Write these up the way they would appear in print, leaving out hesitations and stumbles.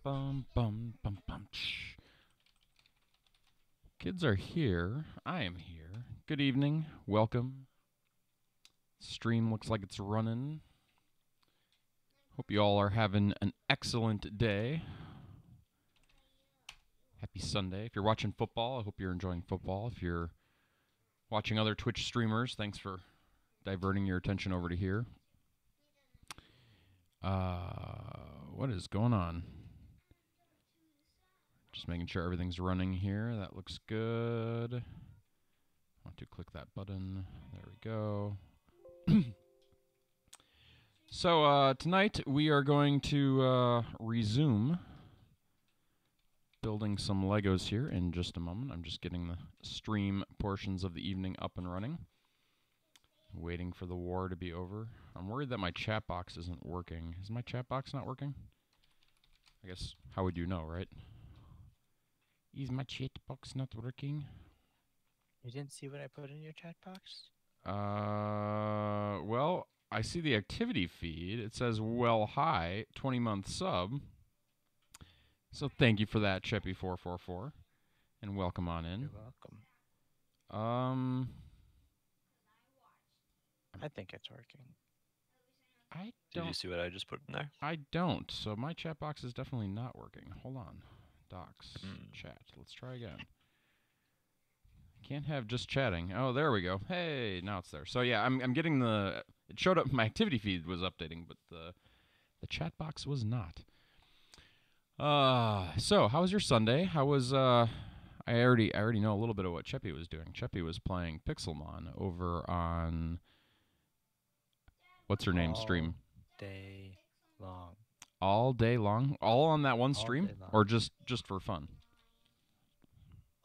Bum, bum, bum, bum. Shh. Kids are here. I am here. Good evening. Welcome. Stream looks like it's running. Hope you all are having an excellent day. Happy Sunday. If you're watching football, I hope you're enjoying football. If you're watching other Twitch streamers, thanks for diverting your attention over to here. What is going on? Just making sure everything's running here. That looks good. I want to click that button. There we go. So tonight we are going to resume building some Legos here in just a moment. I'm just getting the stream portions of the evening up and running. Waiting for the war to be over. I'm worried that my chat box isn't working. Is my chat box not working? I guess, how would you know, right? Is my chat box not working? You didn't see what I put in your chat box? Well, I see the activity feed. It says, well, hi, 20-month sub. So thank you for that, Cheppy444. And welcome on in. You're welcome. I think it's working. I don't. Did you see what I just put in there? I don't. So my chat box is definitely not working. Hold on. Docs, chat. Let's try again. Can't have just chatting. Oh, there we go. Hey, now it's there. So yeah, I'm getting the. It showed up. My activity feed was updating, but the chat box was not. So how was your Sunday? How was I already know a little bit of what Cheppy was doing. Cheppy was playing Pixelmon over on. What's her name? Stream. Day long. All day long? All on that one All stream? day long. Or just for fun?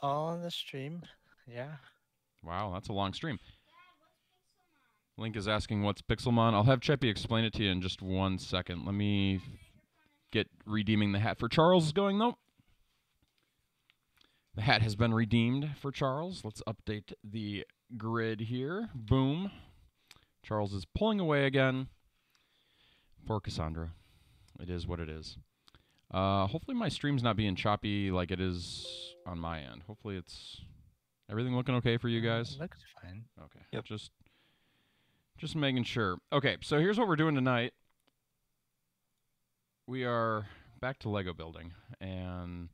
All on the stream, yeah. Wow, that's a long stream. Link is asking what's Pixelmon. I'll have Cheppy explain it to you in just 1 second. Let me get redeeming the hat for Charles going, though. The hat has been redeemed for Charles. Let's update the grid here. Boom. Charles is pulling away again. Poor Cassandra. It is what it is. Hopefully my stream's not being choppy like it is on my end. Hopefully it's... Everything looking okay for you guys? Looks fine. Okay. Yep. Just making sure. Okay, so here's what we're doing tonight. We are back to Lego building, and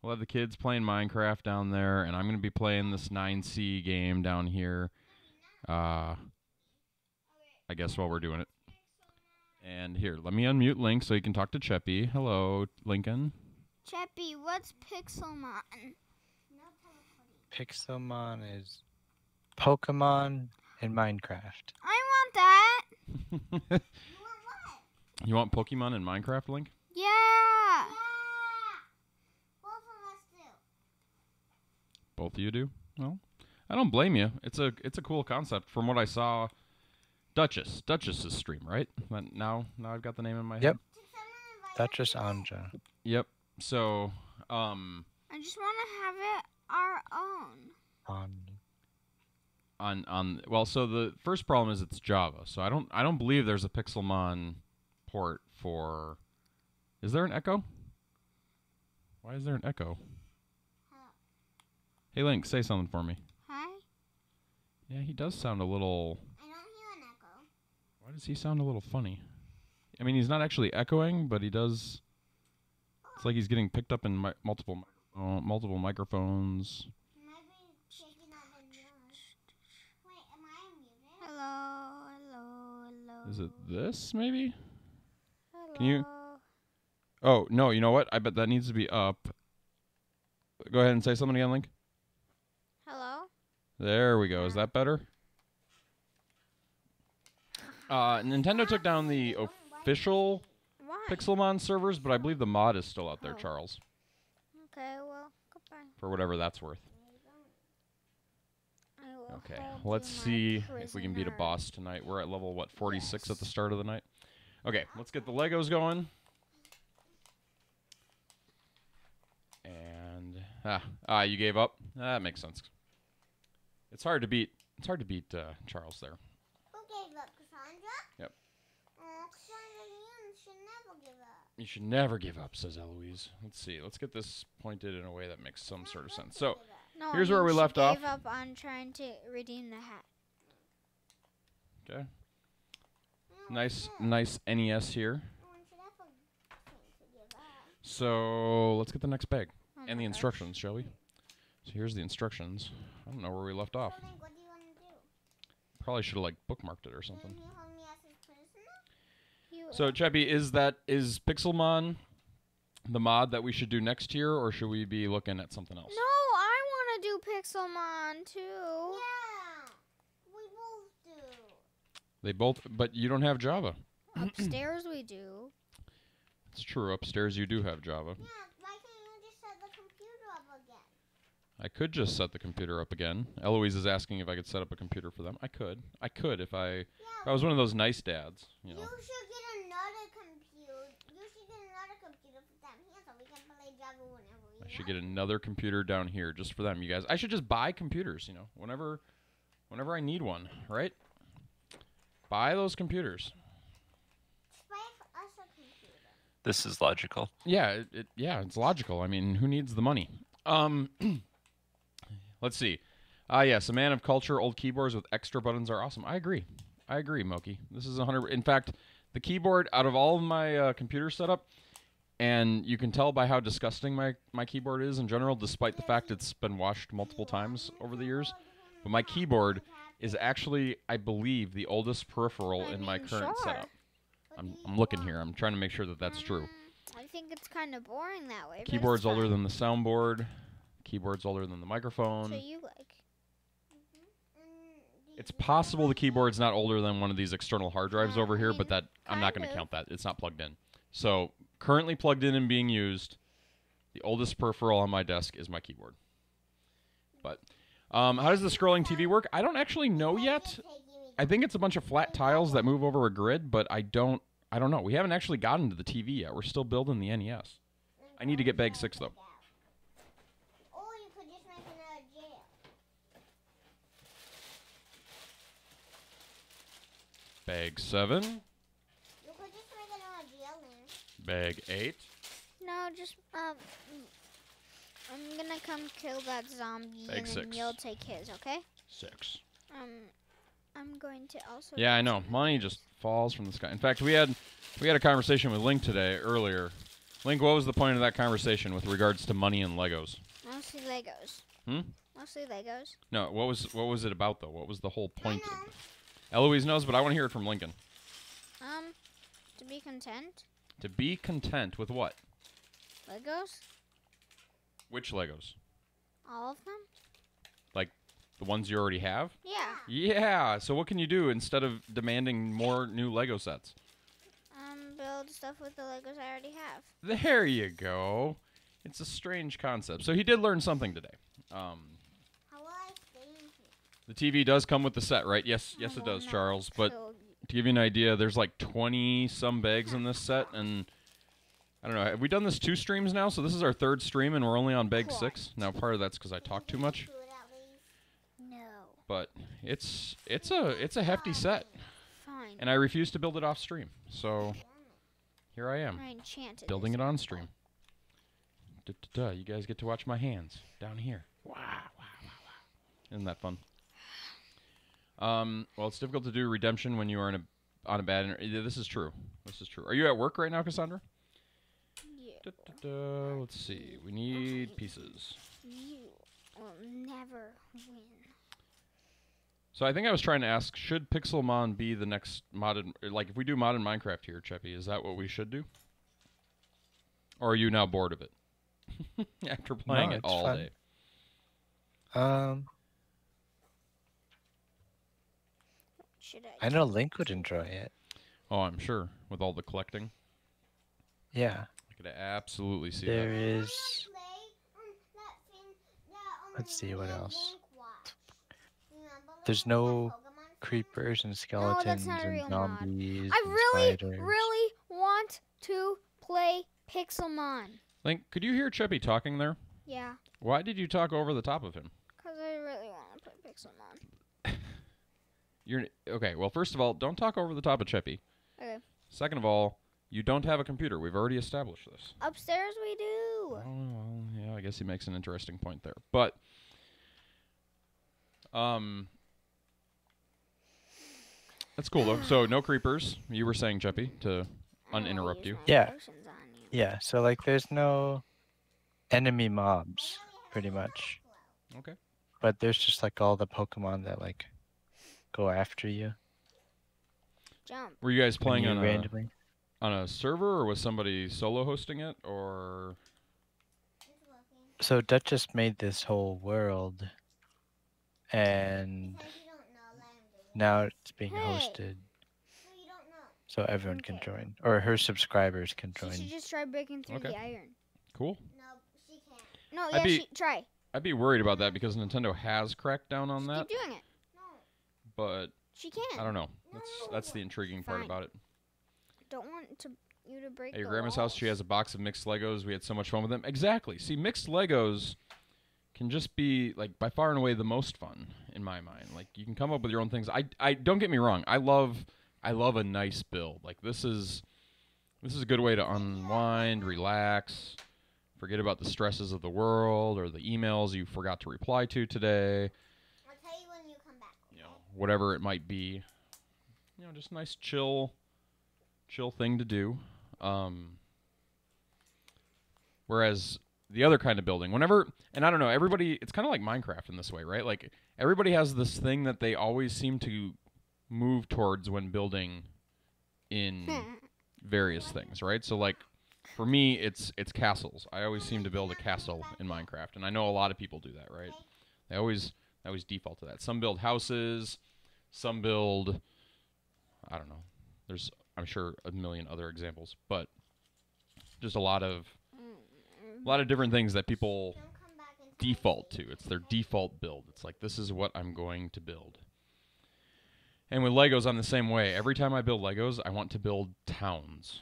we'll have the kids playing Minecraft down there, and I'm going to be playing this 9C game down here. I guess while we're doing it. And here, let me unmute Link so you can talk to Cheppy. Hello, Lincoln. Cheppy, what's Pixelmon? Pixelmon is Pokemon in Minecraft. I want that. You want Pokemon in Minecraft, Link? Yeah. Both of us do. Both of you do? Well, I don't blame you. It's a cool concept. From what I saw, Duchess's stream, right? Now I've got the name in my head. Yep. Duchess Anja. Yep. So, I just want to have it our own. Well, so the first problem is it's Java. So I don't believe there's a Pixelmon port for. Is there an echo? Why is there an echo? Hey Link, say something for me. Hi. Yeah, he does sound a little. I don't hear an echo. Why does he sound a little funny? I mean, he's not actually echoing, but he does. It's like he's getting picked up in multiple microphones. Maybe shaking out the news. Wait, am I muted? Hello. Is it this, maybe? Hello. Can you... Oh, no, you know what? I bet that needs to be up. Go ahead and say something again, Link. Hello. There we go. Is that better? Nintendo took down the official Pixelmon servers, but I believe the mod is still out there, Charles. Okay, well, goodbye. For whatever that's worth. Okay, let's see if we can beat a boss tonight. We're at level, what, 46 at the start of the night? Okay, let's get the Legos going. And, you gave up? That makes sense. It's hard to beat Charles there. Who gave up, Cassandra? Yep. Cassandra, you should never give up. You should never give up, says Eloise. Let's see. Let's get this pointed in a way that makes some sort of sense. So, No, here's where we left off. Gave up on trying to redeem the hat. Okay. Nice NES here. So, let's get the next bag. Oh And my the gosh. instructions, shall we? So, here's the instructions. I don't know where we left off. So, what do you want to do? Probably should have, like, bookmarked it or something. Can you hold me as his prisoner? So, Cheppy, is Pixelmon the mod that we should do next year, or should we be looking at something else? No, I want to do Pixelmon too. Yeah, we both do. They both, but you don't have Java. Upstairs we do. It's true. Upstairs you do have Java. Yeah, why can't you just set the computer up again? I could just set the computer up again. Eloise is asking if I could set up a computer for them. I could. I could if I was one of those nice dads. You know. You should get another computer. You should get another computer for them here so we can play Java whenever we I should get another computer down here just for them, you guys. I should just buy computers, you know, whenever I need one, right? Buy those computers. Just buy us a computer. This is logical. Yeah, it's logical. I mean, who needs the money? Let's see. Yes, a man of culture. Old keyboards with extra buttons are awesome. I agree, Moki. This is 100. In fact, the keyboard out of all of my computer setup, and you can tell by how disgusting my keyboard is in general, despite the fact it's been washed multiple times over the years. But my keyboard is actually, I believe, the oldest peripheral in my current setup. I'm looking here. I'm trying to make sure that that's true. I think it's kind of boring that way. Keyboard's older than the soundboard. Keyboard's older than the microphone. So you like? It's possible the keyboard's not older than one of these external hard drives over here, but that I'm not going to kind count that. It's not plugged in. So currently plugged in and being used, the oldest peripheral on my desk is my keyboard. But how does the scrolling TV work? I don't actually know yet. I think it's a bunch of flat tiles that move over a grid, but I don't know. We haven't actually gotten to the TV yet. We're still building the NES. I need to get bag 6 though. Or you could just make another jail. Bag 7. You could just make another jail then. Bag 8. No, just I'm gonna come kill that zombie Bag and then 6. you'll take his, okay? 6. I'm going to also. Yeah, I know. Money just falls from the sky. In fact, we had a conversation with Link today earlier. Link, what was the point of that conversation with regards to money and Legos? Mostly Legos. Mostly Legos. No, what was it about though? What was the whole point? I know. Eloise knows, but I want to hear it from Lincoln. To be content. To be content with what? Legos. Which Legos? All of them. Like the ones you already have? Yeah. Yeah. So what can you do instead of demanding more new Lego sets? Build stuff with the Legos I already have. There you go. It's a strange concept. So he did learn something today. How will I stay in here? The TV does come with the set, right? Yes, it will does, not Charles. But kill to give you an idea, there's like 20-some bags in this set, and I don't know. Have we done this 2 streams now? So this is our 3rd stream, and we're only on bag 6. Now, part of that's because I talk too much, Food at least? No. but it's a hefty set, Fine. and I refuse to build it off stream. So here I am, I enchanted building this it on apple. stream. You guys get to watch my hands down here. Wow, wow, wow, wow. Isn't that fun? Well, it's difficult to do redemption when you are on a bad. This is true. This is true. Are you at work right now, Cassandra? Yeah. Let's see. We need pieces. You will never win. So I think I was trying to ask, should Pixelmon be the next modded, like if we do modded Minecraft here, Cheppy, is that what we should do? Or are you now bored of it? After playing No, it it's all fun. day. Should I know Link would enjoy it. Oh, I'm sure. With all the collecting. Yeah. I could absolutely see There that. is. Let's see what else. There's no creepers and skeletons not a and real mod. zombies I and really, spiders. really want to play Pixelmon. Link, could you hear Cheppy talking there? Yeah, Why did you talk over the top of him? because I really want to play Pixelmon. Okay, well, first of all, don't talk over the top of Cheppy. Okay. Second of all, You don't have a computer. We've already established this. Upstairs we do. Oh, well, yeah, I guess he makes an interesting point there. But, that's cool, though. So, no creepers. You were saying, Jeppy, to uninterrupt you. Yeah. Yeah, so like there's no enemy mobs, pretty much. Okay. But there's just like all the Pokemon that like go after you Jump. Were you guys playing when on you a, randomly. on a server, or was somebody solo hosting it, or... So Duchess made this whole world, and now it's being hosted, so everyone can join, or her subscribers can She should join. just try breaking through Okay. the iron. Cool. No, she can't. No, I'd yeah, be- try. I'd be worried about that because Nintendo has cracked down on that, Keep doing it. but She can. I don't know. That's the intriguing part Fine. about it. Don't want you to break At your the grandma's house, she walls. has a box of mixed Legos. We had so much fun with them. Exactly. See, mixed Legos can just be like by far and away the most fun in my mind. Like you can come up with your own things. I don't get me wrong. I love a nice build. Like this is a good way to unwind, relax, forget about the stresses of the world or the emails you forgot to reply to today. I'll tell you when you come back. You know, whatever it might be. You know, just nice chill thing to do. Whereas the other kind of building, whenever, and I don't know, everybody, it's kind of like Minecraft in this way, right? Like everybody has this thing that they always seem to move towards when building in various things, right? So like for me, it's castles. I always seem to build a castle in Minecraft, and I know a lot of people do that, right? They always default to that. Some build houses, some build, I don't know. There's, I'm sure, a million other examples, but just a lot of different things that people default to. It's their default build. It's like, this is what I'm going to build. And with Legos, I'm the same way. Every time I build Legos, I want to build towns.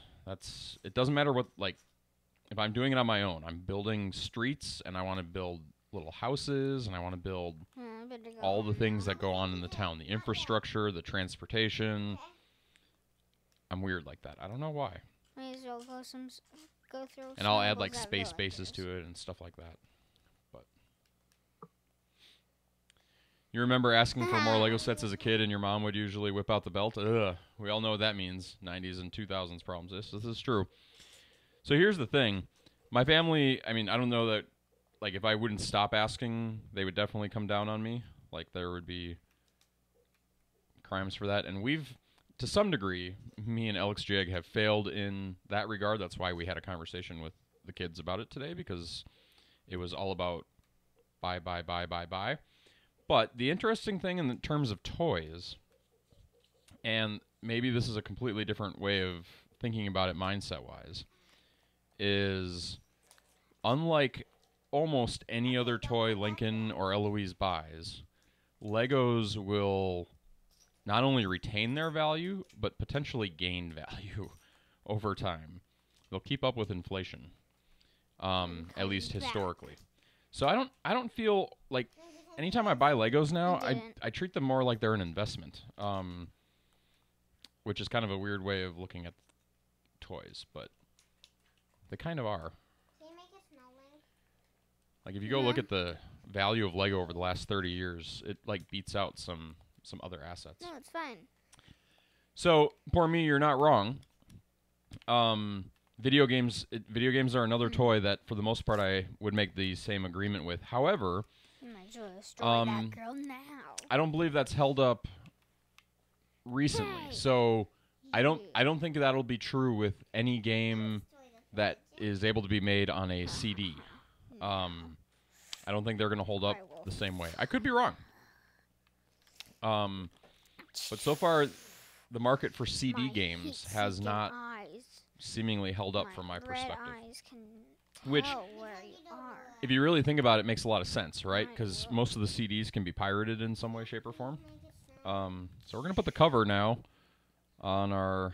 It doesn't matter what, like, if I'm doing it on my own, I'm building streets, and I want to build little houses, and I want to build all the things that go on in the town. The infrastructure, the transportation. I'm weird like that. I don't know why. May as well go through. And I'll add like space bases to it and stuff like that. But you remember asking for more Lego sets as a kid, and your mom would usually whip out the belt? Ugh. We all know what that means. 90s and 2000s problems. This is true. So here's the thing. My family, I mean, I don't know that, like, if I wouldn't stop asking, they would definitely come down on me. Like, there would be crimes for that. And we've, to some degree, me and Alex Jig have failed in that regard. That's why we had a conversation with the kids about it today, because it was all about buy. But the interesting thing in the terms of toys, and maybe this is a completely different way of thinking about it mindset-wise, is unlike almost any other toy Lincoln or Eloise buys, Legos will not only retain their value, but potentially gain value over time. They'll keep up with inflation, at least historically. So I don't feel like anytime I buy Legos now, I treat them more like they're an investment, which is kind of a weird way of looking at toys, but they kind of are. Can you make a snowman? Like if you go look at the value of Lego over the last 30 years, it like beats out some other assets. No, it's fine. So, poor me, you're not wrong. Video games are another toy that, for the most part, I would make the same agreement with. However, You might as well destroy that girl now. I don't believe that's held up recently. Hey. So, I don't think that'll be true with any game that is able to be made on a CD. I don't think they're going to hold up the same way. I could be wrong. But so far, the market for CD games has not seemingly held up from my perspective. Eyes can Which, tell where you are. if you really think about it, makes a lot of sense, right? Because most of the CDs can be pirated in some way, shape, or form. So we're going to put the cover now on our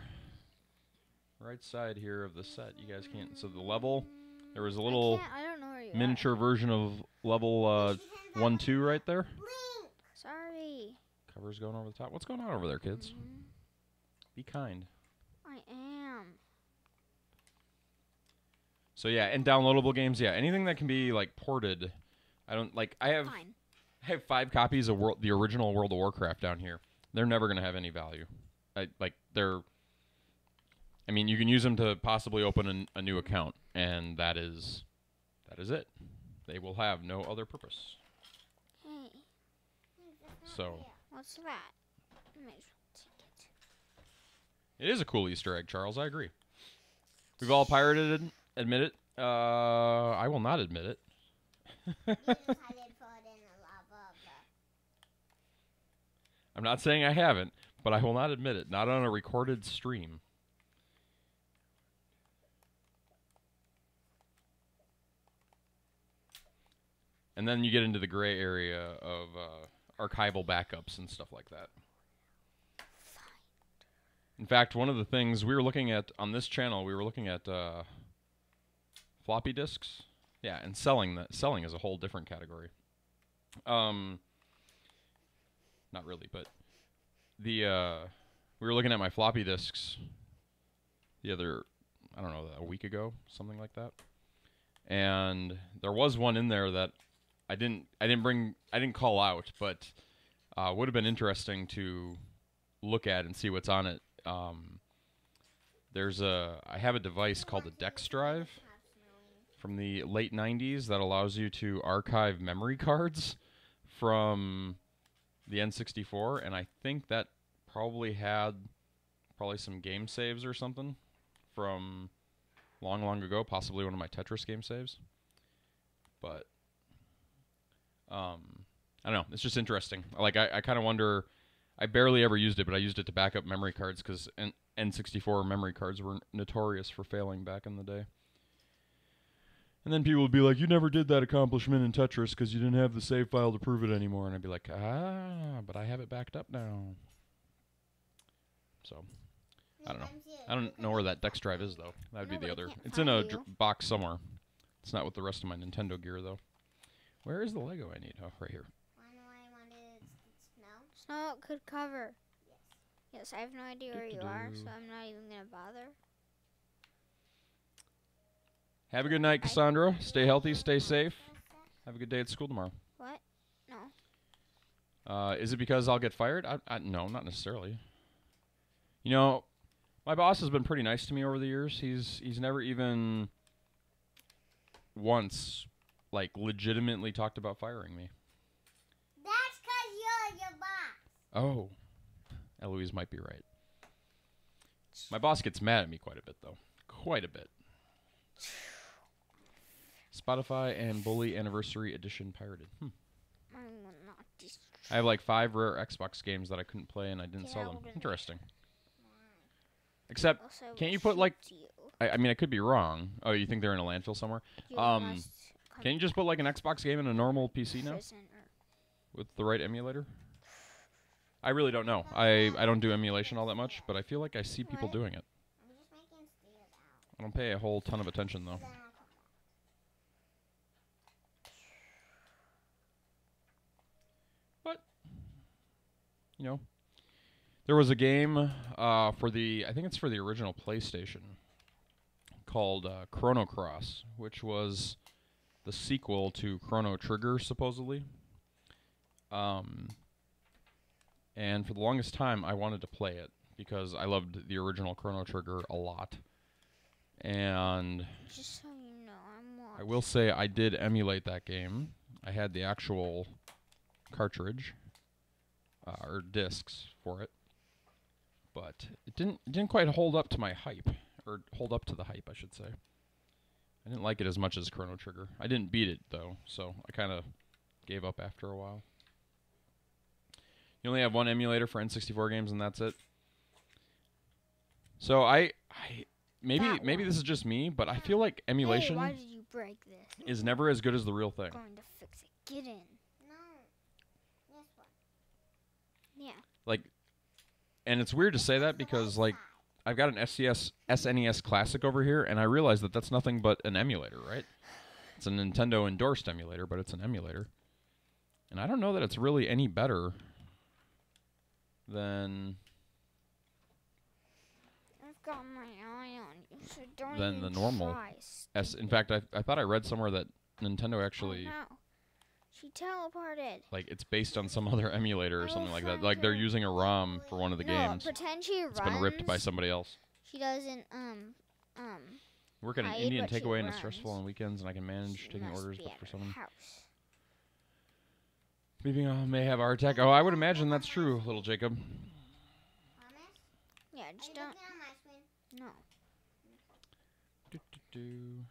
right side here of the set. You guys can't... So the level, there was a little I don't know where you miniature version of level 1-2 right there. Sorry. Cover's going over the top. What's going on over there, kids? Be kind. I am. So yeah, and downloadable games, yeah, anything that can be like ported. I don't like. I have Fine. 5 copies of the original World of Warcraft down here. They're never gonna have any value. They're. I mean, you can use them to possibly open a new account, and that is it. They will have no other purpose. Hey. So What's that? Might as well take it. it is a cool Easter egg, Charles. I agree. We've all pirated it. Admit it. I will not admit it. I'm not saying I haven't, but I will not admit it. Not on a recorded stream. And then you get into the gray area of archival backups and stuff like that. In fact, one of the things we were looking at on this channel, we were looking at floppy disks. Yeah, and selling is a whole different category. Not really, but we were looking at my floppy disks the other, I don't know, a week ago, something like that. And there was one in there that I didn't call out, but would have been interesting to look at and see what's on it. I have a device called a Dex Drive from the late 90s that allows you to archive memory cards from the N64, and I think that probably had some game saves or something from long ago, possibly one of my Tetris game saves. But I don't know. It's just interesting. Like I kind of wonder. I barely ever used it, but I used it to back up memory cards because N64 memory cards were notorious for failing back in the day. And then people would be like, "You never did that accomplishment in Tetris because you didn't have the save file to prove it anymore." And I'd be like, but I have it backed up now. So I don't know. I don't know where that Dex Drive is though. That would be the other. It's in a box somewhere. It's not with the rest of my Nintendo gear though. Where is the Lego I need? Oh, right here. Snow could cover. Yes, I have no idea where you are, so I'm not even gonna bother. Have a good night, Cassandra. Stay healthy, stay safe. Have a good day at school tomorrow. What? No. Is it because I'll get fired? No, not necessarily. You know, my boss has been pretty nice to me over the years. He's never even once, like, legitimately talked about firing me. That's 'cause you're your boss. Oh, Eloise might be right. My boss gets mad at me quite a bit, though. Quite a bit. Spotify and Bully Anniversary Edition pirated. I will not destroy. I have like 5 rare Xbox games that I couldn't play and I didn't sell them. Interesting. Except, Also, can't you put like... I mean, I could be wrong. Oh, you think they're in a landfill somewhere? Can you just put like an Xbox game in a normal PC now? With the right emulator? I really don't know. I don't do emulation all that much, but I feel like I see people doing it. I don't pay a whole ton of attention, though. But, you know, there was a game for the, I think it's for the original PlayStation, called Chrono Cross, which was the sequel to Chrono Trigger, supposedly. And for the longest time, I wanted to play it because I loved the original Chrono Trigger a lot. And just so you know, I will say I did emulate that game. I had the actual cartridge or discs for it, but it didn't quite hold up to my hype, or hold up to the hype, I should say. I didn't like it as much as Chrono Trigger. I didn't beat it though, so I kind of gave up after a while. You only have one emulator for N64 games, and that's it. So maybe this is just me, but I feel like emulation why did you break this? is never as good as the real thing. I'm going to fix it. Get in. No. This one. Yeah. Like, and it's weird to say that because like I've got an SNES Classic over here, and I realize that that's nothing but an emulator, right? It's a Nintendo endorsed emulator, but it's an emulator. And I don't know that it's really any better than... I've got my eye on you. So don't than even the normal try, S. In fact, I thought I read somewhere that Nintendo actually, Oh, no. She teleported. like, it's based on some other emulator or I something will like that. find Like, they're her. using a ROM for one of the No, games. pretend she runs. It's been ripped by somebody else. She doesn't, Work at an hide, Indian but she takeaway and it's runs. stressful on weekends, and I can manage She taking must orders, be but at for her someone house. leaving may have a heart attack. Oh, I would imagine that's true, little Jacob. Promise? Yeah, just don't. On my screen? No. Do-do-do.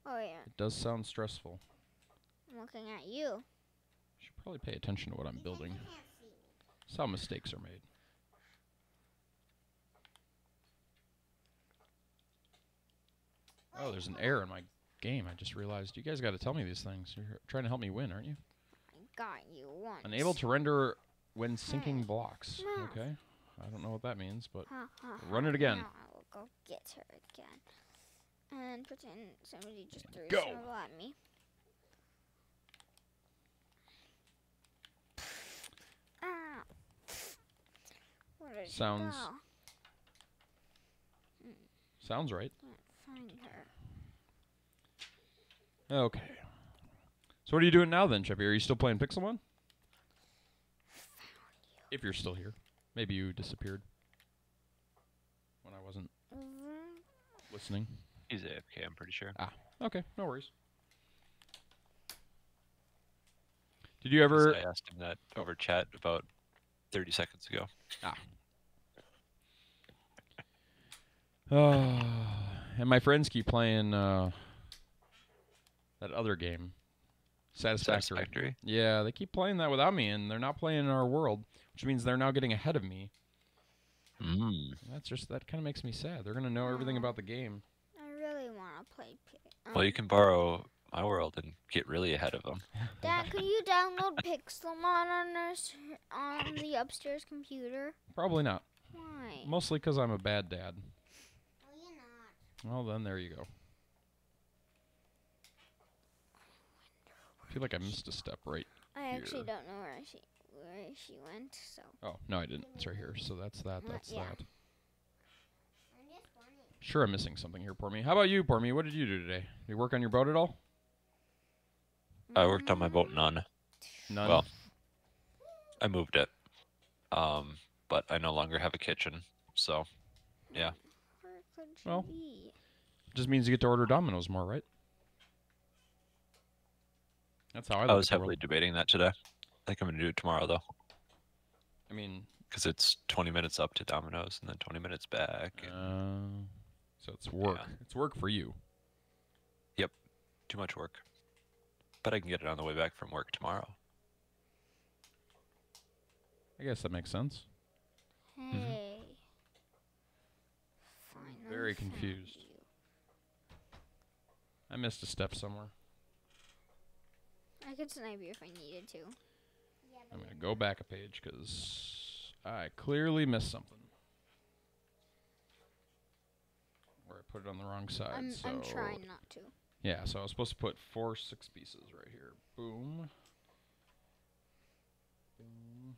Oh, yeah. It does sound stressful. I'm looking at you. Should probably pay attention to what I'm building. That's how mistakes are made. Oh, there's an error in my game. I just realized. You guys got to tell me these things. You're trying to help me win, aren't you? I got you once. Unable to render when syncing blocks. No. Okay. I don't know what that means, but Ha, ha, run ha. it again. Now I will go get her again. And pretend somebody just threw Go. some at me. Ah. Where did she Sounds- go? sounds right. Can't find her. Okay. So what are you doing now then, Chippy? Are you still playing Pixelmon? If you're still here. Maybe you disappeared when I wasn't listening. He's AFK, I'm pretty sure. Okay, no worries. Did you ever... I asked him that over chat about 30 seconds ago. And my friends keep playing that other game. Satisfactory. Yeah, they keep playing that without me, and they're not playing in our world, which means they're now getting ahead of me. That kind of makes me sad. They're gonna know everything about the game. I really want to play. Well, you can borrow my world and get really ahead of them. Dad, could you download Pixelmon on the upstairs computer? Probably not. Why? Mostly because I'm a bad dad. No, you're not. Well, then there you go. I feel like I missed a step right. I actually Here. don't know where she went. So. Oh, no, I didn't. It's right here. So that's that. That's yeah. that. Sure, I'm missing something here, Pormy. How about you, Pormy? What did you do today? Did you work on your boat at all? I worked on my boat, none. None. Well, I moved it. But I no longer have a kitchen, so yeah. Where could she Well, be? just means you get to order Domino's more, right? That's how I look I was at the heavily world. debating that today. I think I'm gonna do it tomorrow though, I mean, because it's 20 minutes up to Domino's and then 20 minutes back. And so it's work. Yeah. It's work for you. too much work. But I can get it on the way back from work tomorrow. I guess that makes sense. Hey. Finally Very found confused. you. I missed a step somewhere. I could snipe you if I needed to. I'm going to go back a page because I clearly missed something. Or I put it on the wrong side. I'm trying not to. Yeah, so I was supposed to put 4 6 pieces right here. Boom. Boom.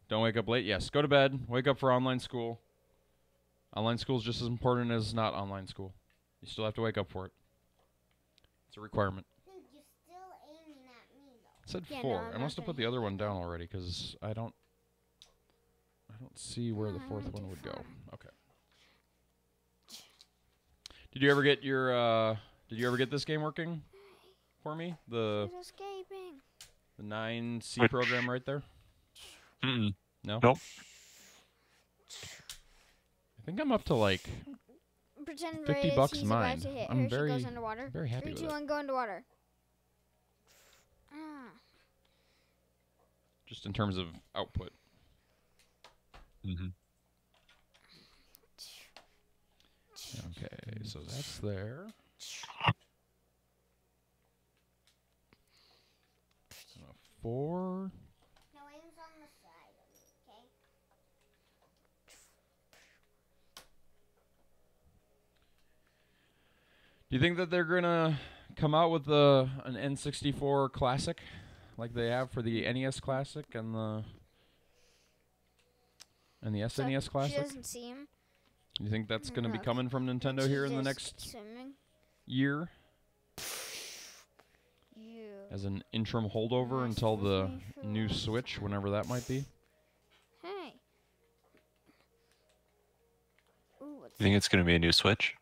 Don't wake up late. Yes, go to bed. Wake up for online school. Online school is just as important as not online school. You still have to wake up for it. It's a requirement. You're still aiming at me, though. It said Yeah, 4. no, I'm I must not have put gonna the other hit one you. down already because I don't see where the I 4th went one too would go. far. Okay. Did you ever get your did you ever get this game working for me? The She's escaping. 9C Which- program right there? Mm-mm. No? Nope. I think I'm up to like Pretend 50 Ray bucks is, he's mine. about to hit I'm her. She very goes underwater. very happy 3, with 2, it. 1, go underwater. Ah. Just in terms of output. Mm-hmm. Okay, so that's there. And a 4. No, aim's on the side of me, okay? Do you think that they're gonna come out with an N64 Classic, like they have for the NES Classic and the And the So SNES she Classic? doesn't see him. You think that's going to be Look. coming from And Nintendo she's here in the just next swimming. year You. as an interim holdover Mess until with the me for new one Switch, time. whenever that might be? Hey. Ooh, what's You think it's going to be a new Switch?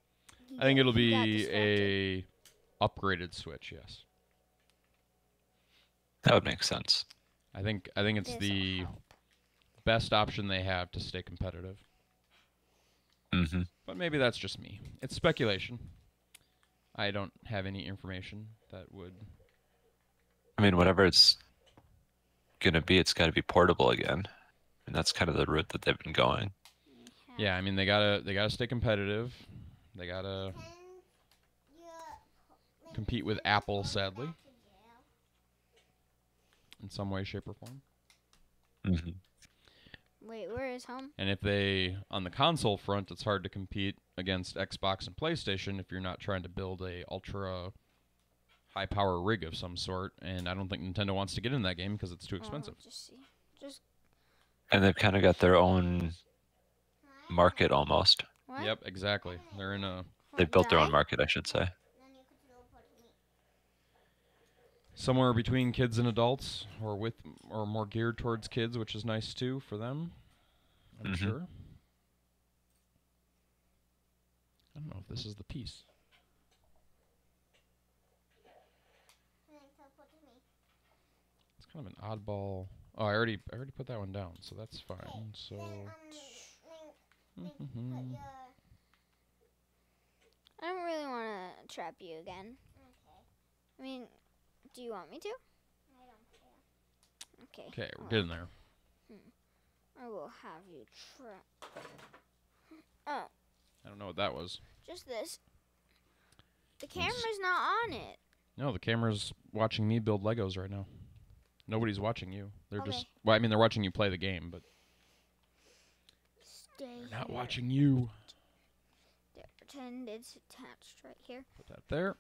I think it'll he got be distracted. a upgraded Switch, yes. That would make sense. I think it's This'll the help. best option they have to stay competitive. Mm-hmm. But maybe that's just me. It's speculation. I don't have any information that would... I mean, whatever it's going to be, it's got to be portable again. And that's kind of the route that they've been going. Yeah, I mean, they gotta stay competitive. They gotta compete with Apple, sadly, in some way, shape, or form. Mm-hmm. Wait, where is home? And if they, on the console front, it's hard to compete against Xbox and PlayStation if you're not trying to build a ultra high power rig of some sort. And I don't think Nintendo wants to get in that game because it's too expensive. Just see. Just And they've kind of got their own market almost. what? Yep, exactly. They're in a They've built their own Die? market, I should say. somewhere between kids and adults, or more geared towards kids, which is nice too for them. I'm Mhm. sure. I don't know if this is the piece. It's kind of an oddball. Oh, I already put that one down, so that's fine. So mhm. I don't really want to trap you again. I mean, do you want me to? Okay. Okay, we're getting there. I will have you trap. Oh, I don't know what that was. just this. The camera's not on it. No, the camera's watching me build Legos right now. Nobody's watching you. They're Okay. just, well, I mean, they're watching you play the game, but Stay they're not here. watching you. There, pretend it's attached right here. Put that there.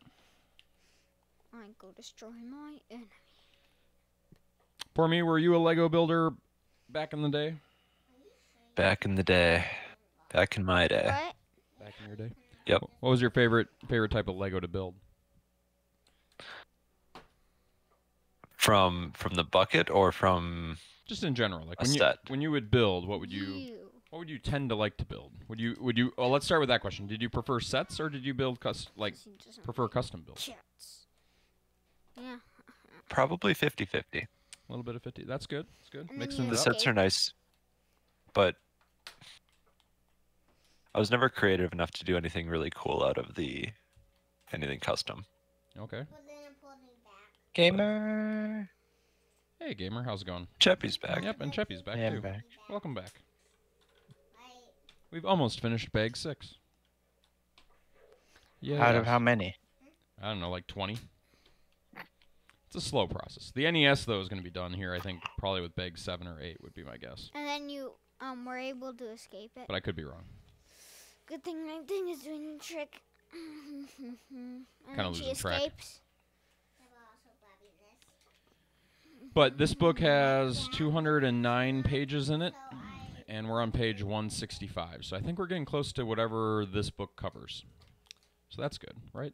I go destroy my enemy. For me, were you a Lego builder back in the day? Back in the day. Back in my day. What? Back in your day? Yep. What was your favorite type of Lego to build? From the bucket or from Just in general, like A when set. you would build, what would you tend to like to build? Would you? Well, let's start with that question. Did you prefer sets or did you build He doesn't prefer like custom builds? cats. Yeah. probably 50-50. A little bit of 50. That's good. That's good. And then Mixing you it The up. sets are nice, but I was never creative enough to do anything really cool out of anything custom. Okay. Gamer. Hey, gamer, how's it going? Cheppy's back. Yep, and Cheppy's back I am too. back. Welcome back. We've almost finished bag 6. Yeah. Out of how many? I don't know, like 20. It's a slow process. The NES though is going to be done here. I think probably with bag 7 or 8 would be my guess, And then you were able to escape it. but I could be wrong. Good thing my thing is doing the trick. And Kinda then she losing track. escapes. But this book has 209 pages in it, and we're on page 165. So I think we're getting close to whatever this book covers. So that's good, right?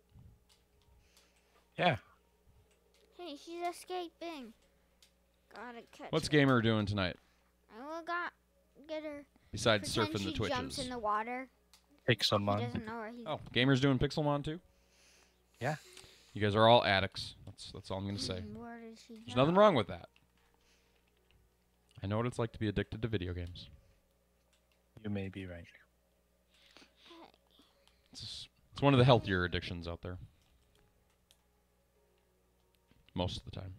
Yeah. Hey, she's escaping. Gotta catch What's her. Gamer doing tonight I will get her. besides Pretend surfing the she jumps Twitches? in the water. Pixel He Mon. doesn't know where he's. Oh, Gamer's doing Pixelmon too? Yeah. You guys are all addicts. That's all I'm going to say. Where does he There's go? nothing wrong with that. I know what it's like to be addicted to video games. You may be right. It's one of the healthier addictions out there. Most of the time.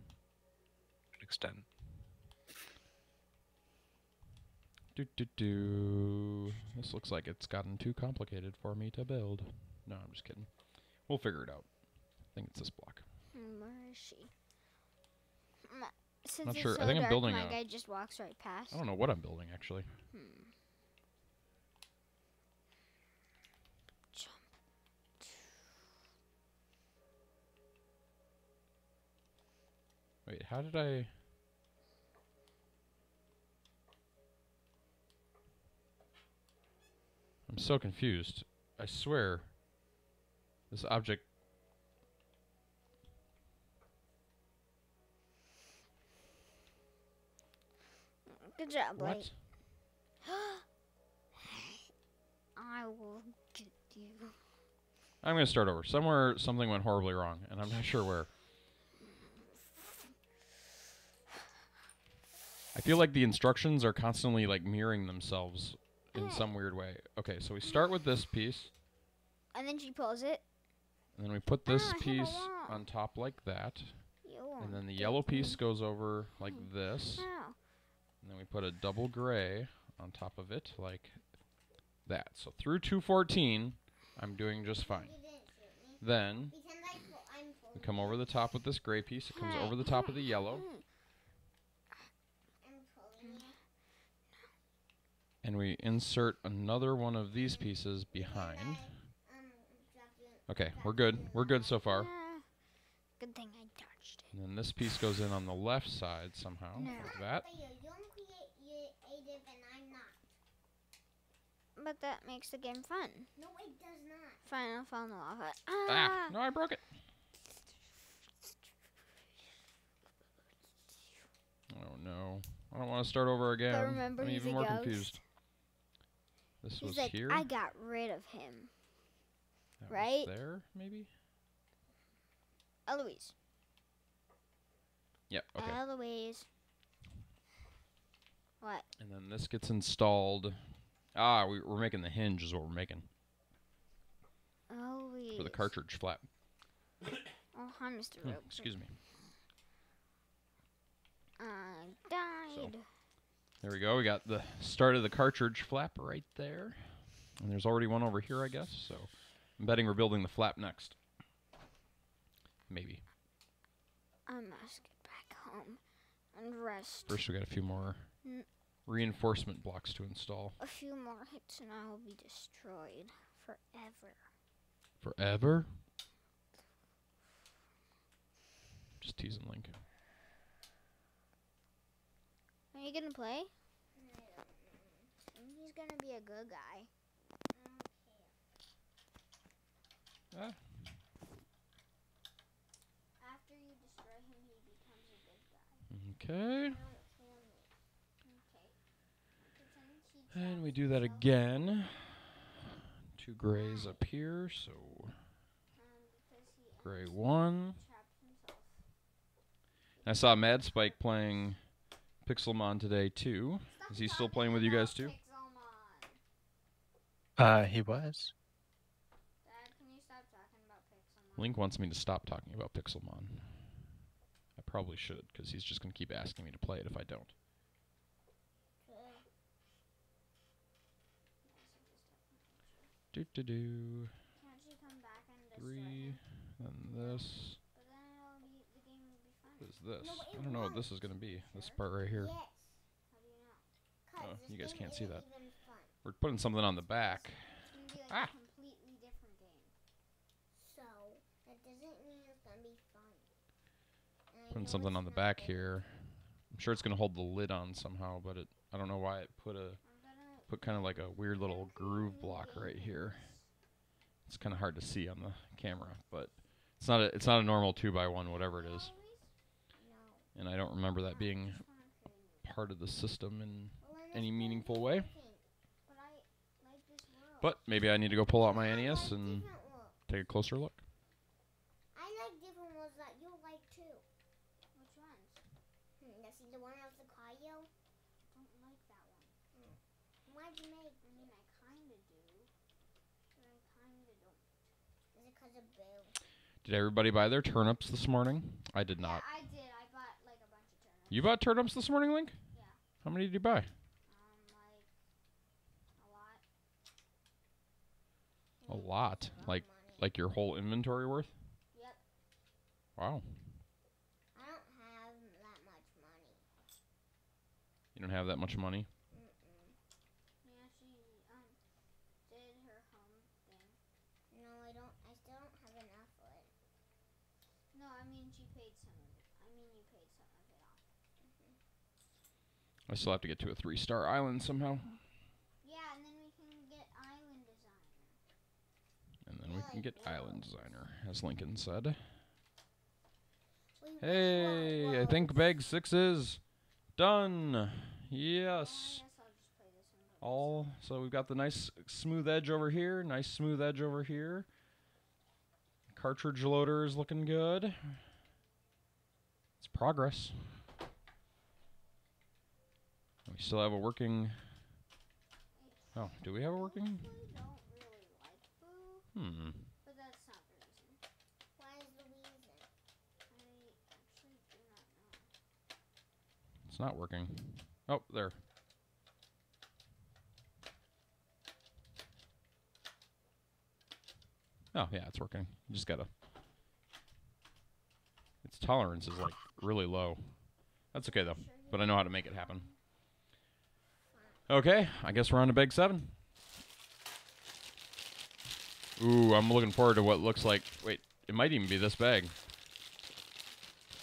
Extent. This looks like it's gotten too complicated for me to build. No, I'm just kidding. We'll figure it out. I think it's this block. Where is she? Since Not it's sure. I so think I'm dark, building my a- guy just walks right past. I don't know what I'm building, actually. Jump. Wait, how did I... I'm so confused. I swear, this object. Good job, What? Blake. I will get you. I'm gonna start over. Somewhere something went horribly wrong, and I'm not sure where. I feel like the instructions are constantly like mirroring themselves in some weird way. Okay, so we start with this piece, And then she pulls it. and then we put this I hit a piece wall. on top like that, You and won't then the get yellow piece me. goes over like this, Ow. and then we put a double gray on top of it like that. So through 214, I'm doing just fine. Then we come over the top with this gray piece. It comes over the top of the yellow. And we insert another one of these pieces behind. Okay, we're good. We're good so far. Good thing I touched it. And then this piece goes in on the left side somehow, like that. But that makes the game fun. No, it does not. Fine, I'll fall in the lava. Ah, no, I broke it. Oh no, I don't want to start over again. remember, I'm he's even a more ghost. confused. This He's was like, here. I got rid of him. That right? was there, maybe. Eloise. Yep. Okay. Eloise. What? And then this gets installed. Ah, we're making the hinge is what we're making Eloise. for the cartridge flap. Oh, hi, Mr. Rope. Excuse me. I died. There we go. We got the start of the cartridge flap right there. And there's already one over here, I guess. So I'm betting we're building the flap next. Maybe. I must get back home and rest. First, we got a few more reinforcement blocks to install. A few more hits and I will be destroyed forever. Forever? Just teasing Link. Are you gonna play? He's gonna be a good guy. Ah. After you destroy him, he becomes a good guy. Okay. And we do that again. 2 grays up here, so gray 1. I saw Mad Spike playing Pixelmon today too. Is he still playing with you guys too? He was. Dad, can you stop talking about Pixelmon? Link wants me to stop talking about Pixelmon. I probably should, because he's just going to keep asking me to play it if I don't. Do-do-do. Can't you come back and destroy 3, him? then this. But then the game will be fun. What is this? No, I don't know what this is going to be. This part right here. Yes. How do you know? Oh, This you guys game can't see isn't that. even fun. We're putting something on the back. It's gonna be like Ah. a completely different game. So, that doesn't mean it's going to be fun. And I Putting know something it's on the not back good. here. I'm sure it's going to hold the lid on somehow, but I don't know why it I'm gonna put kind of like a weird little groove block right here. It's kind of hard to see on the camera, but it's not a normal 2x1 whatever it is. No. And I don't remember that being part of the system in any meaningful way. But I like this world. But maybe I need to go pull out my NES and take a closer look. I like different ones that you'll like too. Which ones? See the one of the Kaio? Don't like that one. Why'd you make? I mean, I kinda do. But I kinda don't. Is it because of Boo? Did everybody buy their turnips this morning? I did not. Yeah, I did. I bought like a bunch of turnips. You bought turnips this morning, Link? Yeah. How many did you buy? Like a lot. A lot. Like your whole inventory worth? Yep. Wow. I don't have that much money. You don't have that much money? Yeah, she did her home thing. No, I don't. I still don't have enough for it. No, I mean she paid some of it. I mean you paid some of it off. I still have to get to a 3-star island somehow. Yeah, and then we can get Island to can get Island Designer, as Lincoln said. Wait, Hey, whoa. I think bag 6 is done. Yes. I guess I'll just play this one by So we've got the nice smooth edge over here, nice smooth edge over here. Cartridge loader is looking good. It's progress. We still have a working... Oh, do we have a working? myself. I don't really like Boo, but that's not the reason. Why is the reason? I actually do not know. It's not working. Oh, there. Oh, yeah, it's working. You just gotta... Its tolerance is, like, really low. That's okay, though. But I know how to make it happen. Okay, I guess we're on to bag 7. Ooh, I'm looking forward to what looks like... Wait, it might even be this bag.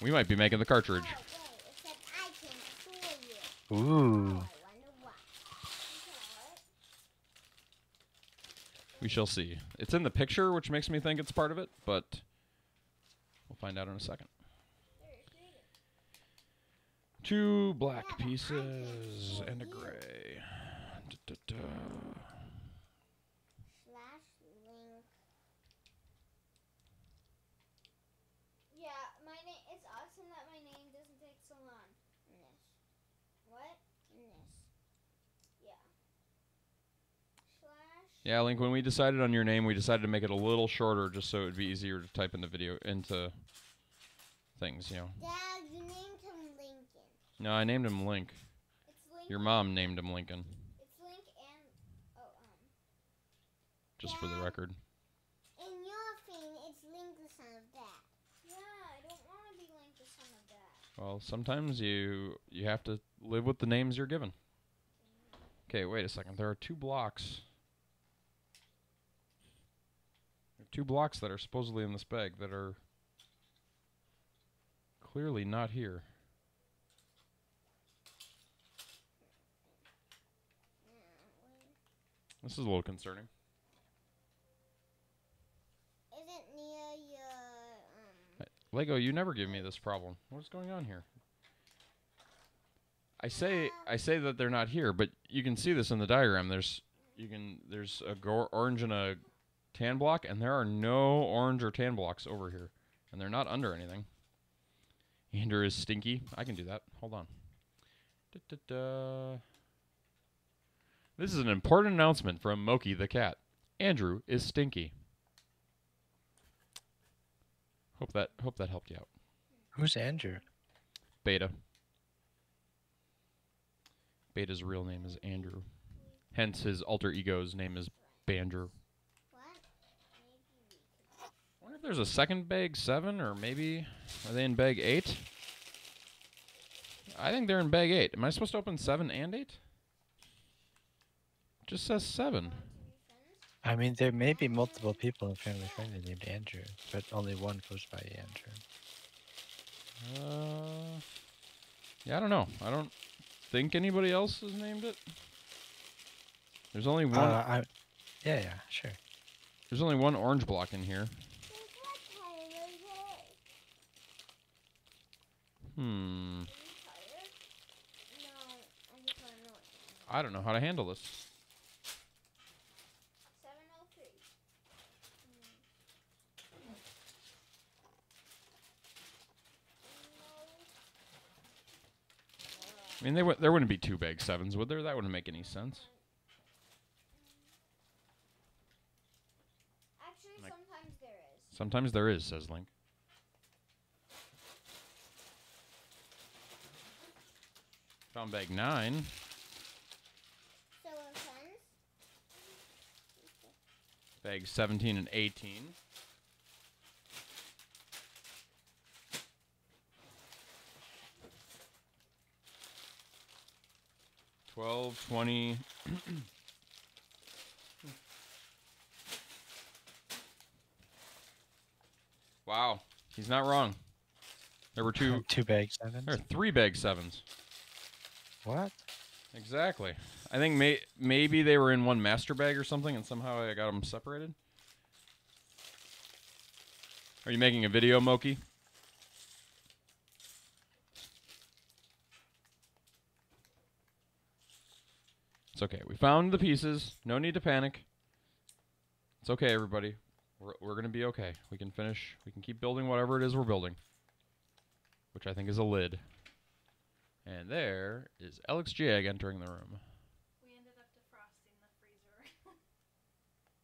We might be making the cartridge. Oh, wait, except I can't fool you. Ooh. Oh, I wonder why. We shall see. It's in the picture, which makes me think it's part of it, but we'll find out in a second. 2 black pieces and a gray. /link. Yeah, my name. It's awesome that my name doesn't take so long. Nis. What? Nis. Yeah. / Yeah, Link, when we decided on your name, we decided to make it a little shorter just so it would be easier to type in the video into things, you know. Dad, you named him Lincoln. No, I named him Link. It's Lincoln. Your mom named him Lincoln, It's Link and just for the record. in your thing, it's Link the son of Dad. Yeah, I don't want to be Link the son of Dad. Well, sometimes you have to live with the names you're given. Okay, wait a second. There are 2 blocks. There are 2 blocks that are supposedly in this bag that are clearly not here. This is a little concerning. Is it near your Lego, you never give me this problem. What's going on here? I say that they're not here, but you can see this in the diagram. There's a orange and a tan block, and there are no orange or tan blocks over here, and they're not under anything. Andrew is stinky. I can do that. Hold on. This is an important announcement from Moki the cat. Andrew is stinky. Hope that helped you out. Who's Andrew? Beta. Beta's real name is Andrew. Hence his alter ego's name is Bandrew. what? I wonder if there's a second bag 7, or maybe are they in bag 8? I think they're in bag 8. Am I supposed to open 7 and 8? Just says 7. I mean, there may be multiple people in Family Friendly named Andrew, but only one goes by Andrew. Yeah, I don't know. I don't think anybody else has named it. There's only one. Yeah, sure. There's only one orange block in here. I don't know how to handle this. 703. I mean, there wouldn't be 2 bag 7s, would there? That wouldn't make any sense. Actually, Like- sometimes there is. Sometimes there is, says Link. Found bag 9. So we're friends? Bag 17 and 18. $12, $20. Wow, he's not wrong. There were 2. Two bag 7s. There are 3 bag 7s. What? Exactly. I think maybe they were in one master bag or something, and somehow I got them separated. Are you making a video, Moki? It's okay. We found the pieces. No need to panic. It's okay, everybody. We're going to be okay. We can finish. We can keep building whatever it is we're building. Which I think is a lid. And there is Alex Jag entering the room. We ended up defrosting the freezer.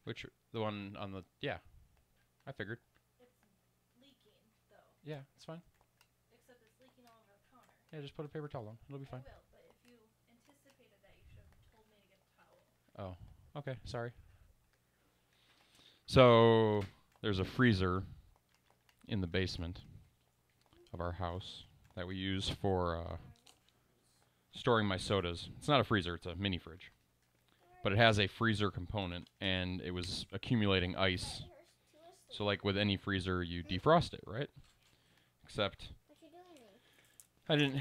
Which, the one on the, yeah. I figured. It's leaking, though. Yeah, it's fine. Except it's leaking all over the counter. Yeah, just put a paper towel on. It'll be fine. I will, but if you anticipated that, you should have told me to get a towel. Oh, okay. Sorry. So, there's a freezer in the basement of our house that we use for storing my sodas. It's not a freezer, it's a mini fridge. But it has a freezer component, and it was accumulating ice. So like with any freezer, you defrost it, right? Except I didn't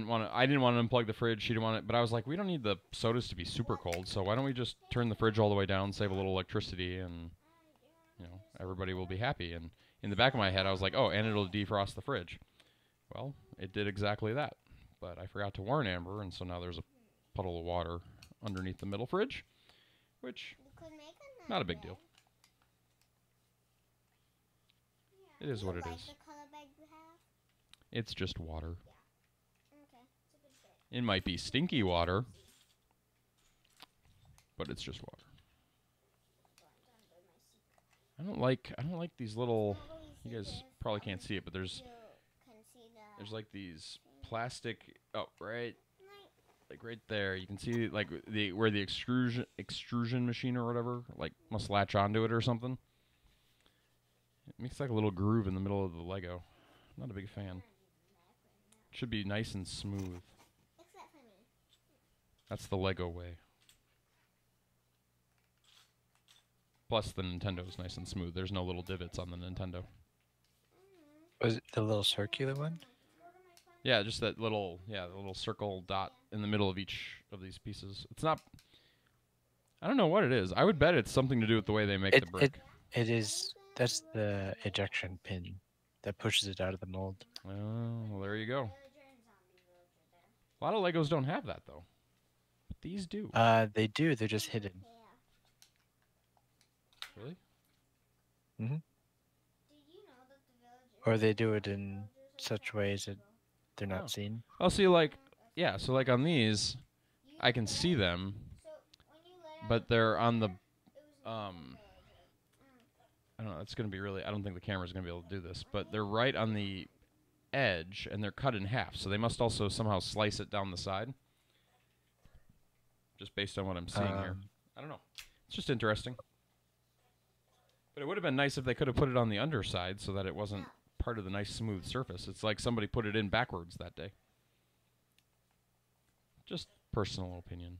want to unplug the fridge. She didn't want it, but I was like, we don't need the sodas to be super cold, so why don't we just turn the fridge all the way down, save a little electricity, and you know, everybody will be happy. And in the back of my head, I was like, oh, and it'll defrost the fridge. Well, it did exactly that. But I forgot to warn Amber, and so now there's a puddle of water underneath the middle fridge, which, not a big deal. It is what it is. It's just water. It might be stinky water, but it's just water. I don't like these little, you guys probably can't see it, but there's like these plastic, oh, right, like right there. You can see like where the extrusion machine or whatever, like must latch onto it or something. It makes like a little groove in the middle of the Lego. Not a big fan. It should be nice and smooth. That's the Lego way. Plus the Nintendo's nice and smooth. There's no little divots on the Nintendo. Was it the little circular one? Yeah, just that little, the little circle dot in the middle of each of these pieces. It's not, I don't know what it is. I would bet it's something to do with the way they make the brick. It is, that's the ejection pin that pushes it out of the mold. Oh, well, there you go. A lot of Legos don't have that, though. But these do. They do, they're just hidden. Really? Mm-hmm. Or they do it in such ways that they're not seen. Oh, see, like, yeah, so like on these, I can see them, but they're on the, I don't know, it's going to be really, I don't think the camera's going to be able to do this, but they're right on the edge, and they're cut in half, so they must also somehow slice it down the side, just based on what I'm seeing here. I don't know. It's just interesting. But it would have been nice if they could have put it on the underside so that it wasn't part of the nice smooth surface. It's like somebody put it in backwards that day. Just personal opinion.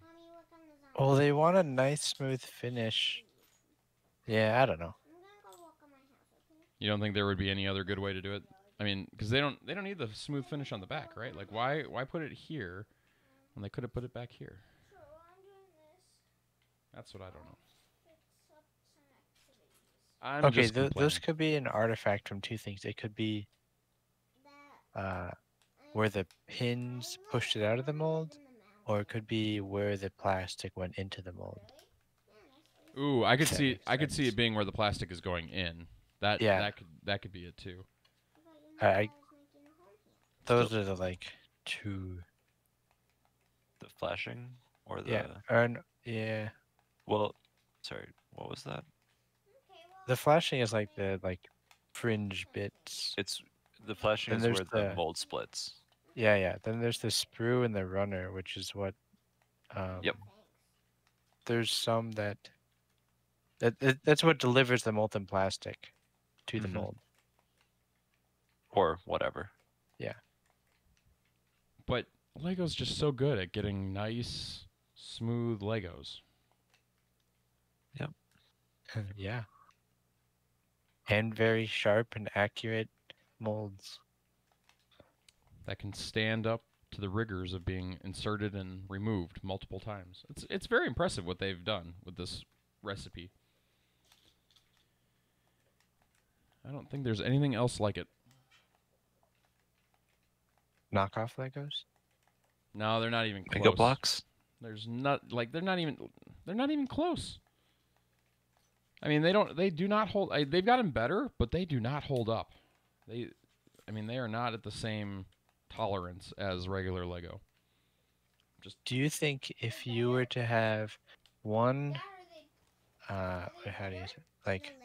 Well, they want a nice smooth finish. Yeah, I don't know. You don't think there would be any other good way to do it? I mean, because they don't need the smooth finish on the back, right? Like, why put it here when they could have put it back here? That's what I don't know. I'm okay, just those could be an artifact from two things. It could be where the pins pushed it out of the mold, or it could be where the plastic went into the mold. Ooh, I could see it being where the plastic is going in. That could be it too. Those are the like two. The flashing or the yeah. Well, sorry, what was that? The flashing is like the fringe bits. It's the flashing Then is where there's the mold splits. Yeah. Then there's the sprue and the runner, which is what. Yep. There's some that's what delivers the molten plastic to the mold. Or whatever. Yeah. But Lego's just so good at getting nice, smooth Legos. Yep. Yeah. And very sharp and accurate molds. That can stand up to the rigors of being inserted and removed multiple times. It's very impressive what they've done with this recipe. I don't think there's anything else like it. Knockoff Legos? No, they're not even close. Lego blocks? There's not like they're not even close. I mean, they do not hold. They've gotten better, but they do not hold up. They are not at the same tolerance as regular Lego. Do you think if you were to have one, how do you say, like,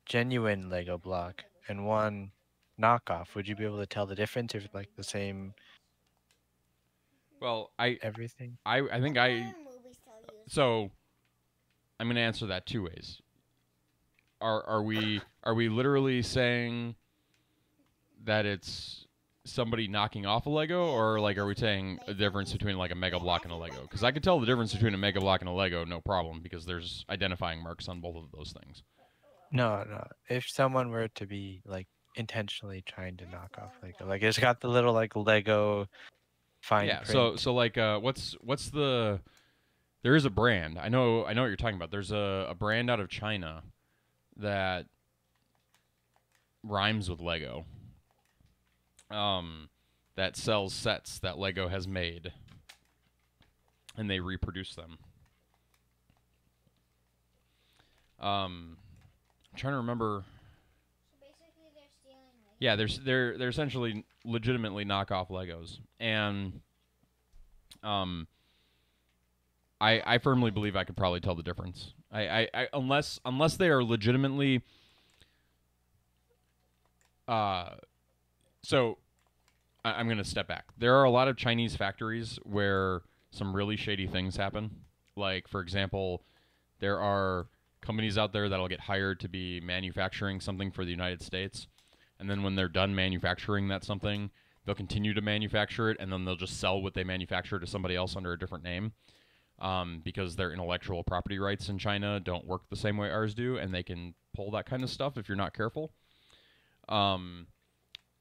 genuine Lego block and one knockoff, would you be able to tell the difference if like the same Well, everything? I think so. I'm going to answer that two ways. Are we literally saying that it's somebody knocking off a Lego, or like are we saying a difference between like a Mega Block and a Lego? Because I could tell the difference between a Mega Block and a Lego, no problem, because there's identifying marks on both of those things. No. If someone were to be like intentionally trying to knock off Lego, like it's got the little like Lego fine print. So like what's the there is a brand. I know what you're talking about. There's a brand out of China that rhymes with Lego. That sells sets that Lego has made, and they reproduce them. I'm trying to remember. So basically, they're stealing Legos. Yeah, they're essentially legitimately knockoff Legos, and I firmly believe I could probably tell the difference. Unless they are legitimately so I'm going to step back. There are a lot of Chinese factories where some really shady things happen. Like, for example, there are companies out there that'll get hired to be manufacturing something for the United States, and then when they're done manufacturing that something, they'll continue to manufacture it, and then they'll just sell what they manufacture to somebody else under a different name, because their intellectual property rights in China don't work the same way ours do, and they can pull that kind of stuff if you're not careful.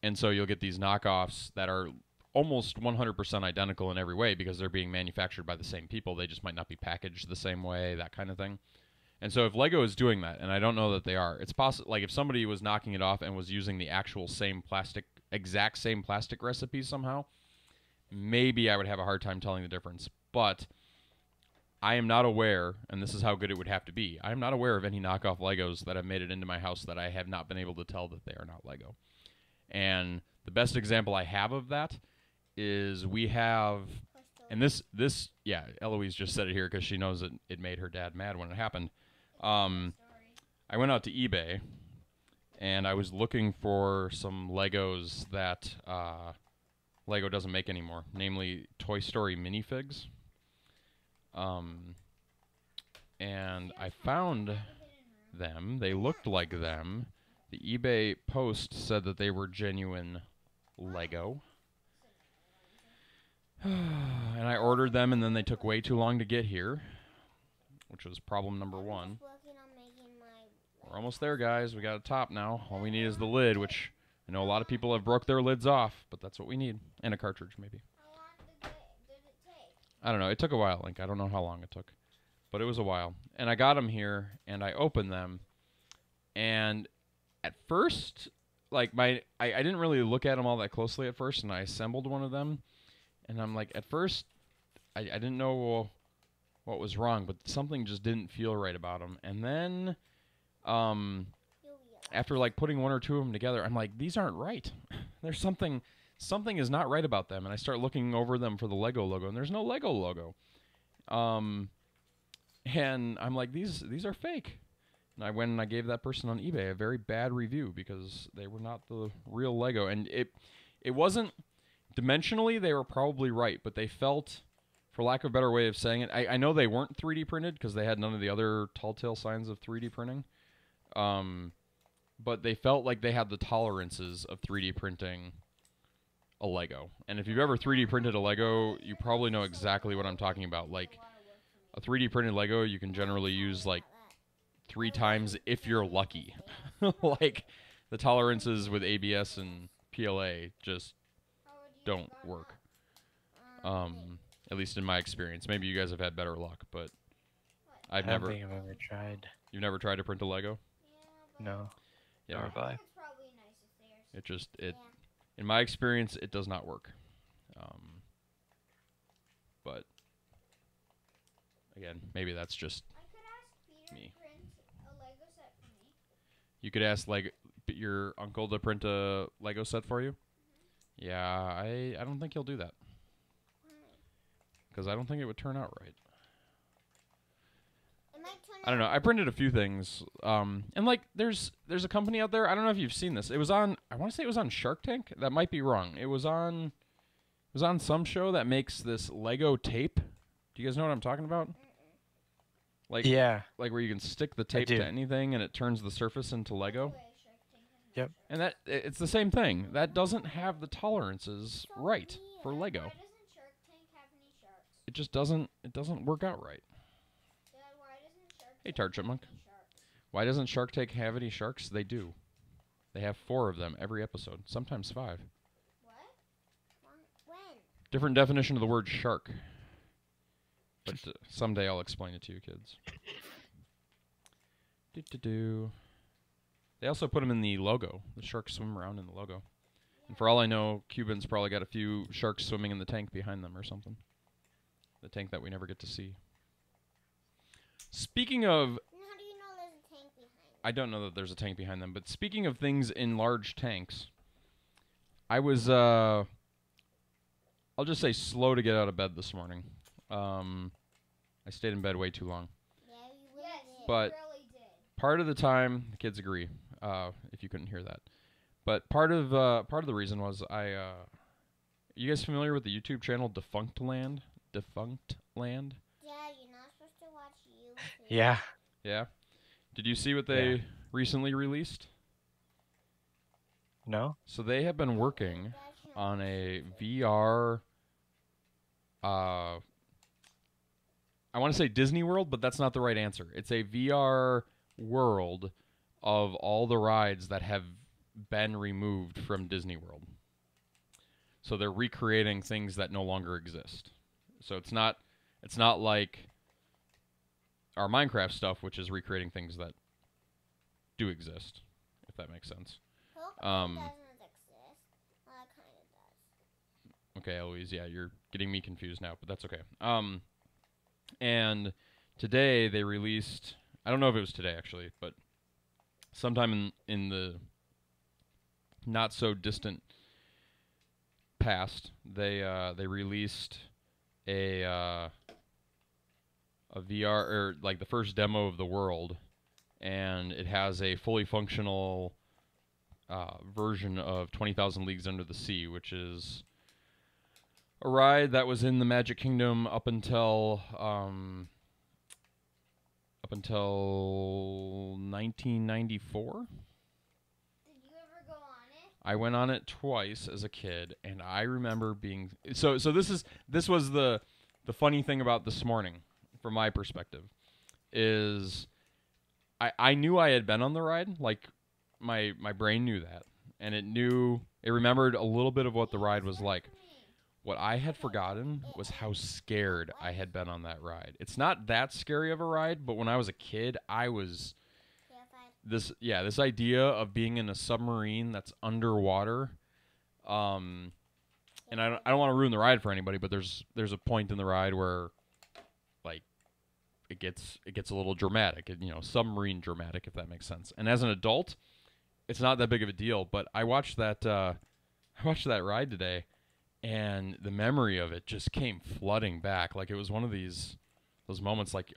And so you'll get these knockoffs that are almost 100% identical in every way because they're being manufactured by the same people. They just might not be packaged the same way, that kind of thing. And so if Lego is doing that, and I don't know that they are, it's possible. Like if somebody was knocking it off and was using the actual exact same plastic recipe somehow, maybe I would have a hard time telling the difference. But I am not aware, and this is how good it would have to be, I am not aware of any knockoff Legos that have made it into my house that I have not been able to tell that they are not Lego. And the best example I have of that is we have, and this yeah, Eloise just said it here because she knows that it made her dad mad when it happened. I went out to eBay, and I was looking for some Legos that Lego doesn't make anymore, namely Toy Story minifigs. And I found them. They looked like them. The eBay post said that they were genuine Lego. And I ordered them, and then they took way too long to get here, which was problem number one. We're almost there, guys. We got a top now. All we need is the lid, which I know a lot of people have broke their lids off, but that's what we need. And a cartridge, maybe. How long did it take? I don't know. It took a while, Link. I don't know how long it took. But it was a while. And I got them here, and I opened them, and at first, like I didn't really look at them all that closely at first, and I assembled one of them, and I'm like, at first, I didn't know what was wrong, but something just didn't feel right about them. And then, after like putting one or two of them together, I'm like, these aren't right. There's something is not right about them, and I start looking over them for the Lego logo, and there's no Lego logo. And I'm like, these are fake. And I went and I gave that person on eBay a very bad review because they were not the real Lego. And it wasn't, dimensionally they were probably right, but they felt, for lack of a better way of saying it, I know they weren't 3D printed because they had none of the other telltale signs of 3D printing. But they felt like they had the tolerances of 3D printing a Lego. And if you've ever 3D printed a Lego, you probably know exactly what I'm talking about. Like, a 3D printed Lego, you can generally use like 3 times if you're lucky. Like, the tolerances with ABS and PLA just don't work. At least in my experience. Maybe you guys have had better luck, but I don't think I've ever tried. You've never tried to print a Lego? No. Yeah. Nor have I. It's probably nice if there's. It just it Yeah. in my experience it does not work. But again, maybe that's just I could ask Peter me. to print a Lego set for me. You could ask your uncle to print a Lego set for you. Yeah, I don't think he'll do that because I don't think it would turn out right. It might turn I don't know. I printed a few things, and like there's a company out there. I don't know if you've seen this. It was on. I want to say it was on Shark Tank. That might be wrong. It was on some show that makes this Lego tape. Do you guys know what I'm talking about? Like Yeah. like where you can stick the tape do. to anything and it turns the surface into Lego. Yep. And that it's the same thing. That doesn't have the tolerances right for Lego. Why doesn't Shark Tank have any sharks? It just doesn't work out right. Dad, why doesn't Shark Hey, Tank Tart have Chipmunk. any sharks? Why doesn't Shark Tank have any sharks? They do. They have 4 of them every episode, sometimes 5. What? When? Different definition of the word shark. But someday I'll explain it to you kids. Do. They also put them in the logo. The sharks swim around in the logo. And for all I know, Cubans probably got a few sharks swimming in the tank behind them or something. The tank that we never get to see. Speaking of... And how do you know there's a tank behind it? I don't know that there's a tank behind them, but speaking of things in large tanks, I was, I'll just say slow to get out of bed this morning. I stayed in bed way too long. Yeah, you really did. But really did. part of the time, the kids agree, if you couldn't hear that. But part of the reason was you guys familiar with the YouTube channel Defunct Land? Defunct Land? Yeah, you're not supposed to watch YouTube. Yeah. Yeah? Did you see what they recently released? No? So they have been working on a VR, I want to say Disney World, but that's not the right answer. It's a VR world of all the rides that have been removed from Disney World. So they're recreating things that no longer exist. So it's not like our Minecraft stuff, which is recreating things that do exist, if that makes sense. Pokemon doesn't exist. Well, it kind of does. Okay, Eloise, yeah, you're getting me confused now, but that's okay. And today they released, I don't know if it was today actually, but sometime in the not so distant past, they released a VR, or like the first demo of the world, and it has a fully functional version of 20,000 Leagues Under the Sea, which is a ride that was in the Magic Kingdom up until 1994. Did you ever go on it? I went on it twice as a kid, and I remember being so. This was the funny thing about this morning, from my perspective, is I knew I had been on the ride. Like my brain knew that, and it remembered a little bit of what the ride was like. What I had forgotten was how scared I had been on that ride. It's not that scary of a ride, but when I was a kid, I was this idea of being in a submarine that's underwater. And I don't want to ruin the ride for anybody, but there's a point in the ride where like it gets a little dramatic, submarine dramatic, if that makes sense. And as an adult, it's not that big of a deal, but I watched that ride today. And the memory of it just came flooding back. Like it was one of those moments like,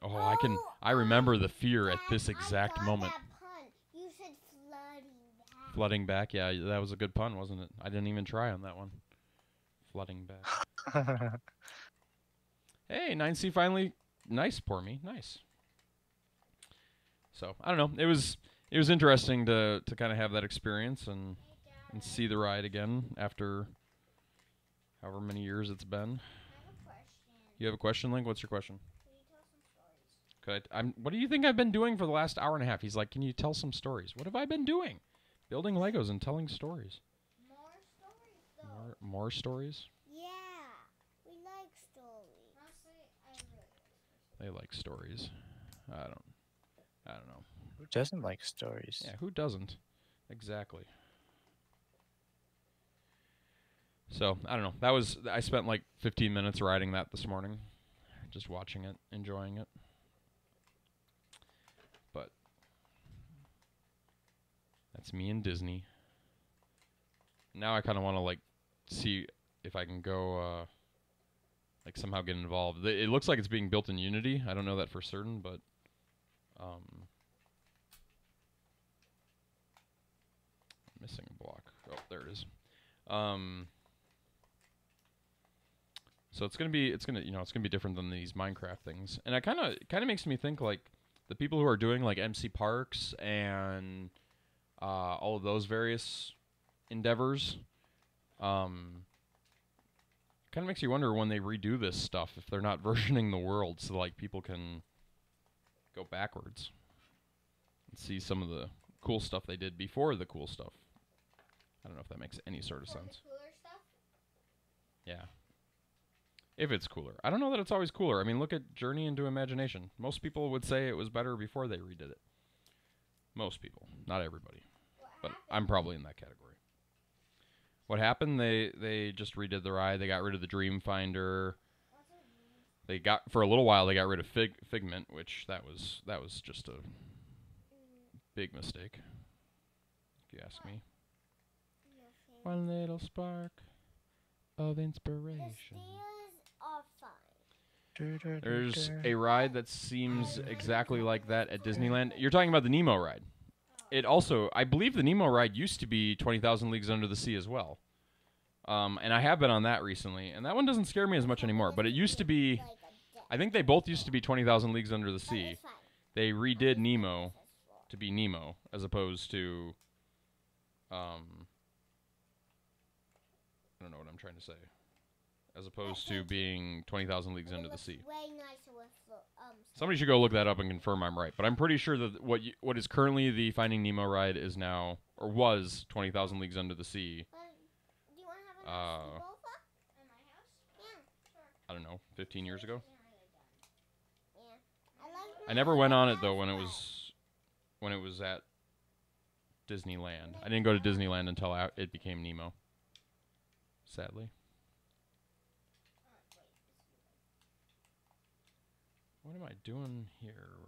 I remember the fear at this exact moment. That pun. You said flooding back. Flooding back, yeah, that was a good pun, wasn't it? I didn't even try on that one. Flooding back. Hey, 9C finally, nice, poor me, nice. So, I don't know, it was interesting to kind of have that experience and see the ride again after however many years it's been. I have a question. You have a question, Link? What's your question? Can you tell some stories? What do you think I've been doing for the last hour and a half? He's like, can you tell some stories? What have I been doing? Building Legos and telling stories. More stories, though. More stories? Yeah. We like stories. Honestly, I really like stories. They like stories. I don't know. Who doesn't like stories? Yeah, who doesn't? Exactly. So, I don't know. I spent like 15 minutes riding that this morning. Just watching it, enjoying it. But that's me and Disney. Now I kind of want to like see if I can go like somehow get involved. It looks like it's being built in Unity. I don't know that for certain, but missing a block. Oh, there it is. So it's gonna be different than these Minecraft things, and it kind of makes me think like the people who are doing like MC Parks and all of those various endeavors. Kind of makes you wonder when they redo this stuff if they're not versioning the world so like people can go backwards and see some of the cool stuff they did before the cool stuff. I don't know if that makes any sort of sense. Cooler stuff? Yeah. If it's cooler. I don't know that it's always cooler. I mean, look at Journey into Imagination. Most people would say it was better before they redid it. Most people. Not everybody. But I'm probably in that category. What happened? They just redid the ride. They got rid of the Dream Finder. They got for a little while. They got rid of Figment, which that was just a big mistake, if you ask me. One little spark of inspiration. The steers are fine. There's a ride that seems exactly like that at Disneyland. You're talking about the Nemo ride. It also, I believe the Nemo ride used to be 20,000 Leagues Under the Sea as well. And I have been on that recently, and that one doesn't scare me as much anymore. But it used to be, I think they both used to be 20,000 Leagues Under the Sea. They redid Nemo to be Nemo, as opposed to, I don't know what I'm trying to say. As opposed to being 20,000 Leagues Under the Sea. Way nicer with Somebody should go look that up and confirm I'm right. But I'm pretty sure that what is currently the Finding Nemo ride is now, or was, 20,000 Leagues Under the Sea. Do you want to have a sleepover? In my house? Yeah. Sure. I don't know, 15 years ago. Yeah. I never went on it though when it was at Disneyland. I didn't go to Disneyland until it became Nemo. Sadly. What am I doing here?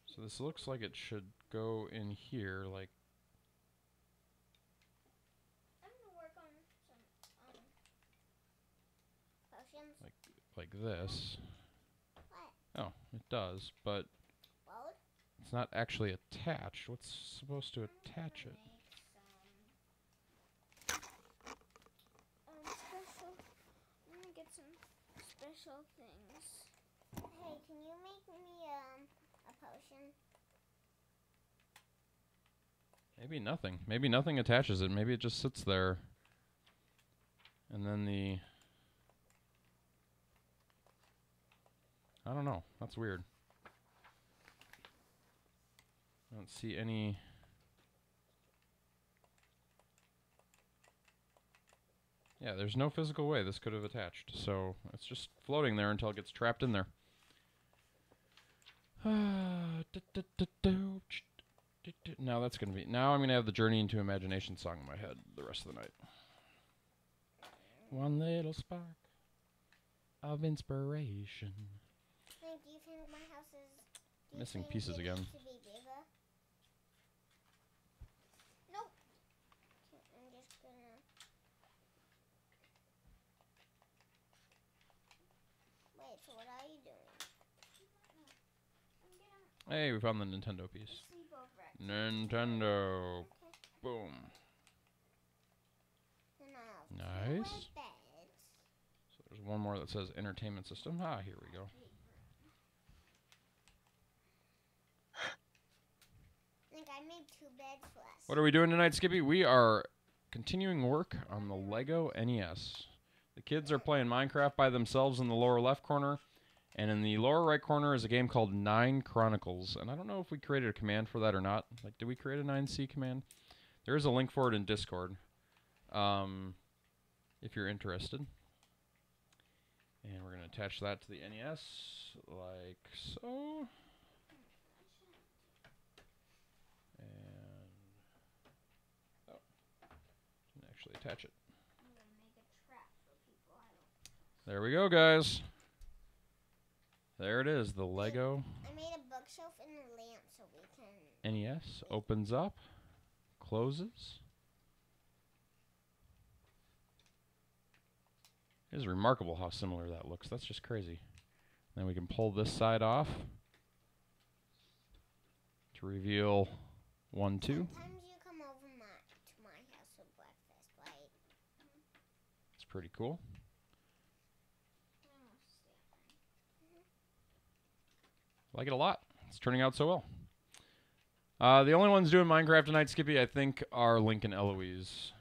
So this looks like it should go in here, like I'm gonna work on some potions. like this. What? Oh, it does, but Load? it's not actually attached. What's supposed to attach it? Special. I'm gonna get some special things. Hey, can you make me a potion? Maybe nothing. Maybe nothing attaches it. Maybe it just sits there. And then I don't know. That's weird. I don't see any. Yeah, there's no physical way this could have attached. So it's just floating there until it gets trapped in there. Now that's gonna be. Now I'm gonna have the Journey into Imagination song in my head the rest of the night. One little spark of inspiration. Do you think my house is Missing pieces again. To be bigger? Nope. I'm just gonna. Wait. So what are you doing? Hey, we found the Nintendo piece. Nintendo. Boom. Nice. So there's one more that says entertainment system. Ah, here we go. I think I made 2 beds for us. What are we doing tonight, Skippy? We are continuing work on the Lego NES. The kids are playing Minecraft by themselves in the lower left corner. And in the lower right corner is a game called 9 Chronicles. And I don't know if we created a command for that or not. Like, did we create a 9C command? There is a link for it in Discord. If you're interested. And we're going to attach that to the NES like so. actually attach it. I'm gonna make a trap for people. I don't. There we go, guys. There it is, the Lego I made a bookshelf and a lamp so we can. NES opens up, closes. It is remarkable how similar that looks. That's just crazy. Then we can pull this side off to reveal 1, 2. Sometimes you come over to my house for breakfast, right? It's pretty cool. I like it a lot. It's turning out so well. The only ones doing Minecraft tonight, Skippy, I think, are Link and Eloise.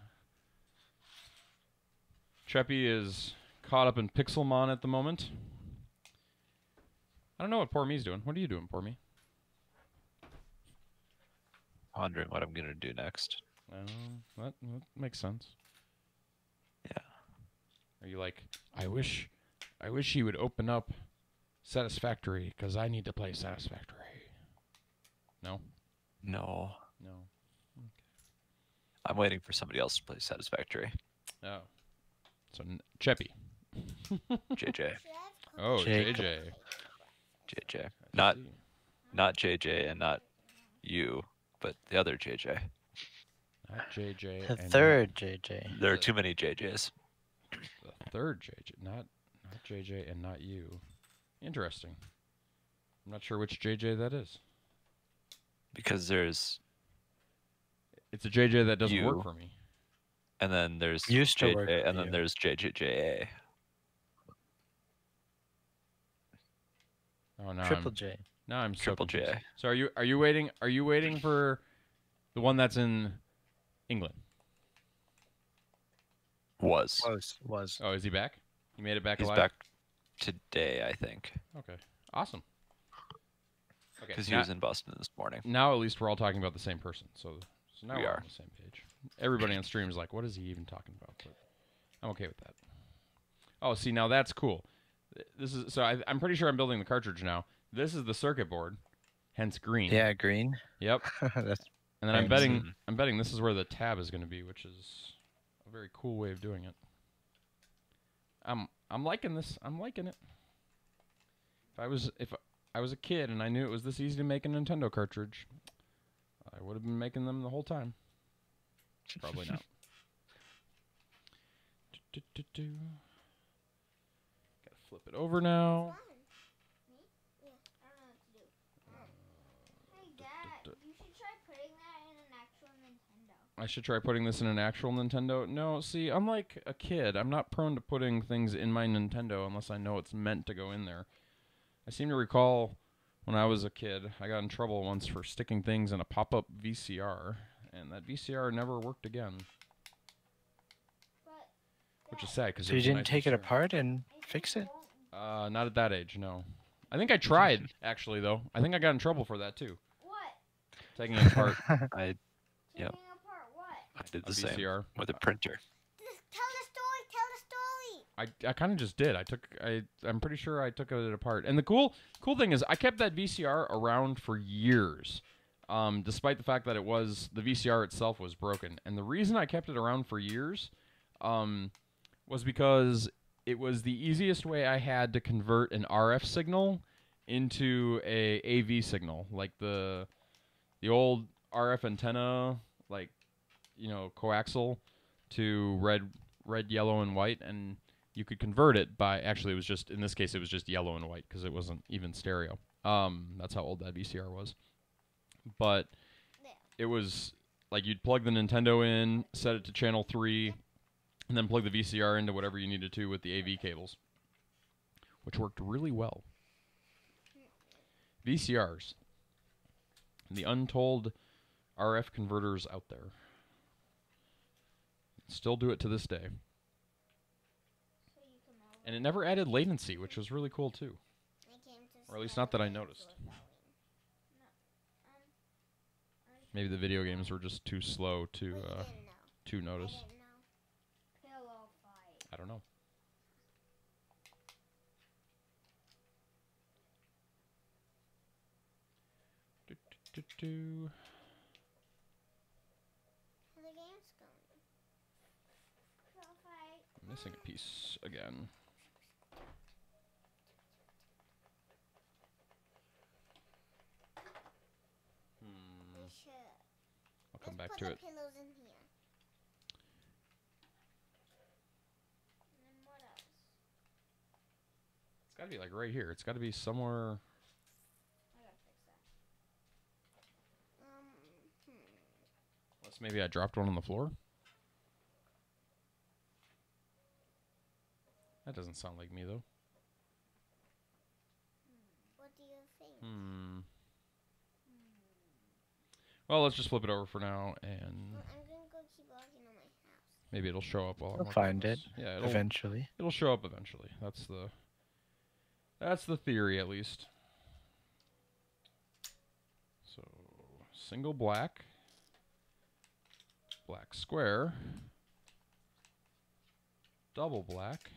Cheppy is caught up in Pixelmon at the moment. I don't know what Poor Me's doing. What are you doing, Poor Me? Pondering what I'm gonna do next. That makes sense. Yeah. Are you like, I wish he would open up Satisfactory because I need to play Satisfactory. No? No. No. I'm waiting for somebody else to play Satisfactory. Oh. So, Cheppy. JJ. Oh, Jake. JJ. JJ. I Not see. not JJ and not you, but the other JJ. Not JJ. The and third JJ. There are too many JJs. The third JJ. Not JJ and not you. Interesting. I'm not sure which JJ that is. Because there's It's a JJ that doesn't work You. for me. and then there's Used to work JJ for and then you. there's JJJA. Oh, no. Triple J. Now I'm so Triple confused. J. So are you waiting for the one that's in England? Was. Was. Oh, is he back? He made it back He's alive? back today, I think. Okay. Awesome. Okay. Because he was in Boston this morning. Now at least we're all talking about the same person. So now We we're are. on the same page. Everybody on stream is like, what is he even talking about? But I'm okay with that. Oh, see, now that's cool. This is I'm pretty sure I'm building the cartridge now. This is the circuit board, hence green. Yeah, green. Yep. That's And then I'm Fancy. betting this is where the tab is going to be, which is a very cool way of doing it. I'm liking this. I'm liking it. If I was a kid and I knew it was this easy to make a Nintendo cartridge, I would have been making them the whole time. Probably not. Gotta flip it over now. Me? Yeah, I don't know what to do. Hey, Dad, you should try putting that in an actual Nintendo. I should try putting this in an actual Nintendo. No, see, unlike a kid, I'm not prone to putting things in my Nintendo unless I know it's meant to go in there. I seem to recall when I was a kid, I got in trouble once for sticking things in a pop-up VCR, and that VCR never worked again. But Which is sad because So you didn't take it apart and fix it? Not at that age, no. I think I tried actually, though. I think I got in trouble for that too, what? taking it apart. I Taking Yep. apart what? I did A the same VCR. with a printer. Tell the story. Tell the story. I kind of just did. I'm pretty sure I took it apart. And the cool thing is I kept that VCR around for years. Despite the fact that the VCR itself was broken. And the reason I kept it around for years was because it was the easiest way I had to convert an RF signal into a AV signal, like the old RF antenna, like, you know, coaxial to red, yellow, and white, and you could convert it by, actually it was just, in this case it was just yellow and white because it wasn't even stereo. That's how old that VCR was. But it was like you'd plug the Nintendo in, set it to channel 3, and then plug the VCR into whatever you needed to with the AV cables, which worked really well. VCRs, the untold RF converters out there, still do it to this day. So you come over. And it never added latency, which was really cool too. I came to Or at least see not that I how the games noticed. were going. Maybe the video games were just too slow Well, you to didn't know. I notice. didn't know. Pillow fight. I don't know. How the game's going? Missing a piece again. We should. I'll come Let's back put to the it. pillows in here. And then what else? It's got to be like right here. It's got to be somewhere. I gotta fix that. Unless maybe I dropped one on the floor. That doesn't sound like me though. What do you think? Well, let's just flip it over for now, and Well, I'm gonna go keep working on my house. maybe it'll show up while I'm You'll working on find this. it Yeah, eventually. it'll show up eventually. That's the theory, at least. So single black, black square, double black.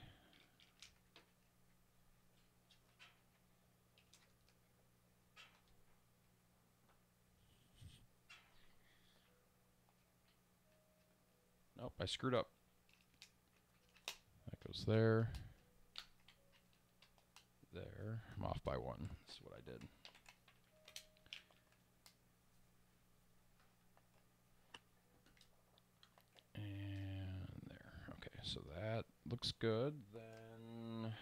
Nope, I screwed up. That goes there. There. I'm off by one. That's what I did. And there. Okay, so that looks good. Then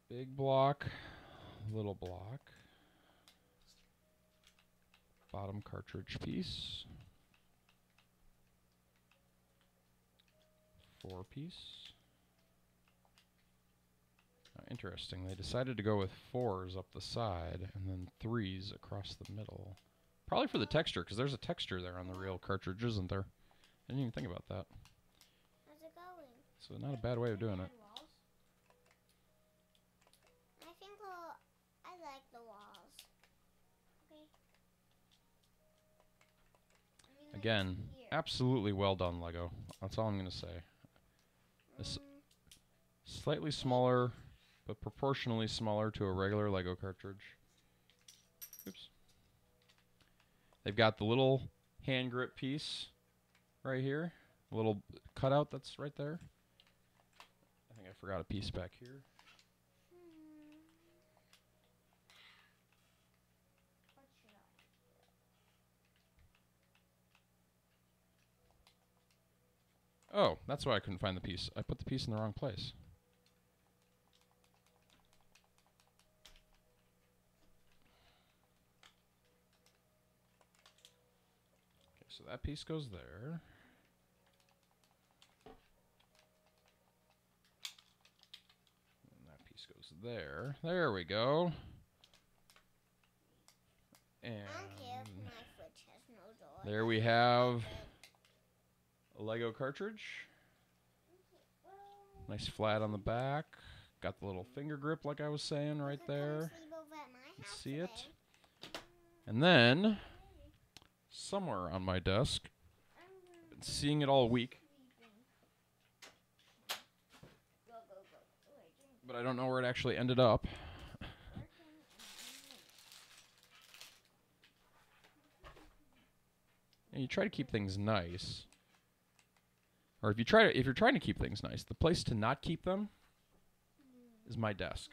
big block, little block. Bottom cartridge piece. 4 piece. Interesting. They decided to go with 4s up the side and then 3s across the middle. Probably for the texture, because there's a texture there on the real cartridge, isn't there? I didn't even think about that. How's it going? So not a bad way of doing it. I think I like the walls. Okay. I mean, like Again, here. absolutely well done, Lego. That's all I'm going to say. This slightly smaller, but proportionally smaller to a regular Lego cartridge. Oops. They've got the little hand grip piece right here. A little cutout that's right there. I think I forgot a piece back here. What should I? Oh, that's why I couldn't find the piece. I put the piece in the wrong place. Okay, so that piece goes there. And that piece goes there. There we go. And I don't care if my fridge has no door. there we have a Lego cartridge. Nice flat on the back. Got the little finger grip like I was saying right there. You can see it. And then, somewhere on my desk, I've been seeing it all week, but I don't know where it actually ended up. And you try to keep things nice. Or if you're trying to keep things nice, the place to not keep them is my desk.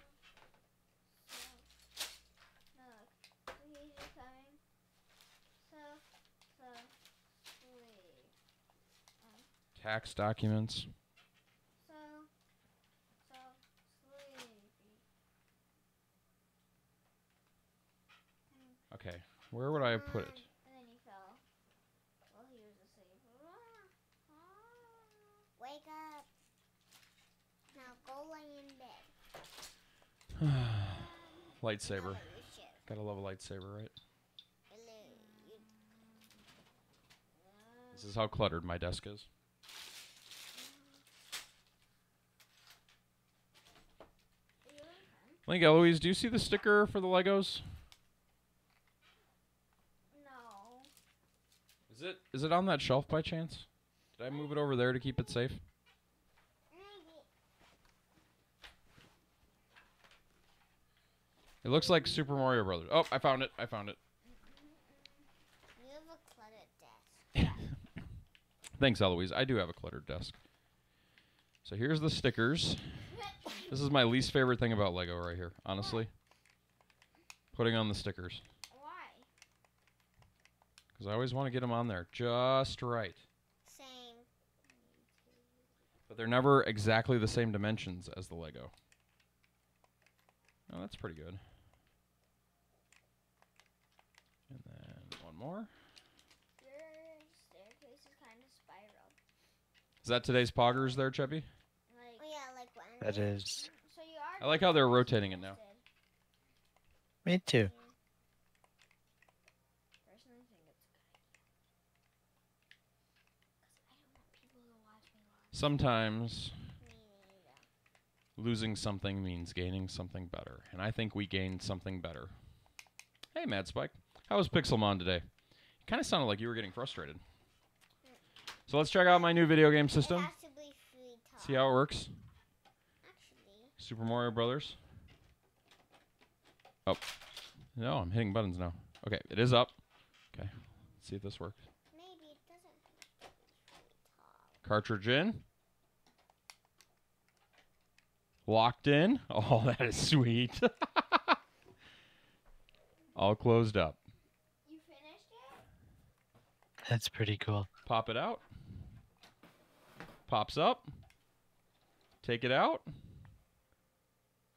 Tax documents. Okay, where would I have put it? And then he fell. Well, he was asleep. Wake up. Now go lay in bed. Lightsaber. No, you should. Gotta love a lightsaber, right? Hello. This is how cluttered my desk is. Link, Eloise, do you see the sticker for the Legos? No. Is it on that shelf by chance? Did I move it over there to keep it safe? Maybe. It looks like Super Mario Brothers. Oh, I found it. I found it. You have a cluttered desk. Thanks, Eloise. I do have a cluttered desk. So here's the stickers. This is my least favorite thing about Lego right here, honestly. Putting on the stickers. Why? Because I always want to get them on there just right. Same. But they're never exactly the same dimensions as the Lego. Oh, that's pretty good. And then one more. Your staircase is kind of spiral. Is that today's poggers there, Cheppy? Like, oh yeah, like when. That is. So you are. I like how they're rotating it now. Me too. Personally, think it's a good idea. 'Cause I don't want people to watch me watch. Sometimes Me neither. losing something means gaining something better. And I think we gained something better. Hey, Mad Spike. How was Pixelmon today? It kind of sounded like you were getting frustrated. So let's check out my new video game system. It has to be free talk. See how it works. Actually. Super Mario Brothers. Oh. No, I'm hitting buttons now. Okay, it is up. Okay, let's see if this works. Maybe it doesn't have to be free talk. Cartridge in. Locked in. Oh, that is sweet. All closed up. You finished it? That's pretty cool. Pop it out. Pops up. Take it out.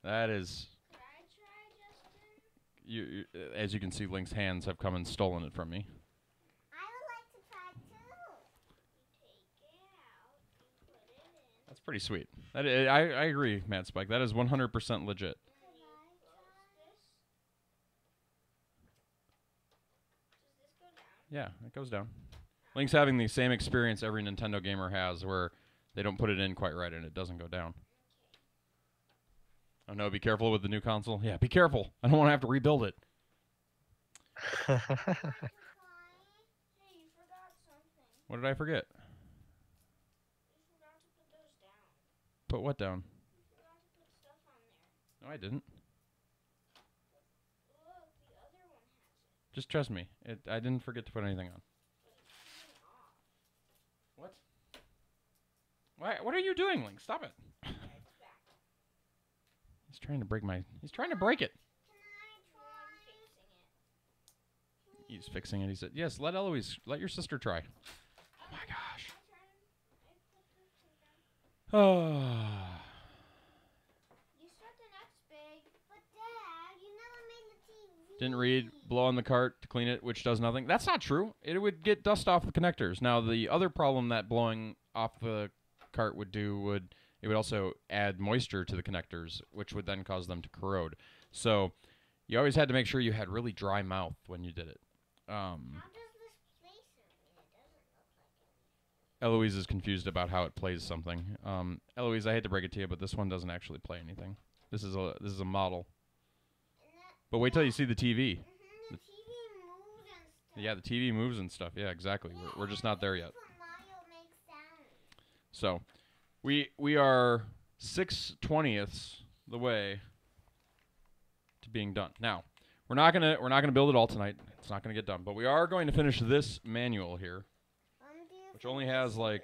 That is... Justin. as you can see, Link's hands have come and stolen it from me. I would like to try too. You take it out and put it in. That's pretty sweet. I agree, Matt Spike. That is 100% legit. Yeah, it goes down. Link's having the same experience every Nintendo gamer has, where they don't put it in quite right and it doesn't go down. Oh no, be careful with the new console. Yeah, be careful. I don't want to have to rebuild it. Hey, you forgot something. What did I forget? You forgot to put those down. Put what down? You forgot to put stuff on there. No, I didn't. Look, the other one has it. Just trust me. I didn't forget to put anything on. But it's coming off. What? What are you doing, Link? Stop it. It's back. He's trying to break my... He's trying to break it. Can I try? He's fixing it. He said, yes, let your sister try. Oh my gosh. Oh. You start the next big. But Dad, you never made the TV. Didn't read, blow on the cart to clean it, which does nothing. That's not true. It would get dust off the connectors. Now, the other problem that blowing off the cart would do it would also add moisture to the connectors, which would then cause them to corrode. So you always had to make sure you had really dry mouth when you did it. How does this place it doesn't look like it. Eloise is confused about how it plays something. Eloise, I hate to break it to you, but this one doesn't actually play anything. This is a model. But wait till you see the TV. The TV moves and stuff. Yeah, the TV moves and stuff. Yeah, exactly. We're just not there yet. Mario makes sound. So, we are 6/20ths the way to being done. Now, we're not gonna build it all tonight. It's not gonna get done. But we are going to finish this manual here, which only has like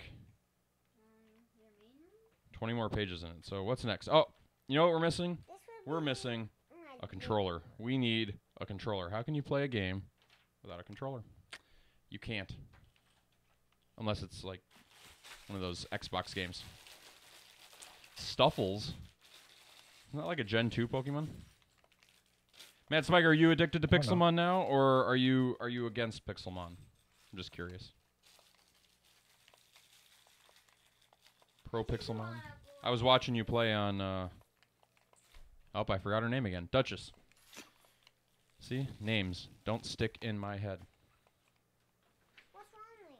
20 more pages in it. So what's next? Oh, you know what we're missing? We're missing a controller. We need a controller. How can you play a game without a controller? You can't. Unless it's like one of those Xbox games. Stuffles? Isn't that like a Gen 2 Pokemon? Matt Spike, are you addicted to Pixelmon now, or are you against Pixelmon? I'm just curious. Pro Pixelmon? I was watching you play on, oh, I forgot her name again. Duchess. See? Names don't stick in my head. What's wrong, Link?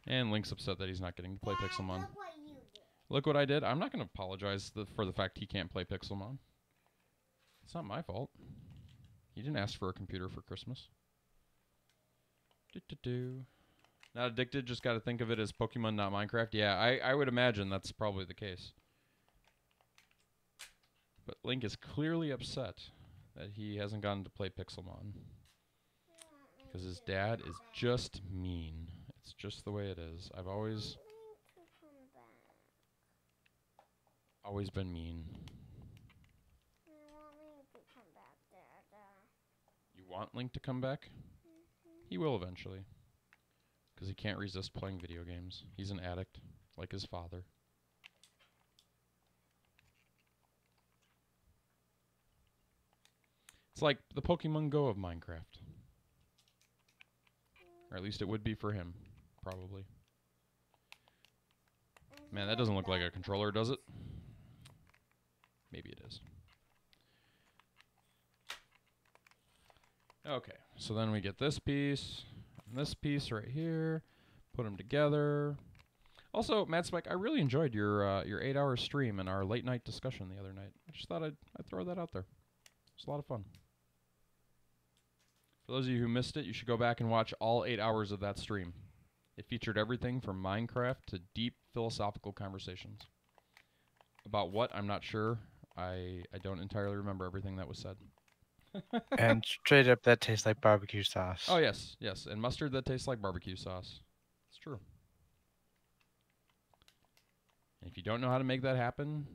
And Link's upset that he's not getting to play Pixelmon. Look what you did. Look what I did. I'm not going to apologize for the fact he can't play Pixelmon. It's not my fault. He didn't ask for a computer for Christmas. Not addicted, just got to think of it as Pokemon, not Minecraft. Yeah, I would imagine that's probably the case. But Link is clearly upset that he hasn't gotten to play Pixelmon. Because his dad is just mean. It's just the way it is. I've always been mean. You want Link to come back? He will eventually. Because he can't resist playing video games. He's an addict, like his father. It's like the Pokemon Go of Minecraft. Or at least it would be for him, probably. Man, that doesn't look like a controller, does it? Maybe it is. Okay, so then we get this piece, and this piece right here. Put them together. Also, Mad Spike, I really enjoyed your 8-hour stream and our late night discussion the other night. I just thought I'd throw that out there. It's a lot of fun. For those of you who missed it, you should go back and watch all 8 hours of that stream. It featured everything from Minecraft to deep philosophical conversations. About what, I'm not sure. I don't entirely remember everything that was said. And straight up, that tastes like barbecue sauce. Oh, yes, yes. And mustard that tastes like barbecue sauce. It's true. And if you don't know how to make that happen,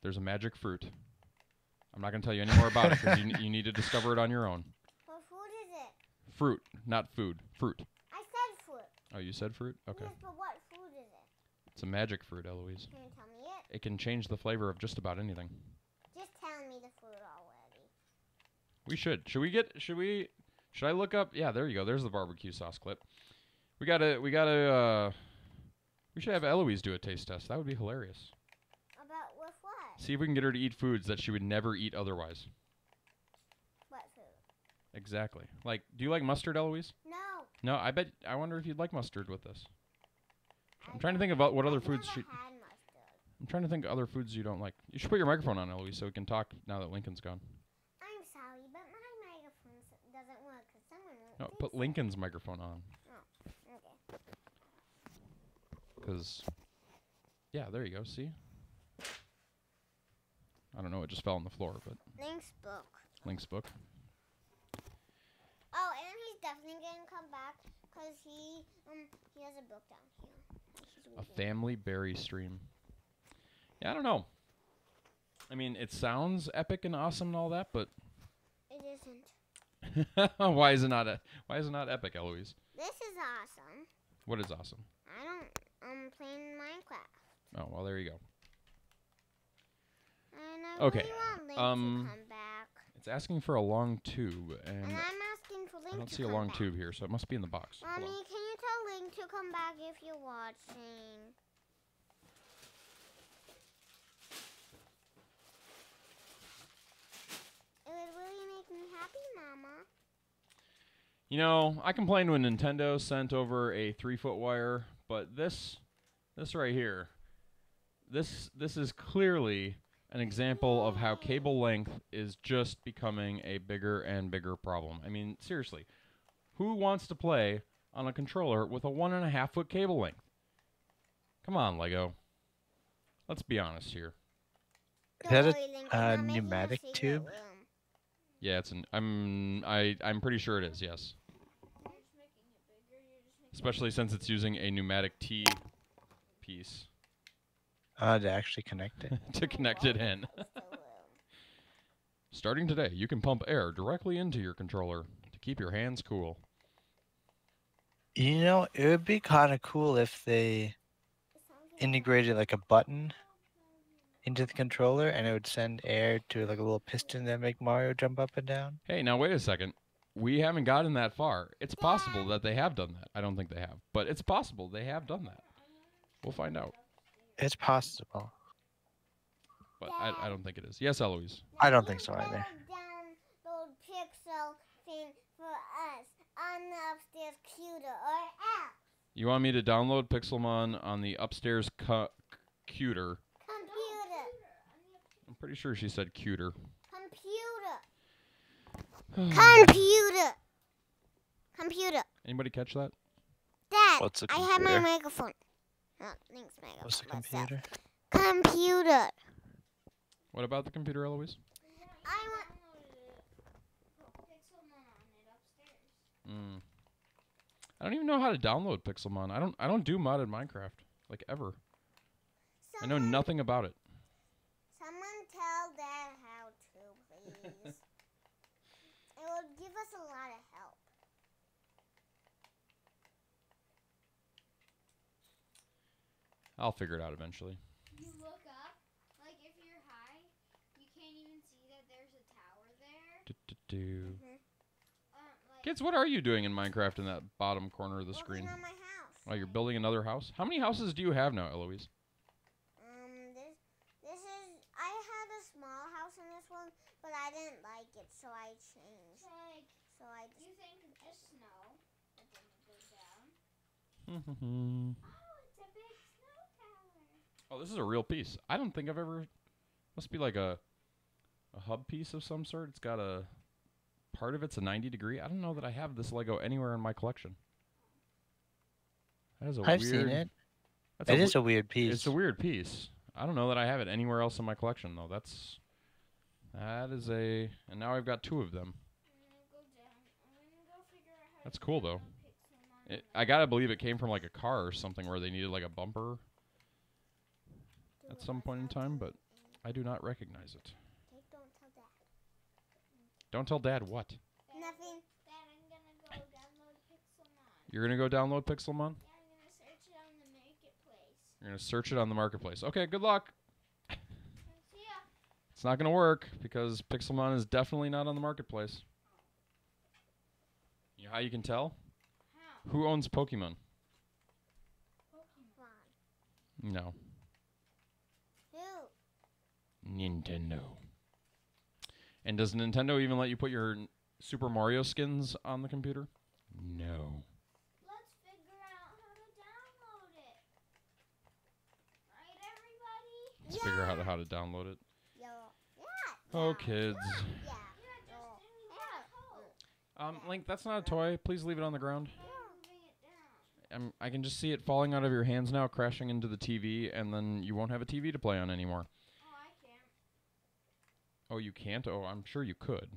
there's a magic fruit. I'm not going to tell you any more about it because you need to discover it on your own. What fruit is it? Fruit, not food. Fruit. I said fruit. Oh, you said fruit? Okay. Yes, but what fruit is it? It's a magic fruit, Eloise. Can you tell me it? It can change the flavor of just about anything. Just tell me the fruit already. We should. Should I look up? Yeah, there you go. There's the barbecue sauce clip. We should have Eloise do a taste test. That would be hilarious. About with what? See if we can get her to eat foods that she would never eat otherwise. What food? Exactly. Like, do you like mustard, Eloise? No. No, I wonder if you'd like mustard with this. I'm trying to think about what other foods she... Had mustard. I'm trying to think of other foods you don't like. You should put your microphone on, Eloise, so we can talk now that Lincoln's gone. I'm sorry, but my microphone doesn't work because someone won't No, fix put it. Lincoln's microphone on. Oh, okay. Because, yeah, there you go, see? I don't know, it just fell on the floor, but... Link's book. Link's book. Oh, and he's definitely gonna come back because he has a book down here. A family berry stream. Yeah, I don't know. I mean, it sounds epic and awesome and all that, but... It isn't. Why is it not epic, Eloise? This is awesome. What is awesome? I'm playing Minecraft. Oh, well, there you go. And I Okay, really want Link to come back. It's asking for a long tube, and And I'm asking for Link to come back. I don't see a long tube here, so it must be in the box. Hold Mommy, on. can you tell Link to come back if you're watching? It would really make me happy, Mama. You know, I complained when Nintendo sent over a 3-foot wire, but this right here, this is clearly an example of how cable length is just becoming a bigger and bigger problem. I mean, seriously, who wants to play on a controller with a 1.5-foot cable length? Come on, Lego. Let's be honest here. Is that Don't worry, Link, I'm a not making pneumatic secret tube? room. Yeah, it's an I'm pretty sure it is, yes. Especially since it's using a pneumatic T piece To actually connect it. to connect it in. Starting today, you can pump air directly into your controller to keep your hands cool. You know, it would be kind of cool if they integrated like a button into the controller and it would send air to like a little piston that make Mario jump up and down. Hey, now wait a second. We haven't gotten that far. It's possible that they have done that. I don't think they have, but it's possible they have done that. We'll find out. It's possible. But I don't think it is. Yes, Eloise. I don't think so either. Download Pixel thing for us on the upstairs computer or app. You want me to download Pixelmon on the upstairs cuter? Computer. I'm pretty sure she said cuter. Computer. Anybody catch that? Dad, What's a I have my computer? microphone. Oh, Link's microphone. What's the What's that? computer? Computer. What about the computer, Eloise? I want. I don't even know how to download Pixelmon. I don't do modded Minecraft like ever. I know nothing about it. Someone tell Dad how to, please. It will give us a lot of help. I'll figure it out eventually. You look up, like if you're high, you can't even see that there's a tower there. Like Kids, what are you doing in Minecraft in that bottom corner of the screen? Working on my house. Oh, you're building another house? How many houses do you have now, Eloise? This is, I had a small house in this one, but I didn't like it, so I changed. like So I you think it's just snow, but then it goes down. Oh, Oh, it's a big snow tower. this is a real piece. I don't think I've ever... Must be like a hub piece of some sort. It's got a... Part of it's a 90 degree. I don't know that I have this Lego anywhere in my collection. That is a I've weird... seen it. That's It is a weird piece. It's a weird piece. I don't know that I have it anywhere else in my collection, though. That is a... And now I've got 2 of them. I'm gonna go down. I'm gonna go figure out how That's to cool, though. download Pixelmon. I gotta believe it came from like a car or something where they needed like a bumper at some point in time, but I do not recognize it. don't tell Dad. Don't tell Dad what? Nothing. Dad, I'm gonna go download Pixelmon. You're gonna go download Pixelmon? Yeah, I'm gonna search it on the marketplace. You're gonna search it on the marketplace. Okay, good luck. See ya. It's not gonna work because Pixelmon is definitely not on the marketplace. You know how you can tell? How? Who owns Pokemon? Pokemon. No. Who? Nintendo. And does Nintendo even let you put your Super Mario skins on the computer? No. Let's figure out how to download it. Right, everybody? Let's figure out how to download it. Yeah. Oh, kids. Yeah. Yeah, Justin, we got a code. Link, that's not a toy. Please leave it on the ground. By moving it down. I can just see it falling out of your hands now, crashing into the TV, and then you won't have a TV to play on anymore. Oh, I can't. Oh, you can't? Oh, I'm sure you could.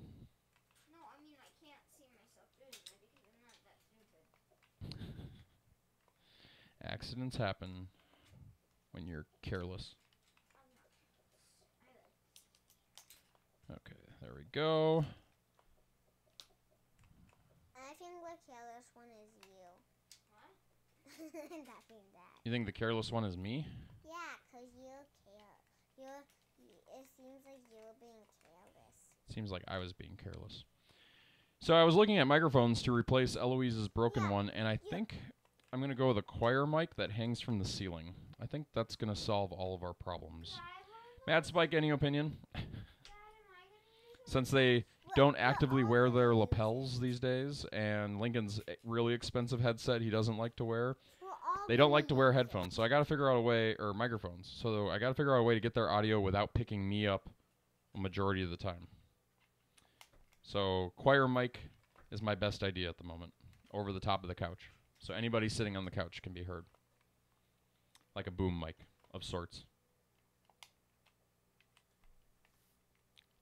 No, I mean I can't see myself doing it because I'm not that stupid. Accidents happen when you're careless. I'm not. I like. Okay, there we go. I think the careless one is you. What? Nothing that. You think the careless one is me? Yeah, 'cause you care. It seems like you were being careless. Seems like I was being careless. So I was looking at microphones to replace Eloise's broken Yeah, one, and I think I'm going to go with a choir mic that hangs from the ceiling. I think that's going to solve all of our problems. Dad, what Mad Spike, any opinion? Dad, am I gonna use Since they don't actively wear their lapels these days, and Lincoln's really expensive headset he doesn't like to wear, they don't like to wear headphones. So I got to figure out a way, or microphones. So I got to figure out a way to get their audio without picking me up a majority of the time. So choir mic is my best idea at the moment, over the top of the couch. So anybody sitting on the couch can be heard. Like a boom mic of sorts.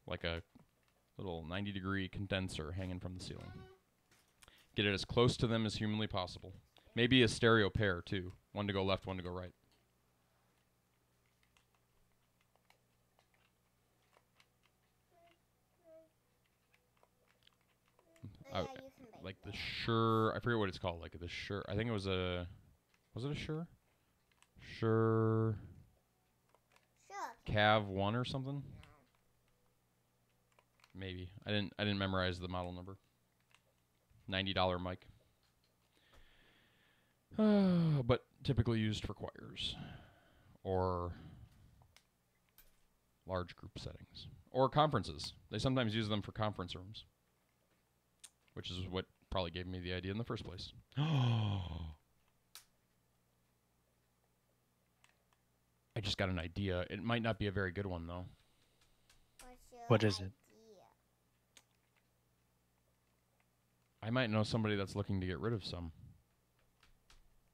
Like a little 90-degree condenser hanging from the ceiling. Get it as close to them as humanly possible. Maybe a stereo pair, too. One to go left, one to go right. Yeah, you can make Like the that. Shure, I forget what it's called. Like the Shure, I think it was a, was it a Shure? Shure Sure. Cav 1 or something? No. Maybe. I didn't memorize the model number. $90 mic. But typically used for choirs or large group settings or conferences. They sometimes use them for conference rooms, which is what probably gave me the idea in the first place. I just got an idea. It might not be a very good one, though. What's your What is it? idea? I might know somebody that's looking to get rid of some.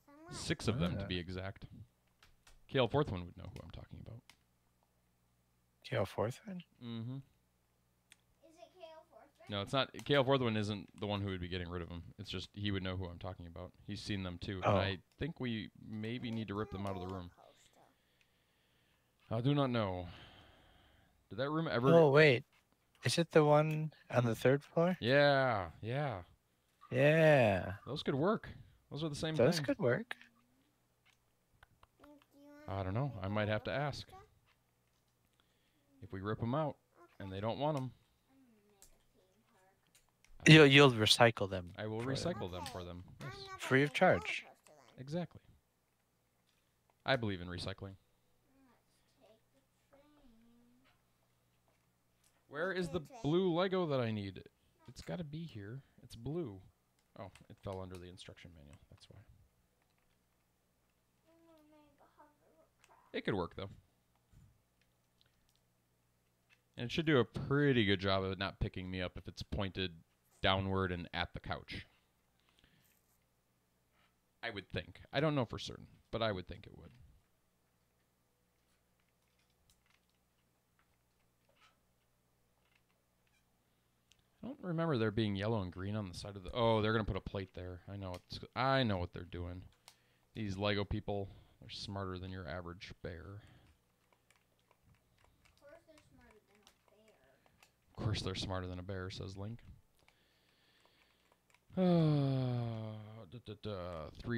Someone. 6 of them, to be exact. Kale Forthman would know who I'm talking about. Kale Forthman? Mm-hmm. Is it Kale Forthman? No, it's not. Kale Forthwin isn't the one who would be getting rid of them. It's just he would know who I'm talking about. He's seen them too. Oh. And I think we maybe need to rip them out of the room. I do not know. Did that room ever... Oh, wait. Is it the one on the Hmm. 3rd floor? Yeah, yeah. Yeah. Those could work. Those are the same Those thing. could work. I don't know. I might have to ask. If we rip them out and they don't want them, You'll recycle them. I will for them. recycle them for them. Yes, Free of charge. exactly. I believe in recycling. Where is the blue Lego that I need? It's got to be here. It's blue. Oh, it fell under the instruction manual. That's why. It could work, though. And it should do a pretty good job of not picking me up if it's pointed downward and at the couch. I would think. I don't know for certain, but I would think it would. I don't remember there being yellow and green on the side of the... Oh, they're going to put a plate there. I know what they're doing. These Lego people, they're smarter than your average bear. Of course they're smarter than a bear, says Link. 3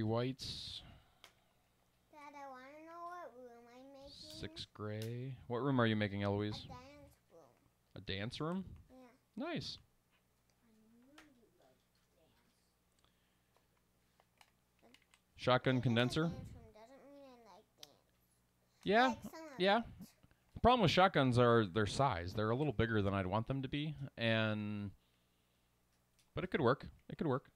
whites. Dad, I want to know what room I'm making. 6 gray. What room are you making, Eloise? A dance room. A dance room? Yeah. Nice. Shotgun condenser? Dance room doesn't mean I like dance. Yeah, Like some of yeah. it. The problem with shotguns are their size. They're a little bigger than I'd want them to be, but it could work. It could work.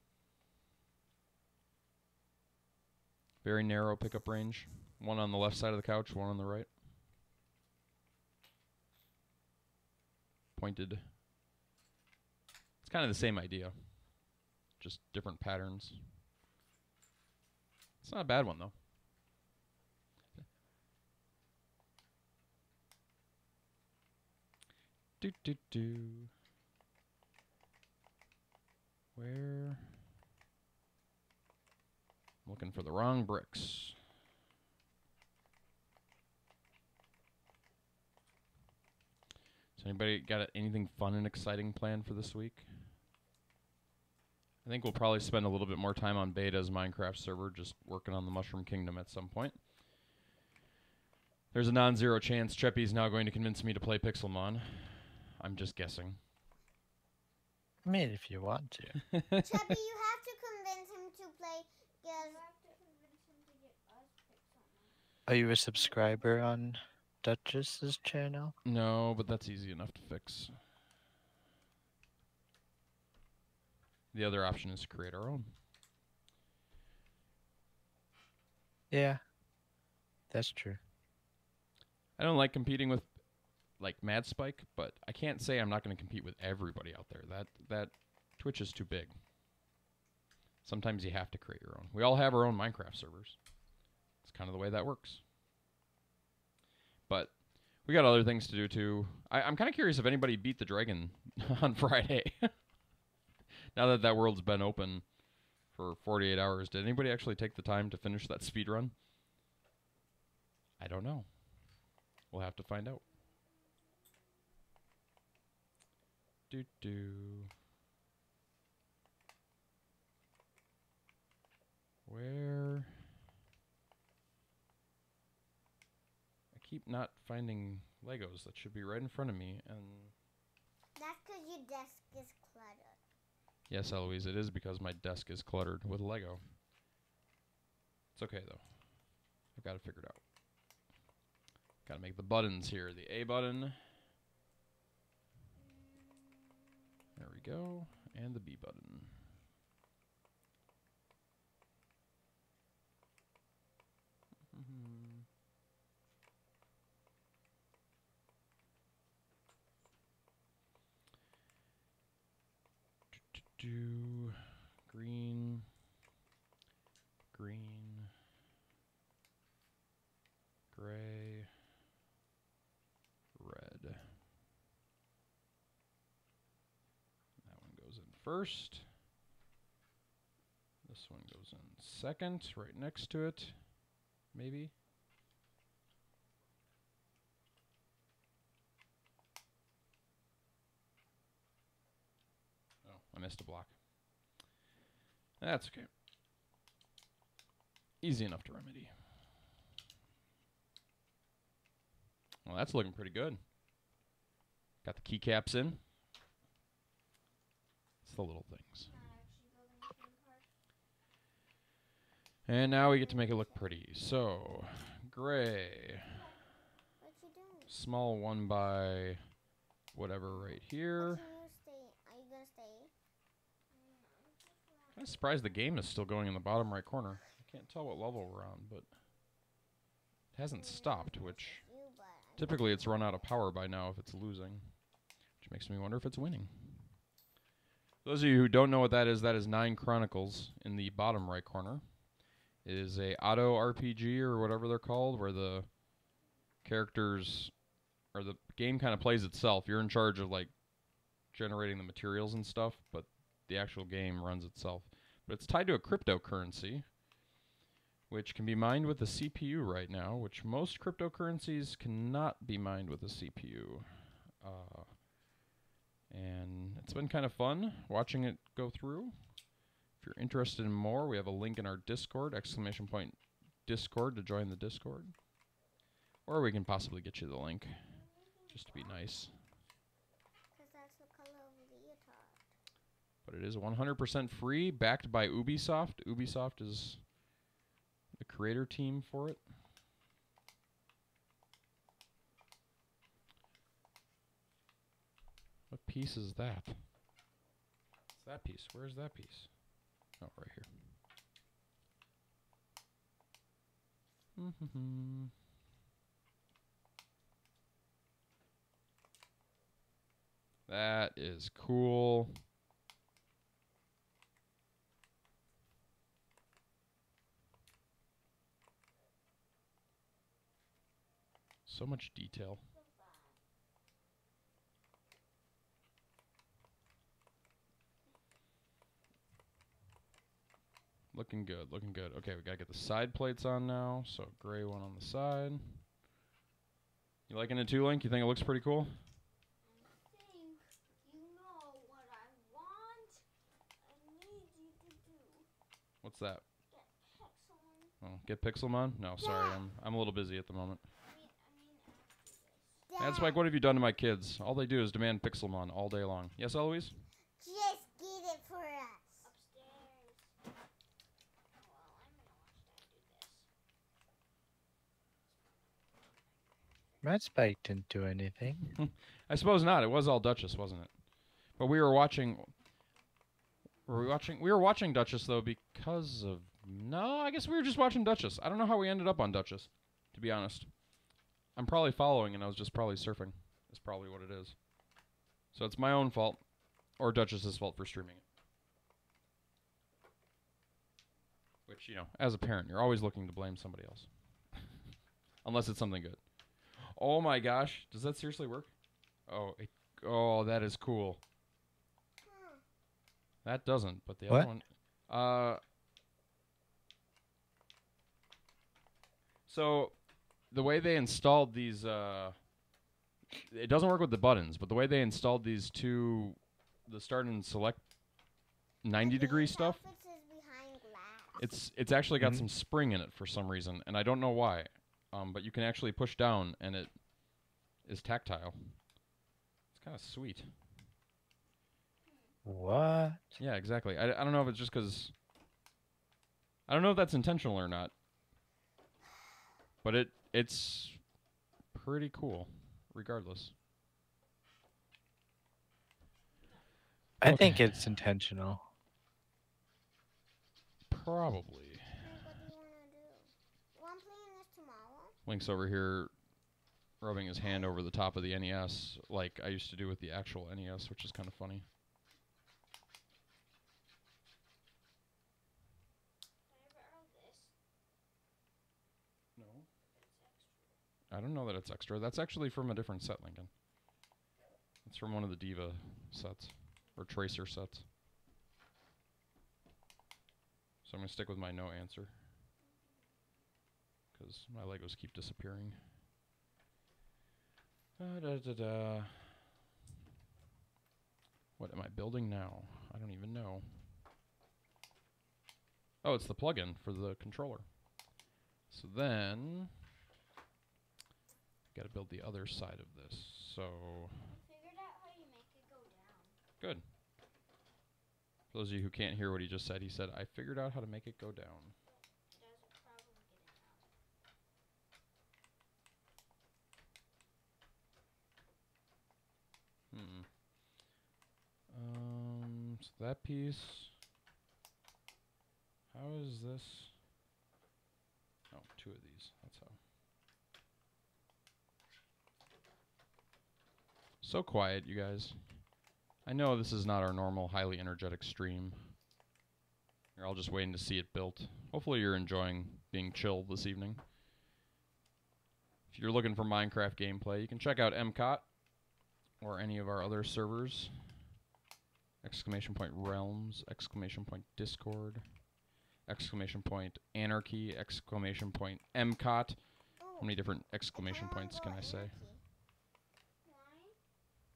Very narrow pickup range. One on the left side of the couch, one on the right. Pointed. It's kind of the same idea, just different patterns. It's not a bad one, though. Where? I'm looking for the wrong bricks. So anybody got anything fun and exciting planned for this week? I think we'll probably spend a little bit more time on Beta's Minecraft server, just working on the Mushroom Kingdom at some point. There's a non-zero chance Cheppy's now going to convince me to play Pixelmon. I'm just guessing. I mean, if you want to. Cheppy, you have to convince him to play. Are you a subscriber on Duchess's channel? No, but that's easy enough to fix. The other option is to create our own. Yeah, that's true. I don't like competing with like Mad Spike, but I can't say I'm not going to compete with everybody out there. That Twitch is too big. Sometimes you have to create your own. We all have our own Minecraft servers. It's kind of the way that works. But we got other things to do too. I'm kind of curious if anybody beat the dragon on Friday. Now that world's been open for 48 hours, did anybody actually take the time to finish that speed run? I don't know. We'll have to find out. Where? I keep not finding Legos that should be right in front of me, and... That's because your desk is cluttered. Yes, Eloise, it is because my desk is cluttered with Lego. It's okay, though. I've got it figured out. Got to make the buttons here. The A button. There we go. And the B button. Green, gray, red. That first. This one goes in second, right next to it. Maybe. Oh, I missed a block. That's okay. Easy enough to remedy. Well, that's looking pretty good. Got the keycaps in. It's the little things. And now we get to make it look pretty. So, gray. What you doing? Small 1 by whatever right here. Can you stay? Are you gonna stay? I'm surprised the game is still going in the bottom right corner. I can't tell what level we're on, but it hasn't stopped, which typically it's run out of power by now if it's losing, which makes me wonder if it's winning. Those of you who don't know what that is 9 Chronicles in the bottom right corner. It is a auto RPG or whatever they're called, where the characters or the game kind of plays itself. You're in charge of like generating the materials and stuff, but the actual game runs itself. But it's tied to a cryptocurrency, which can be mined with a CPU right now, which most cryptocurrencies cannot be mined with a CPU. And it's been kind of fun watching it go through. If you're interested in more, we have a link in our Discord, !Discord to join the Discord. Or we can possibly get you the link, just to be nice. Because that's the color of the leotard. But it is 100% free, backed by Ubisoft. Ubisoft is the creator team for it. What piece is that? It's that piece. Where's that piece? Oh, right here. That is cool. So much detail. Looking good, looking good. Okay, we gotta get the side plates on now. So gray one on the side. You liking it too, Link? You think it looks pretty cool? I think you know what I want. I need you to do. What's that? Get Pixelmon. Oh, get Pixelmon? No, sorry, I'm a little busy at the moment. I mean after this. And Spike, what have you done to my kids? All they do is demand Pixelmon all day long. Yes, Eloise? Just get it for us. Upstairs. Well, I'm gonna watch Dad do this. Matt Spike didn't do anything. I suppose not. It was all Duchess, wasn't it? But we were watching. Were we watching? We were watching Duchess though because of. No, I guess we were just watching Duchess. I don't know how we ended up on Duchess, to be honest. I'm probably following, and I was just probably surfing. That's probably what it is. So it's my own fault, or Duchess's fault for streaming it. Which, you know, as a parent, you're always looking to blame somebody else, unless it's something good. Oh my gosh, does that seriously work? Oh, that is cool. That doesn't, but the What? other one. So, the way they installed these, it doesn't work with the buttons, but the way they installed these two, the start and select 90-degree stuff, Behind glass. it's actually got some spring in it for some reason, and I don't know why. But you can actually push down, and it is tactile. It's kind of sweet. What? Yeah, exactly. I don't know if it's just because... I don't know if that's intentional or not. But it's pretty cool, regardless. I think it's intentional. Probably. What do you want to do? Well, I'm playing this tomorrow. Link's over here rubbing his hand over the top of the NES like I used to do with the actual NES, which is kind of funny. No. I don't know that it's extra. That's actually from a different set, Lincoln. It's from one of the Diva sets, or Tracer sets. So I'm going to stick with my no answer. Because my Legos keep disappearing. What am I building now? I don't even know. Oh, it's the plug-in for the controller. So then, got to build the other side of this. So, I figured out how you make it go down. good. For those of you who can't hear what he just said, he said, I figured out how to make it go down. It has a problem getting So that piece. How is this? Oh, 2 of these. That's how. So quiet, you guys. I know this is not our normal highly energetic stream. You're all just waiting to see it built. Hopefully you're enjoying being chill this evening. If you're looking for Minecraft gameplay, you can check out emcot or any of our other servers. !realms, !discord, !anarchy, !emcot. How many different exclamation points can I say? Why?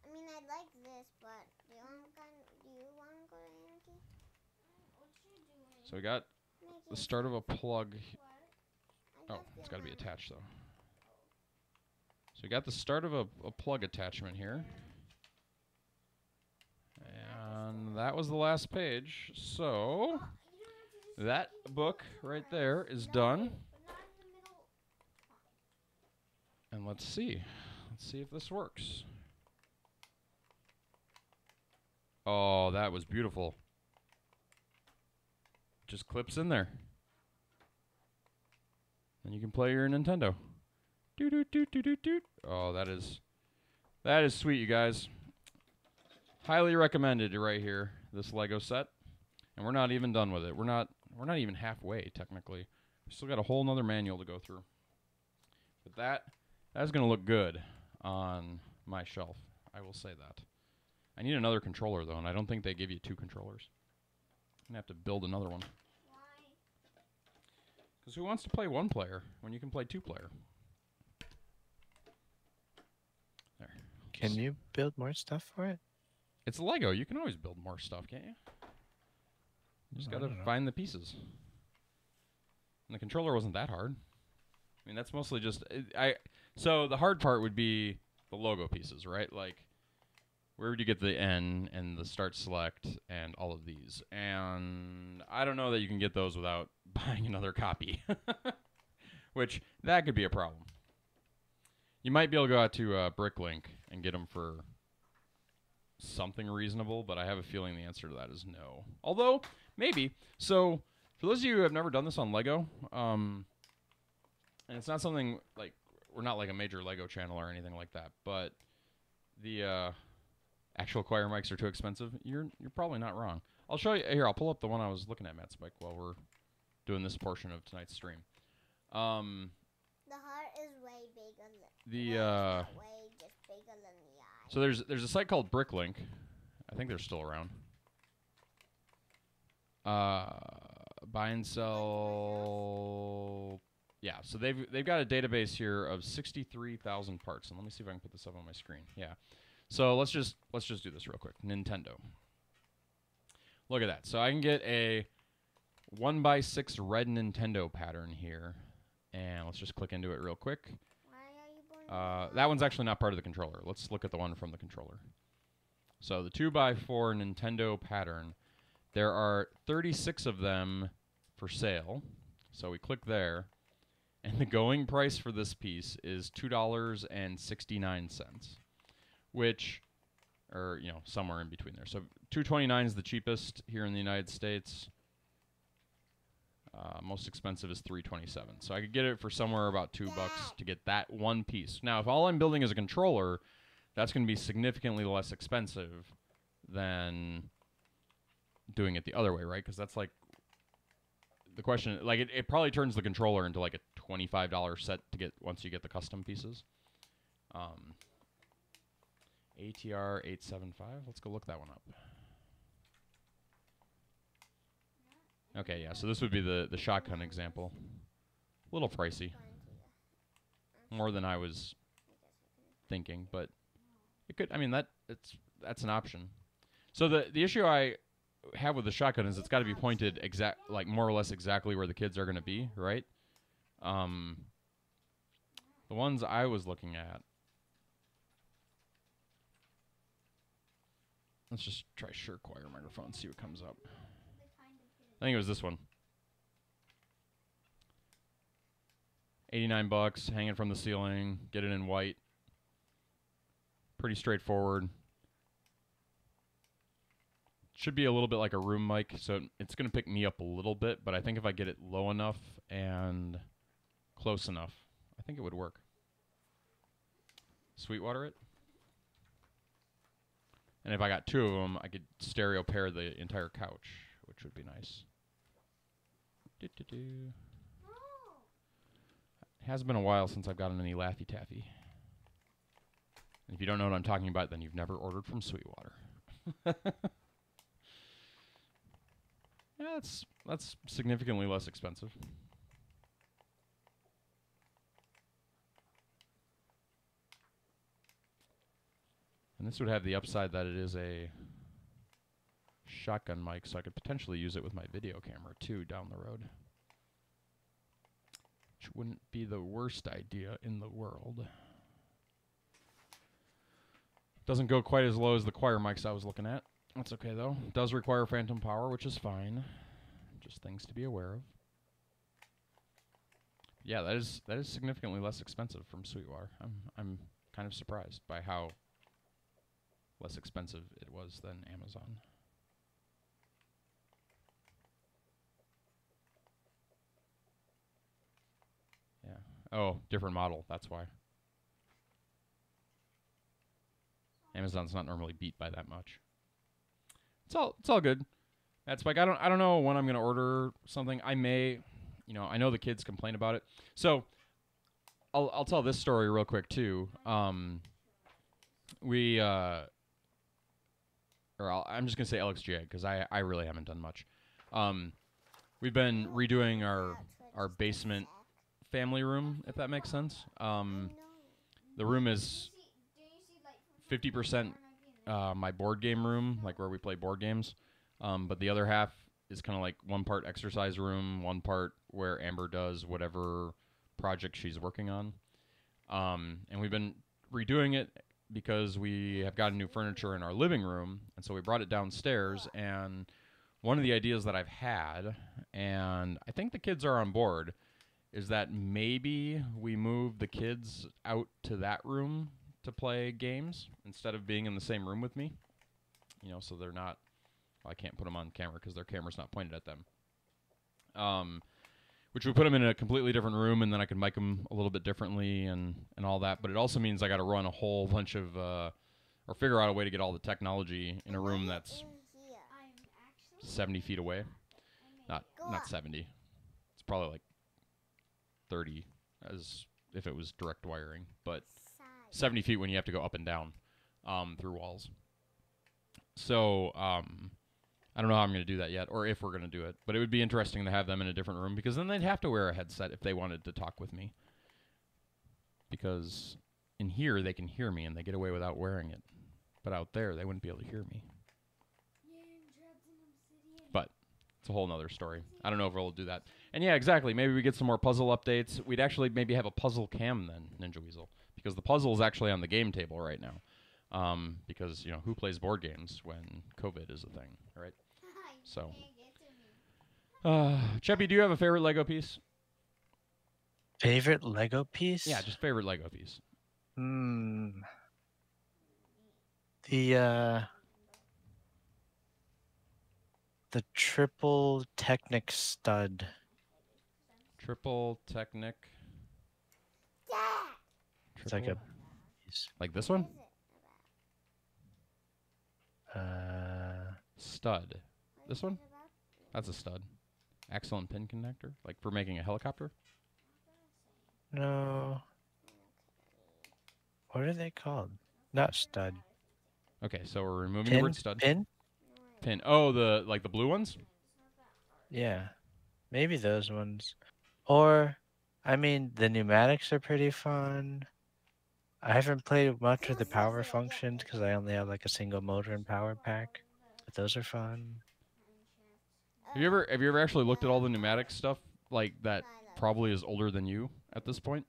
I mean, I like this, but do you want to go to Anarchy? What you doing? So we got the start of a plug. What? Oh, it's got to be attached though. So we got the start of a plug attachment here. And that was the last page. So that book right there is done. But not in the middle. And let's see. Let's see if this works. Oh, that was beautiful. Just clips in there. And you can play your Nintendo. Doot doot doot doot doot doot. Oh, that is sweet, you guys. Highly recommended right here, this Lego set. And we're not even done with it. We're not even halfway, technically. We still got a whole nother manual to go through. But that's gonna look good on my shelf. I will say that. I need another controller though, and I don't think they give you 2 controllers. I'm gonna have to build another one. Why? Because who wants to play 1 player when you can play 2 player? There. Can you build more stuff for it? It's Lego. You can always build more stuff, can't you? You just I gotta don't know. find the pieces. And the controller wasn't that hard. I mean, that's mostly just so the hard part would be the logo pieces, right? Like, where would you get the N and the start select and all of these? And I don't know that you can get those without buying another copy, which that could be a problem. You might be able to go out to Bricklink and get them for something reasonable, but I have a feeling the answer to that is no. Although, maybe. So, for those of you who have never done this on Lego, and it's not something like, we're not like a major Lego channel or anything like that, but the actual choir mics are too expensive, you're probably not wrong. I'll show you, here, I'll pull up the one I was looking at, Matt's mic, while we're doing this portion of tonight's stream. The heart is way bigger than way just bigger than the eye. So there's a site called Bricklink. I think they're still around. Buy and sell. Yeah, so they've got a database here of 63,000 parts. And let me see if I can put this up on my screen. Yeah. So let's just do this real quick. Nintendo. Look at that. So I can get a 1x6 red Nintendo pattern here. And let's just click into it real quick. Why are you That one's actually not part of the controller. Let's look at the one from the controller. So the 2x4 Nintendo pattern. There are 36 of them for sale. So we click there. And the going price for this piece is $2.69. Which, or, you know, somewhere in between there. So $2.29 is the cheapest here in the United States. Most expensive is $3.27. So I could get it for somewhere about $2 to get that one piece. Now, if all I'm building is a controller, that's going to be significantly less expensive than doing it the other way, right? Because that's like the question. Like, it probably turns the controller into like a $25 set to get once you get the custom pieces. ATR 875. Let's go look that one up. Okay, yeah. So this would be the shotgun example. A little pricey, more than I was thinking, but it could. I mean, that's an option. So the issue I have with the shotgun is it's got to be pointed like more or less exactly where the kids are going to be, right? The ones I was looking at. Let's just try Surechoir microphone and see what comes up. I think it was this one. $89, hanging from the ceiling, get it in white. Pretty straightforward. Should be a little bit like a room mic, so it's going to pick me up a little bit, but I think if I get it low enough and close enough, I think it would work. Sweetwater it. And if I got two of them, I could stereo pair the entire couch, which would be nice. It has been a while since I've gotten any Laffy Taffy. And if you don't know what I'm talking about, then you've never ordered from Sweetwater. Yeah, that's significantly less expensive. And this would have the upside that it is a shotgun mic, so I could potentially use it with my video camera too down the road. Which wouldn't be the worst idea in the world. Doesn't go quite as low as the choir mics I was looking at. That's okay though. It does require phantom power, which is fine. Just things to be aware of. Yeah, that is significantly less expensive from Sweetwater. I'm kind of surprised by how less expensive it was than Amazon. Yeah. Oh, different model. That's why. Amazon's not normally beat by that much. It's all good. That's like I don't know when I'm gonna order something. I may, I know the kids complain about it. So I'll tell this story real quick too. I'm just gonna say LXGA because I really haven't done much. We've been redoing our basement family room, if that makes sense. The room is 50% my board game room, like where we play board games. But the other half is kind of like one part exercise room, one part where Amber does whatever project she's working on. And we've been redoing it because we have gotten new furniture in our living room, and so we brought it downstairs. And one of the ideas that I've had, and I think the kids are on board, is that maybe we move the kids out to that room to play games instead of being in the same room with me. So they're not... Well, I can't put them on camera because their camera's not pointed at them. Which would put them in a completely different room, and then I could mic them a little bit differently and all that. But it also means I got to run a whole bunch of... or figure out a way to get all the technology in a room that's 70 feet away. Not 70. It's probably like 30, as if it was direct wiring. But 70 feet when you have to go up and down through walls. So, I don't know how I'm going to do that yet, or if we're going to do it. But it would be interesting to have them in a different room, because then they'd have to wear a headset if they wanted to talk with me. Because in here, they can hear me, and they get away without wearing it. But out there, they wouldn't be able to hear me. But it's a whole nother story. I don't know if we'll do that. And yeah, exactly. Maybe we get some more puzzle updates. We'd actually maybe have a puzzle cam then, Ninja Weasel. Because the puzzle is actually on the game table right now. Because, who plays board games when COVID is a thing, right? So, Cheppy, do you have a favorite Lego piece? Favorite Lego piece? Yeah, just favorite Lego piece. The triple Technic stud. Triple Technic. It's like a like this one? Stud. This one? That's a stud. Axle and pin connector? Like for making a helicopter? No. What are they called? Not stud. Okay, so we're removing the word stud. Pin? Pin. Oh, the blue ones? Yeah, maybe those ones. Or, I mean, the pneumatics are pretty fun. I haven't played much with the power functions because I only have like a single motor and power pack. But those are fun. Have you ever actually looked at all the pneumatic stuff like that probably is older than you at this point?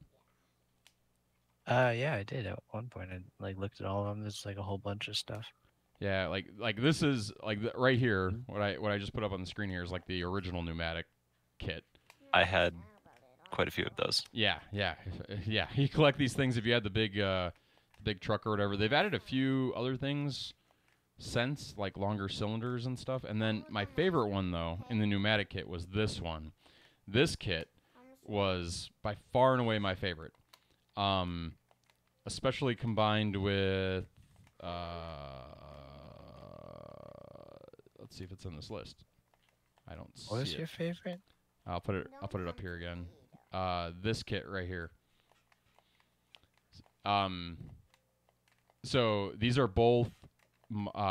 Yeah, I did at one point. I like looked at all of them. There's like a whole bunch of stuff. Yeah, like this is like right here. What I just put up on the screen here is like the original pneumatic kit. I had quite a few of those. Yeah. You collect these things if you had the big truck or whatever. They've added a few other things since, like longer cylinders and stuff. And then my favorite one though in the pneumatic kit was this one. This kit was by far and away my favorite. Especially combined with let's see if it's in this list. I don't see it. What was your favorite? I'll put it up here again. This kit right here. So these are both.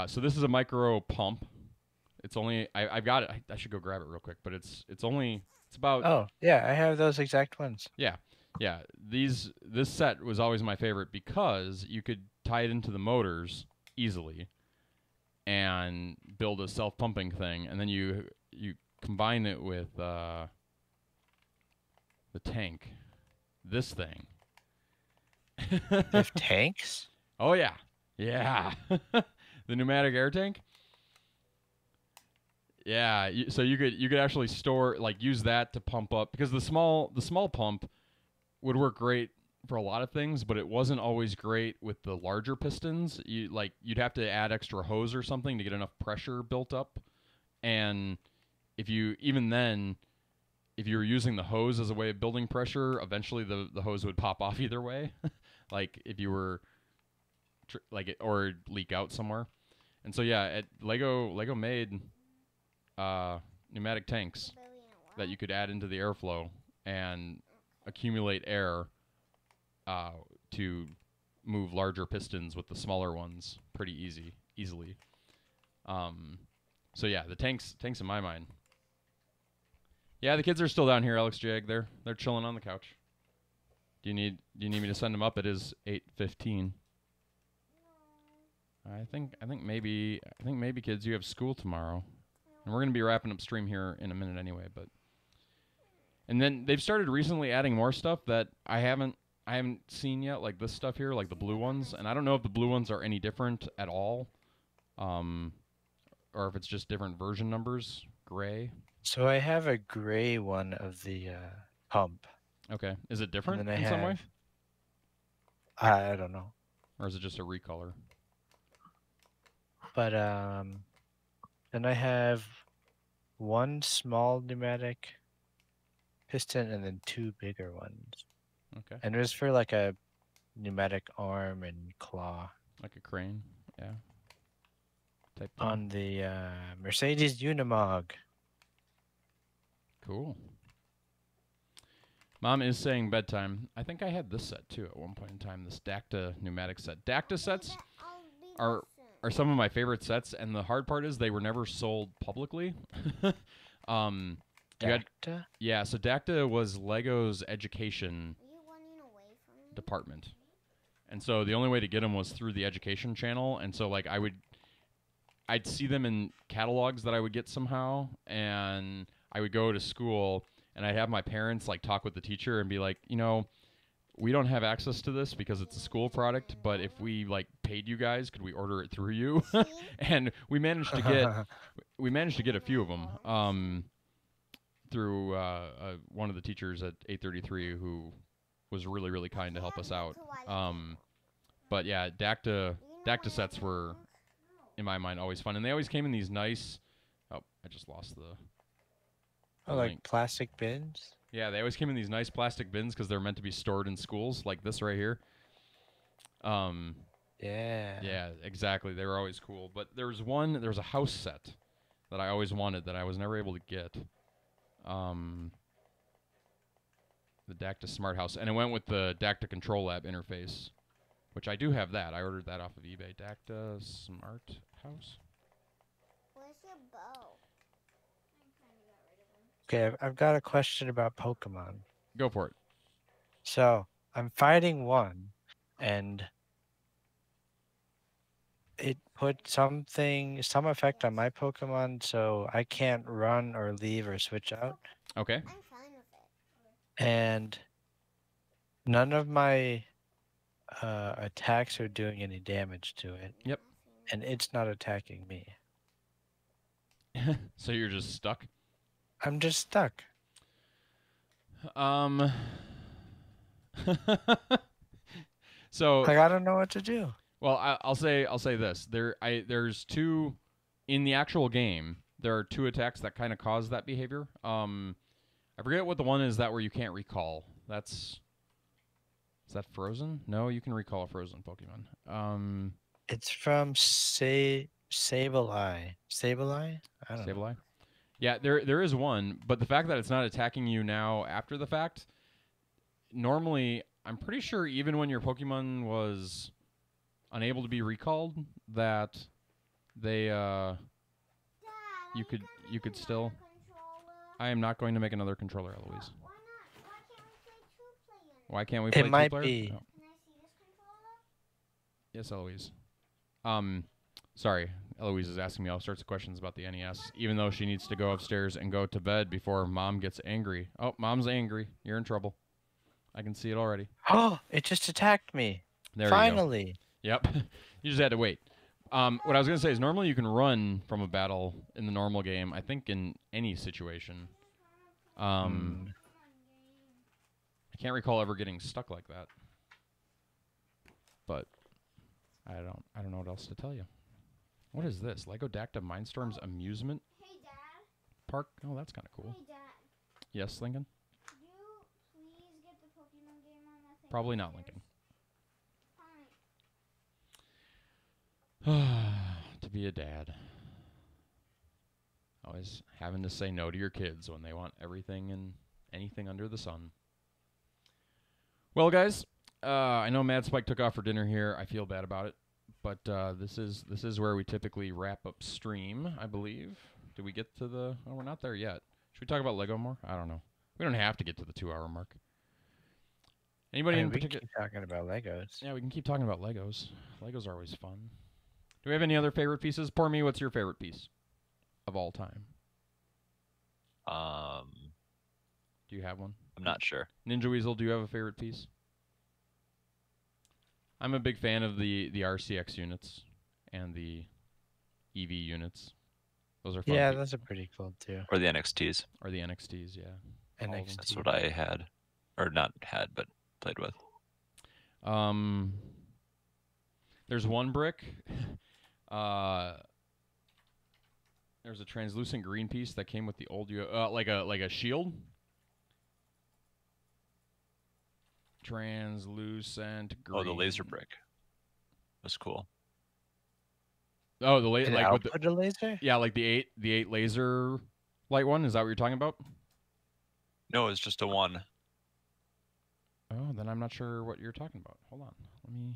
So this is a micro pump. It's only I've got it. I should go grab it real quick, but it's about. Oh, yeah, I have those exact ones. Yeah. This set was always my favorite because you could tie it into the motors easily, and build a self-pumping thing, and then you combine it with the tank. This thing. They have tanks? Oh yeah. The pneumatic air tank. Yeah, so you could actually store, like, use that to pump up, because the small pump would work great for a lot of things, but it wasn't always great with the larger pistons. You'd have to add extra hose or something to get enough pressure built up, and if you were using the hose as a way of building pressure, eventually the hose would pop off either way, like if you were or leak out somewhere. And so yeah, Lego made pneumatic tanks that you could add into the airflow and accumulate air to move larger pistons with the smaller ones pretty easily. So yeah, the tanks in my mind. Yeah, the kids are still down here, Alex Jag. They're chilling on the couch. Do you need me to send them up? It is 8:15. I think maybe kids, you have school tomorrow. And we're going to be wrapping up stream here in a minute anyway, but and then they've started recently adding more stuff that I haven't seen yet, like this stuff here, like the blue ones, and I don't know if the blue ones are any different at all. Or if it's just different version numbers, gray. So I have a gray one of the pump. Okay. Is it different then in some way? I don't know. Or is it just a recolor? But then I have one small pneumatic piston and then two bigger ones. Okay. And it was for like a pneumatic arm and claw. Like a crane, yeah. Type On the Mercedes Unimog. Cool. Mom is saying bedtime. I think I had this set too at one point in time, this Dacta pneumatic set. Dacta sets are some of my favorite sets, and the hard part is they were never sold publicly. Dacta? Yeah, so Dacta was Lego's education department. And so the only way to get them was through the education channel, and so like I'd see them in catalogs that I would get somehow, and I would go to school and I'd have my parents like talk with the teacher and be like, we don't have access to this because it's a school product, but if we like paid you guys, could we order it through you? And we managed to get a few of them through one of the teachers at 833 who was really, really kind to help us out. But yeah, Dacta sets were, in my mind, always fun, and they always came in these nice. Oh, I just lost the. Like plastic bins? Yeah, they always came in these nice plastic bins because they're meant to be stored in schools, like this right here. Yeah. Yeah, exactly. They were always cool. But there was a house set that I always wanted that I was never able to get. The Dacta Smart House, and it went with the Dacta Control Lab interface, which I do have that. I ordered that off of eBay. Dacta Smart House. Where's your bow? Okay, I've got a question about Pokemon. Go for it. So I'm fighting one, and it put some effect on my Pokemon, so I can't run or leave or switch out. Okay. I'm fine with it. And none of my attacks are doing any damage to it. Yep. And it's not attacking me. So you're just stuck? I'm just stuck. So Like, I don't know what to do. well, I'll say this. There's two in the actual game. There are two attacks that kind of cause that behavior. I forget what the one is that where you can't recall. Is that frozen? No, you can recall a frozen Pokemon. It's from Sableye. Sableye? I don't know. Sableye? Yeah, there is one, but the fact that it's not attacking you now after the fact, normally, I'm pretty sure even when your Pokemon was unable to be recalled, that they Dad, you could still. controller. I am not going to make another controller, Eloise. Why not? Why can't we play two-player? Why can't we play It might two-player? be. Oh. Can I see this controller? Yes, Eloise. Sorry, Eloise is asking me all sorts of questions about the NES, even though she needs to go upstairs and go to bed before Mom gets angry. Oh, Mom's angry. You're in trouble. I can see it already. Oh, it just attacked me. There you go. Finally. Yep. You just had to wait. What I was going to say is normally you can run from a battle in the normal game, I think in any situation. I can't recall ever getting stuck like that. But I don't know what else to tell you. What is this? Lego Dacta Mindstorm's amusement Hey, Dad. park? Oh, that's kind of cool. Hey, Dad. Yes, Lincoln? Could you please get the Pokemon game on that thing? Probably not, upstairs? Lincoln. To be a dad. Always having to say no to your kids when they want everything and anything under the sun. Well, guys, I know Mad Spike took off for dinner here. I feel bad about it, but this is where we typically wrap up stream, I believe. Did we get to the? Oh, we're not there yet. Should we talk about Lego more? I don't know. We don't have to get to the 2-hour mark. Anybody in We can particular? keep talking about Legos. Yeah, we can keep talking about Legos. Legos are always fun. Do we have any other favorite pieces? Poor me, what's your favorite piece of all time? Do you have one? I'm not sure. Ninja Weasel, do you have a favorite piece? I'm a big fan of the RCX units and the EV units. Those are fun. Yeah, those are pretty cool too. Or the NXTs. Or the NXTs, yeah. all of them. NXT. That's what I had. Or not had, but played with. There's one brick. There's a translucent green piece that came with the old like a shield. Translucent green. Oh, the laser brick. That's cool. Oh, the laser, Did like it with the, output a laser? yeah, like the eight laser light one. Is that what you're talking about? No, it's just a 1. Oh, then I'm not sure what you're talking about. Hold on, let me.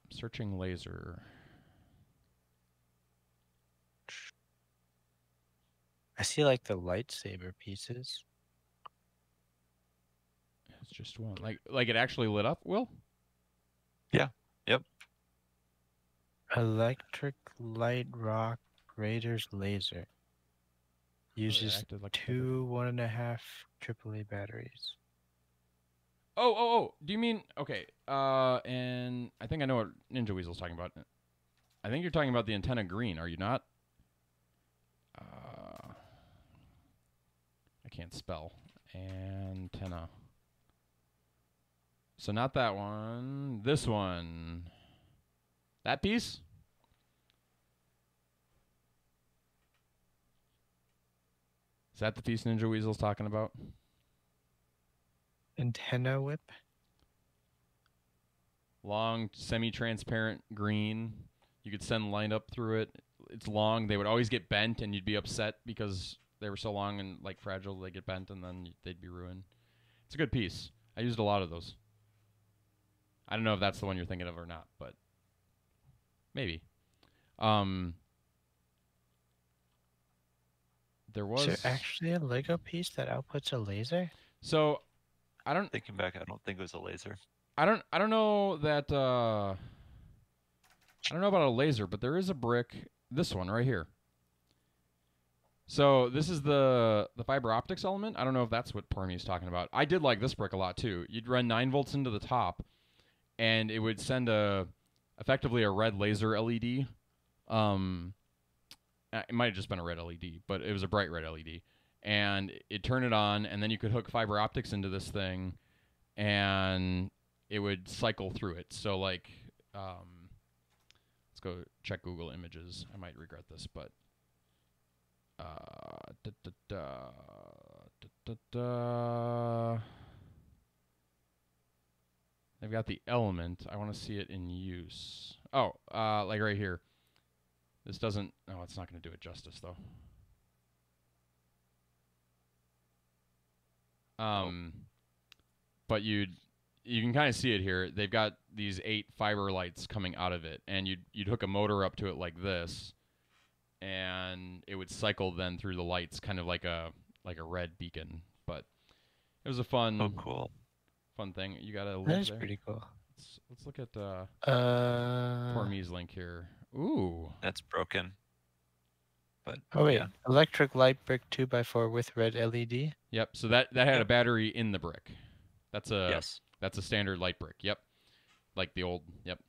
I'm searching laser. I see like the lightsaber pieces. It's just one. Like it actually lit up, Will? Yep. Electric light rock Raiders laser. Uses acted like a two 1.5 AAA batteries. Oh. Do you mean okay? And I think I know what Ninja Weasel's talking about. I think you're talking about the antenna green. Are you not? I can't spell antenna. So not that one. This one. That piece. Is that the piece Ninja Weasel's talking about? Antenna whip? Long, semi-transparent green. You could send light up through it. It's long. They would always get bent, and you'd be upset because they were so long and like fragile. They get bent, and then they'd be ruined. It's a good piece. I used a lot of those. I don't know if that's the one you're thinking of or not, but maybe. there Is was. there actually a Lego piece that outputs a laser? So I don't Thinking back, I don't think it was a laser. I don't know that I don't know about a laser, but there is a brick. This one right here. So this is the fiber optics element. I don't know if that's what Pormy is talking about. I did like this brick a lot too. You'd run 9 volts into the top, and it would send effectively a red laser LED. It might have just been a red LED, but it was a bright red LED, and it turned it on, and then you could hook fiber optics into this thing, and it would cycle through it. So like, let's go check Google Images. I might regret this, but. They've got the element. I want to see it in use. Oh, like right here. This doesn't. No, it's not going to do it justice though. But you can kind of see it here. They've got these 8 fiber lights coming out of it, and you'd hook a motor up to it like this. And it would cycle then through the lights, kind of like a red beacon. But it was a fun, cool, fun thing. You got a link That is there? pretty cool. Let's look at Pormy's link here. Ooh, that's broken. But Oh wait, yeah. electric light brick 2x4 with red LED. yep. So that had a battery in the brick. That's a Yes. That's a standard light brick. Yep, like the old. Yep.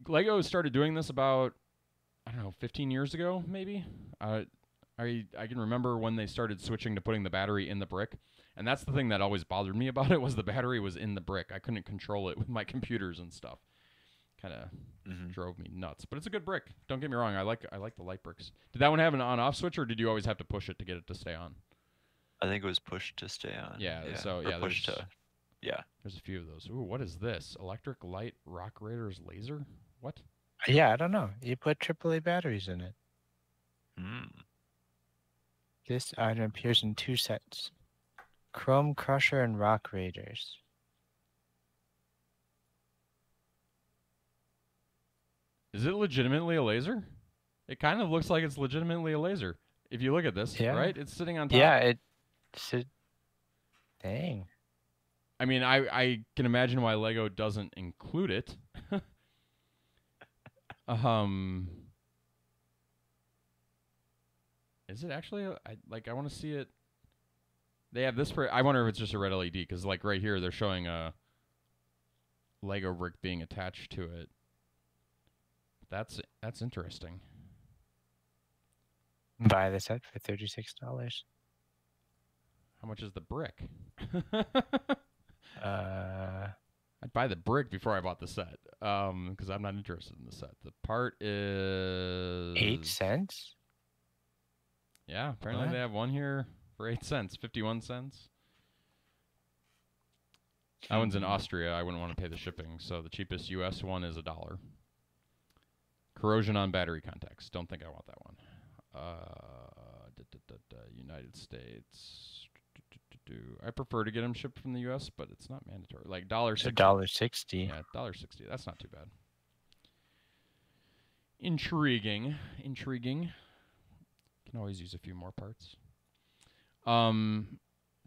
Lego started doing this about, I don't know, 15 years ago, maybe. I can remember when they started switching to putting the battery in the brick, and that's the thing that always bothered me about it was the battery was in the brick. I couldn't control it with my computers and stuff. Kind of drove me nuts. But it's a good brick. Don't get me wrong. I like the light bricks. Did that one have an on-off switch, or did you always have to push it to get it to stay on? I think it was pushed to stay on. Yeah. So Or yeah, pushed to. Yeah. there's a few of those. Ooh, what is this? Electric light rock raiders laser? What? Yeah, I don't know. You put AAA batteries in it. This item appears in 2 sets: Chrome Crusher and Rock Raiders. Is it legitimately a laser? It kind of looks like it's legitimately a laser. If you look at this, Yeah. right? It's sitting on top. Yeah, dang. I mean, I can imagine why Lego doesn't include it. Is it actually? I want to see it. They have this for. I wonder if it's just a red LED because, like, right here they're showing a Lego brick being attached to it. That's interesting. Buy the set for $36. How much is the brick? Uh, I'd buy the brick before I bought the set, because I'm not interested in the set. The part is 8 cents? Yeah, apparently What? they have one here for 8 cents, 51 cents. That one's in Austria. I wouldn't want to pay the shipping, so the cheapest U.S. one is $1. Corrosion on battery contacts. Don't think I want that one. United States. I prefer to get them shipped from the U.S., but it's not mandatory. Like $1.60. $1.60. Yeah, $1.60. That's not too bad. Intriguing. Can always use a few more parts. Trying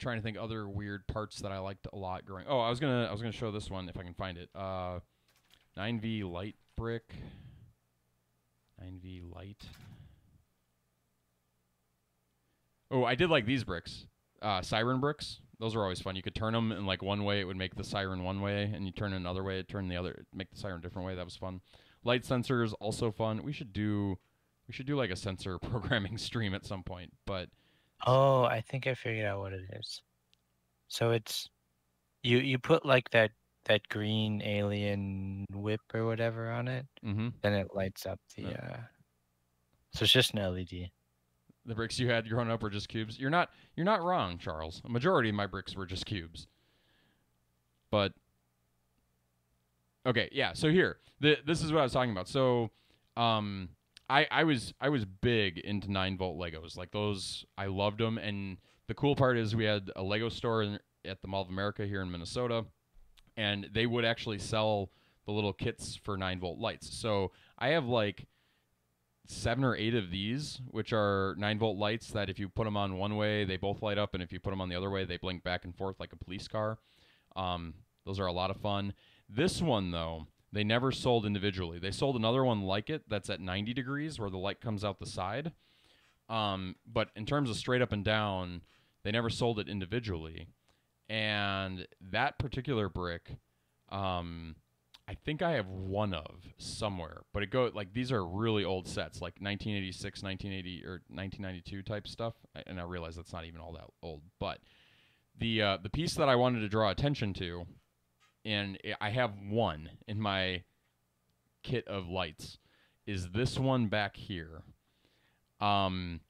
to think other weird parts that I liked a lot growing. Oh, I was gonna show this one if I can find it. 9V light brick. 9V light. Oh, I did like these bricks. Siren bricks. Those are always fun. You could turn them in like one way, it would make the siren one way, and you turn it another way, it turn the other, make the siren a different way. That was fun. Light sensors also fun. We should do like a sensor programming stream at some point. But Oh, I think I figured out what it is. So it's you put like that green alien whip or whatever on it, then it lights up the. So it's just an LED. The bricks you had growing up were just cubes. You're not wrong, Charles. A majority of my bricks were just cubes. But okay, yeah. So here, this is what I was talking about. So, I was big into 9-volt Legos. Like those, I loved them. And the cool part is we had a Lego store at the Mall of America here in Minnesota, and they would actually sell the little kits for 9-volt lights. So I have like 7 or 8 of these, which are 9-volt lights that if you put them on one way, they both light up, and if you put them on the other way, they blink back and forth like a police car. Those are a lot of fun. This one, though, they never sold individually. They sold another one like it that's at 90 degrees where the light comes out the side. But in terms of straight up and down, they never sold it individually. And that particular brick, I think I have one of somewhere, but these are really old sets, like 1986, 1980, or 1992 type stuff. And I realize that's not even all that old, but the piece that I wanted to draw attention to, and I have one in my kit of lights, is this one back here. And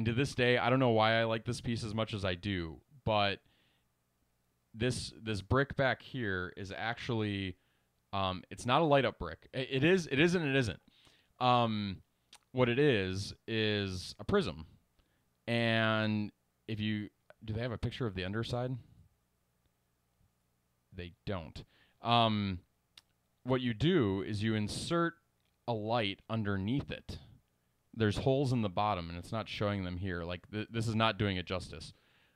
to this day, I don't know why I like this piece as much as I do, but this brick back here is actually, it's not a light up brick. It is and it isn't. What it is a prism. And do they have a picture of the underside? They don't. What you do is you insert a light underneath it. There's holes in the bottom, and it's not showing them here. Like, this is not doing it justice.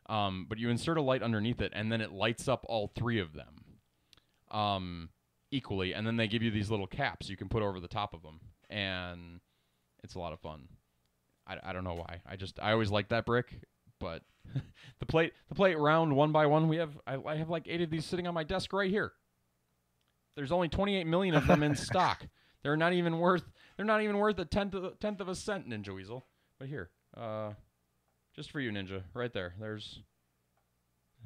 But you insert a light underneath it, and then it lights up all 3 of them equally, and then they give you these little caps you can put over the top of them, and it's a lot of fun. I don't know why. I always liked that brick, but the plate round 1 by 1. I have like 8 of these sitting on my desk right here. There's only 28 million of them in stock. They're not even worth a tenth of a cent, Ninja Weasel. But here, just for you, Ninja, right there.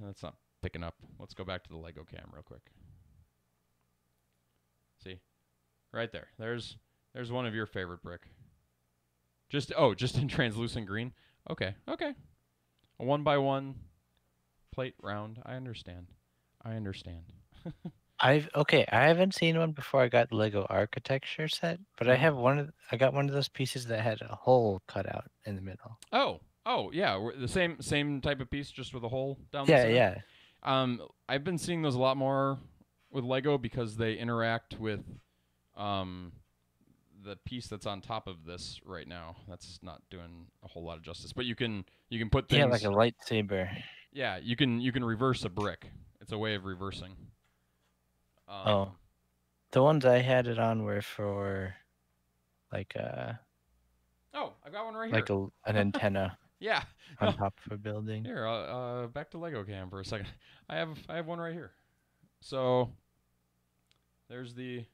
That's not picking up. Let's go back to the Lego cam real quick. See, right there. There's one of your favorite brick. Just in translucent green. Okay. A 1 by 1 plate round. I understand. I haven't seen one before I got the Lego architecture set, but I got one of those pieces that had a hole cut out in the middle. Oh, yeah, the same type of piece, just with a hole down the center. Yeah. I've been seeing those a lot more with Lego because they interact with the piece that's on top of this right now. That's not doing a whole lot of justice, but you can put things. Yeah, like a lightsaber. Yeah, you can reverse a brick. It's a way of reversing. The ones I had it on were for like Oh, I've got one right here. like an antenna. Yeah. On top of a building. Here, back to Lego Cam for a second. I have one right here. So there's the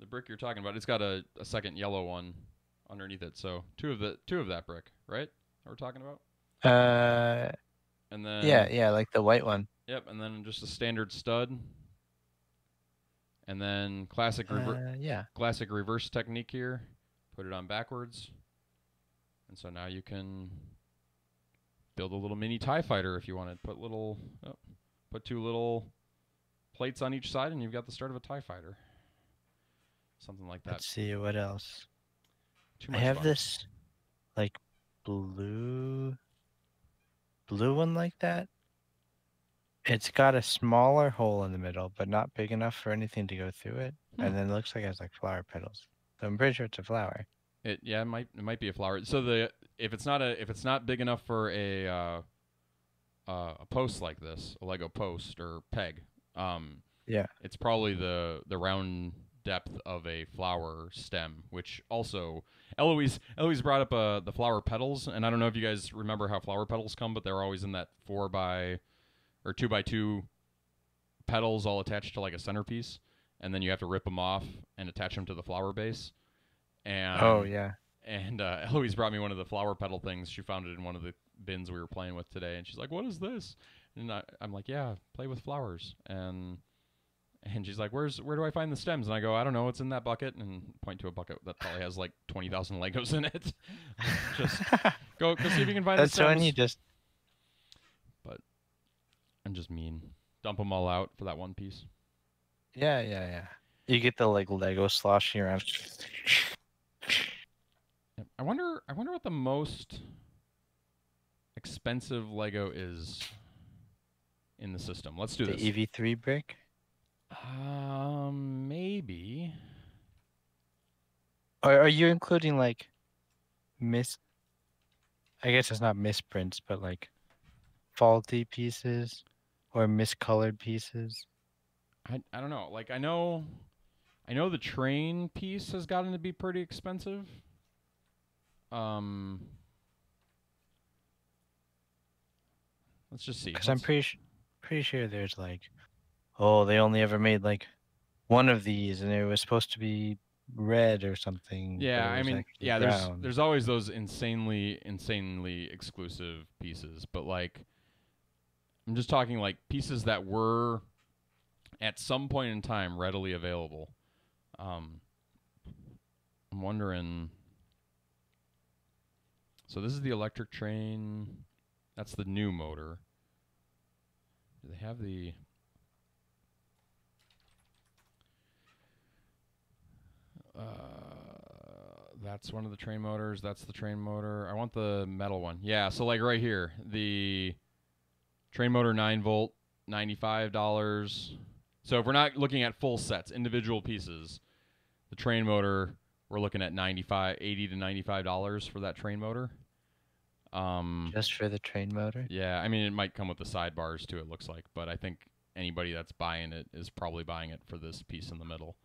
brick you're talking about. It's got a second yellow one underneath it. So two of that brick, right? That we're talking about. And then yeah, like the white one. Yep, and then just a standard stud. And then classic reverse technique here. Put it on backwards. And so now you can build a little mini TIE fighter if you wanted. Put 2 little plates on each side, and you've got the start of a TIE fighter. Something like that. Let's see what else. Too much I have fun. this like blue one like that. It's got a smaller hole in the middle, but not big enough for anything to go through it. And then it looks like it has like flower petals. So I'm pretty sure it's a flower. It might be a flower. So if it's not big enough for a post like this, a Lego post or peg, it's probably the round depth of a flower stem, which also Eloise brought up the flower petals, and I don't know if you guys remember how flower petals come, but they're always in that 2x2 petals all attached to like a centerpiece, and then you have to rip them off and attach them to the flower base. And And Eloise brought me one of the flower petal things. She found it in one of the bins we were playing with today, and she's like, "What is this?" And I'm like, "Yeah, play with flowers." And she's like, "Where do I find the stems?" And I go, "I don't know. It's in that bucket," and point to a bucket that probably has like 20,000 Legos in it. Just go see if you can find the stems. That's when you just. But I'm just mean. Dump them all out for that one piece. Yeah. You get the like Lego sloshing around. I wonder what the most expensive Lego is in the system. Let's do this. The EV3 brick? Maybe. Are you including like I guess it's not misprints, but like faulty pieces or miscolored pieces. I don't know. Like I know the train piece has gotten to be pretty expensive. Let's just see. Because I'm pretty sure there's like, oh, they only ever made like one of these, and it was supposed to be red or something. Yeah, but it I was mean, actually yeah. brown. There's always those insanely exclusive pieces, but like, I'm just talking like pieces that were at some point in time readily available. I'm wondering. So this is the electric train. That's the new motor. Do they have the? That's one of the train motors. That's the train motor. I want the metal one. Yeah, so like right here, the train motor 9-volt, $95. So if we're not looking at full sets, individual pieces, the train motor, we're looking at $80 to $95 for that train motor. Just for the train motor? Yeah, I mean, it might come with the sidebars too, it looks like, but I think anybody that's buying it is probably buying it for this piece in the middle.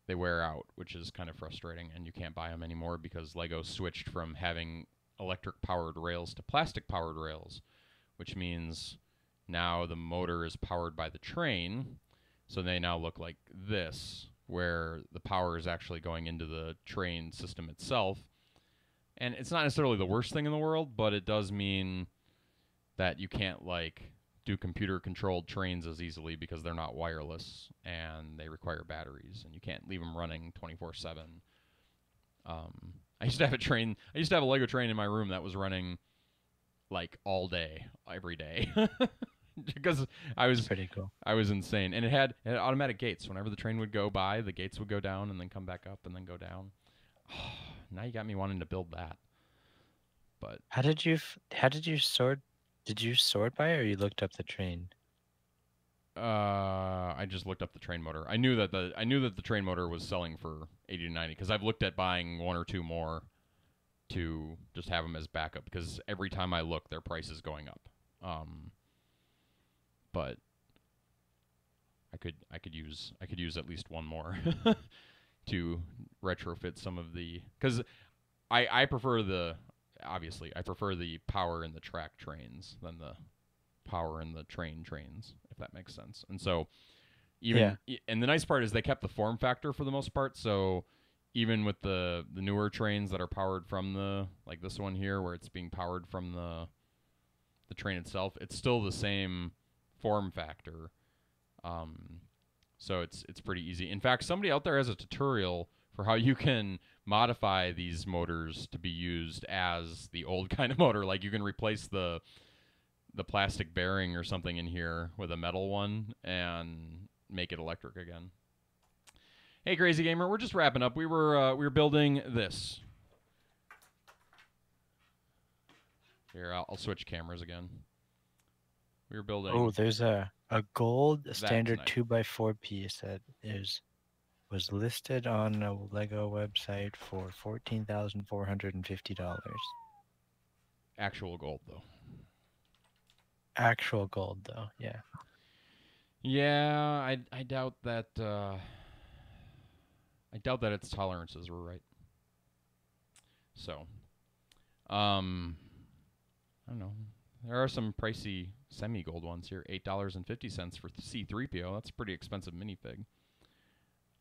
They wear out, which is kind of frustrating, and you can't buy them anymore because Lego switched from having electric-powered rails to plastic-powered rails, which means now the motor is powered by the train, so they now look like this, where the power is actually going into the train system itself. And it's not necessarily the worst thing in the world, but it does mean that you can't, like, do computer-controlled trains as easily because they're not wireless and they require batteries, and you can't leave them running 24/7. I used to have a Lego train in my room that was running like all day, every day, because That's pretty cool. I was insane, and it had automatic gates. Whenever the train would go by, the gates would go down and then come back up and then go down. Now you got me wanting to build that. But How did you sort? Did you sort by, or you looked up the train? I just looked up the train motor. I knew that the train motor was selling for 80 to 90 because I've looked at buying one or two more to just have them as backup because every time I look, their price is going up. But I could use at least one more to retrofit some of the, because I prefer the power in the track trains than the power in the trains, if that makes sense. And so and the nice part is they kept the form factor for the most part, so even with the newer trains that are powered from the, like this one here where it's being powered from the train itself, it's still the same form factor. So it's pretty easy. In fact, somebody out there has a tutorial for how you can modify these motors to be used as the old kind of motor. Like you can replace the plastic bearing or something in here with a metal one and make it electric again. Hey, Crazy Gamer, we're just wrapping up. We were building this. Here, I'll switch cameras again. We were building. Oh, there's a gold That's standard nice. 2x4 piece that was listed on a Lego website for $14,450. Actual gold, though. Actual gold, though, yeah. Yeah, I doubt that. I doubt that its tolerances were right. So, I don't know. There are some pricey semi-gold ones here. $8.50 for C3PO. That's a pretty expensive minifig.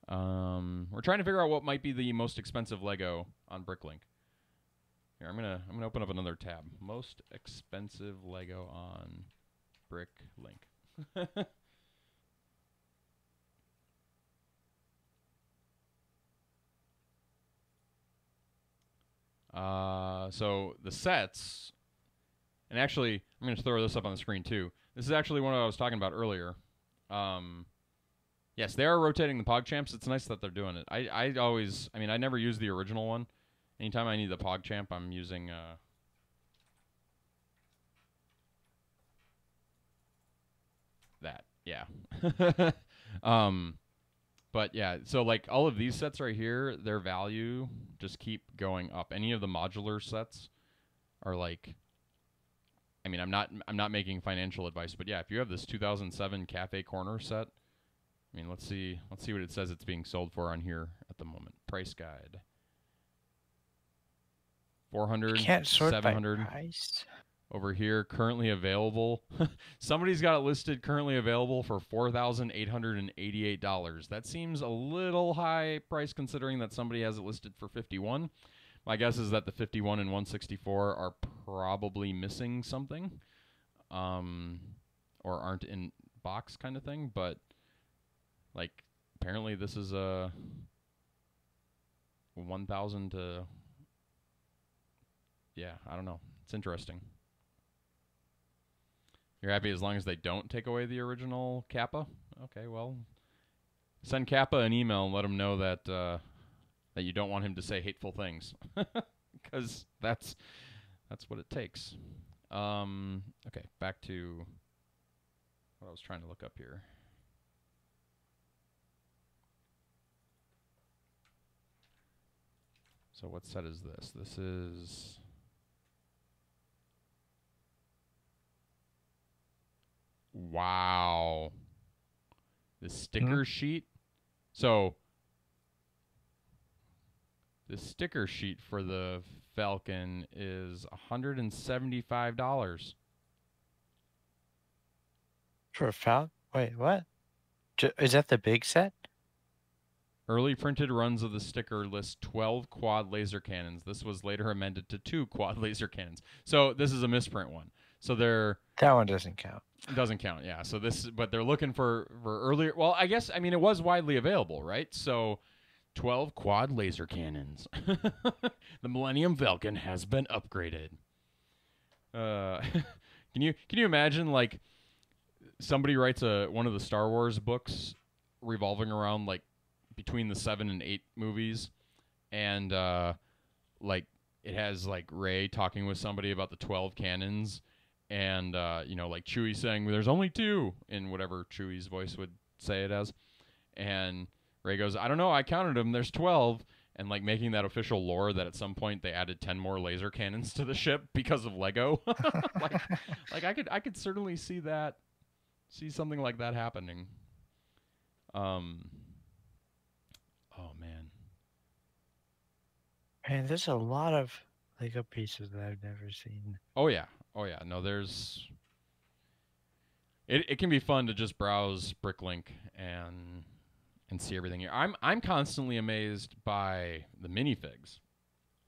We're trying to figure out what might be the most expensive Lego on Bricklink. Here, I'm gonna open up another tab. Most expensive Lego on Bricklink. So the sets, and actually, I'm going to throw this up on the screen too. This is actually one I was talking about earlier. Yes, they are rotating the PogChamps. It's nice that they're doing it. I never use the original one. Anytime I need the PogChamp, I'm using that. Yeah. But yeah, so like all of these sets right here, their value just keep going up. Any of the modular sets are like, I mean, I'm not making financial advice, but yeah, if you have this 2007 Cafe Corner set, I mean, let's see what it says it's being sold for on here at the moment. Price guide. 400, You can't sort 700. by price. Over here, currently available. Somebody's got it listed currently available for $4,888. That seems a little high price considering that somebody has it listed for 51. My guess is that the 51 and 164 are probably missing something, or aren't in box kind of thing. But like, apparently this is a 1,000 to. Yeah, I don't know. It's interesting. You're happy as long as they don't take away the original Kappa? Okay, well, send Kappa an email and let him know that that you don't want him to say hateful things, because that's what it takes. Okay, back to what I was trying to look up here. So what set is this? This is... Wow. The sticker sheet. So the sticker sheet for the Falcon is $175. For a Falcon? Wait, what? Is that the big set? Early printed runs of the sticker list 12 quad laser cannons. This was later amended to 2 quad laser cannons. So this is a misprint one. So they're... That one doesn't count. It doesn't count, yeah. So this, but they're looking for earlier. Well, I guess, I mean, it was widely available, right? So 12 quad laser cannons. The Millennium Falcon has been upgraded. Can you imagine, like, somebody writes one of the Star Wars books revolving around, like, between the 7 and 8 movies, and like it has like Rey talking with somebody about the 12 cannons, and you know, like Chewie saying there's only 2 in whatever Chewie's voice would say it as, and Rey goes, I don't know, I counted them, there's 12, and like making that official lore that at some point they added 10 more laser cannons to the ship because of Lego. like I could certainly see something like that happening. Oh, man. Man, there's a lot of Lego pieces that I've never seen. Oh, yeah. Oh, yeah. No, there's... It can be fun to just browse Bricklink and see everything here. I'm constantly amazed by the minifigs,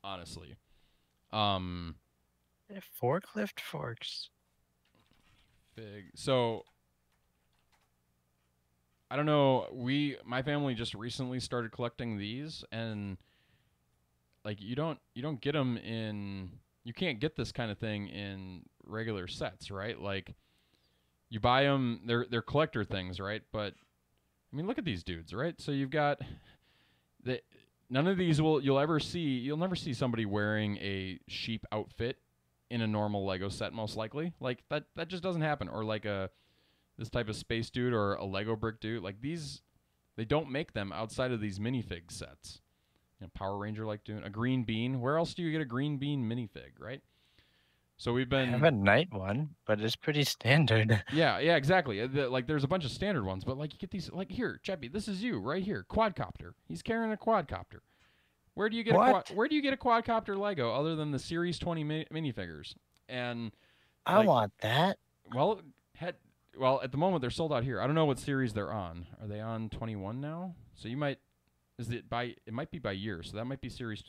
honestly. Forklift forks. So... I don't know, my family just recently started collecting these, and like you don't get them you can't get this kind of thing in regular sets, right? Like you buy them, they're collector things, right? But I mean, look at these dudes, right? So you've got none of these you'll never see somebody wearing a sheep outfit in a normal Lego set, most likely. Like that just doesn't happen. Or like this type of space dude or a Lego brick dude, like these, they don't make them outside of these minifig sets. You know, Power Ranger like doing a green bean. Where else do you get a green bean minifig, right? So we've been... I have a night one, but it's pretty standard. Yeah, exactly. Like there's a bunch of standard ones, but like you get these, like here, Cheppy, this is you right here, quadcopter. He's carrying a quadcopter. Where do you get where do you get a quadcopter Lego other than the Series 20 minifigures? And I want that. Well, at the moment they're sold out here. I don't know what series they're on. Are they on 21 now? So you might... It might be by year, so that might be series...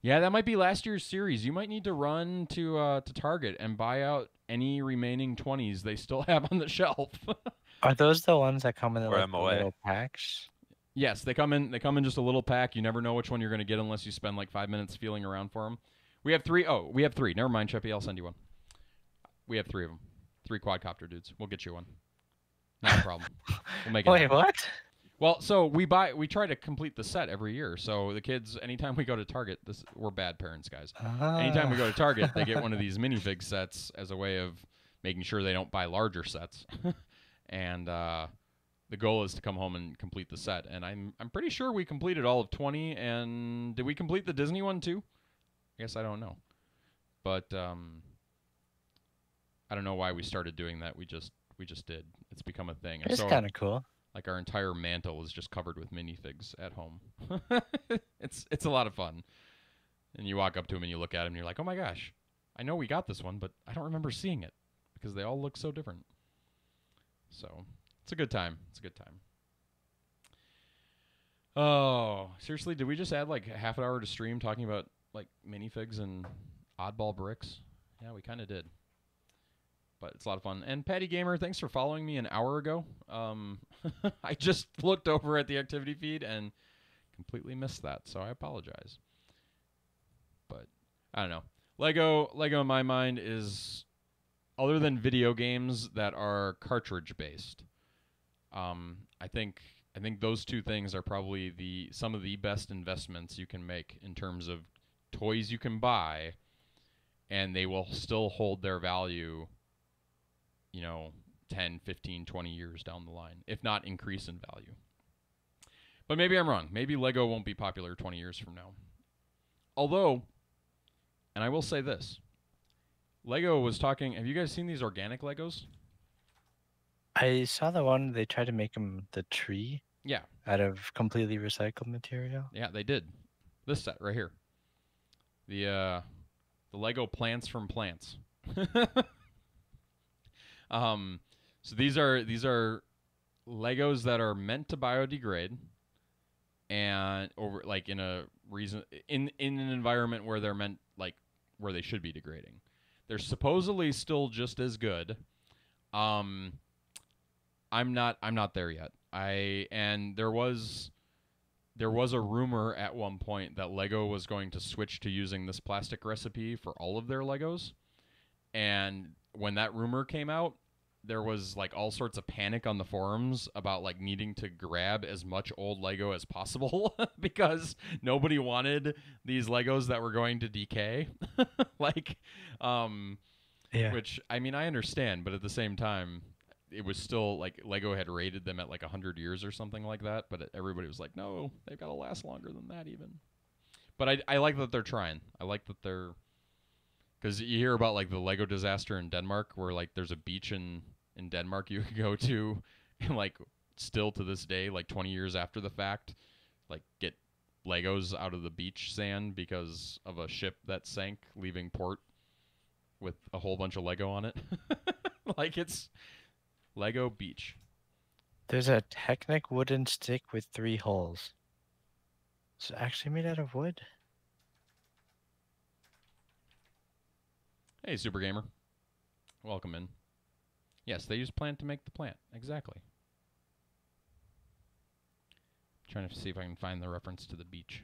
Yeah, that might be last year's series. You might need to run to Target and buy out any remaining 20s they still have on the shelf. Are those the ones that come in the MOA. little packs? Yes, they come in just a little pack. You never know which one you're going to get unless you spend like 5 minutes feeling around for them. We have 3. Oh, we have 3. Never mind, Cheppy. I'll send you one. We have 3 of them. 3 quadcopter dudes. We'll get you one. Not a problem. We'll make it Wait, happen. what? Well, so we try to complete the set every year. So the kids, anytime we go to Target, we're bad parents, guys. Anytime we go to Target, they get one of these minifig sets as a way of making sure they don't buy larger sets. And the goal is to come home and complete the set. And I'm pretty sure we completed all of 20. And did we complete the Disney one too? I guess I don't know. But I don't know why we started doing that. We just did. It's become a thing. And It's kind of cool. like our entire mantle is just covered with minifigs at home. It's a lot of fun. And you walk up to them and you look at them and you're like, oh my gosh, I know we got this one, but I don't remember seeing it because they all look so different. So it's a good time. It's a good time. Oh, seriously, did we just add like half an hour to stream talking about like minifigs and oddball bricks? Yeah, we kind of did. But it's a lot of fun. And Patty Gamer, thanks for following me an hour ago. I just looked over at the activity feed and completely missed that, so I apologize. But I don't know. Lego in my mind is, other than video games that are cartridge based, I think those two things are probably some of the best investments you can make in terms of toys you can buy, and they will still hold their value, 10, 15, 20 years down the line, if not increase in value. But maybe I'm wrong. Maybe Lego won't be popular 20 years from now. Although, and I will say this, Lego was talking, have you guys seen these organic Legos? I saw the one they tried to make them the tree. Yeah. Out of completely recycled material. Yeah, they did. This set right here. The Lego Plants from Plants. So these are Legos that are meant to biodegrade, and over like in a reason in an environment where they're meant, like where they should be degrading. They're supposedly still just as good. I'm not there yet. And there was a rumor at one point that Lego was going to switch to using this plastic recipe for all of their Legos. And when that rumor came out, there was like all sorts of panic on the forums about like needing to grab as much old Lego as possible because nobody wanted these Legos that were going to decay. Yeah. Which, I mean, I understand, but at the same time, it was still like Lego had rated them at like 100 years or something like that, but everybody was like, no, they've got to last longer than that even. But I like that they're trying. I like that they're, because you hear about like the Lego disaster in Denmark, where like there's a beach in Denmark you could go to, and like still to this day, like 20 years after the fact, like get Legos out of the beach sand because of a ship that sank leaving port with a whole bunch of Lego on it. Like it's Lego Beach. There's a Technic wooden stick with 3 holes. Is it actually made out of wood? Hey, Super Gamer. Welcome in. Yes, they use plant to make the plant. Exactly. Trying to see if I can find the reference to the beach.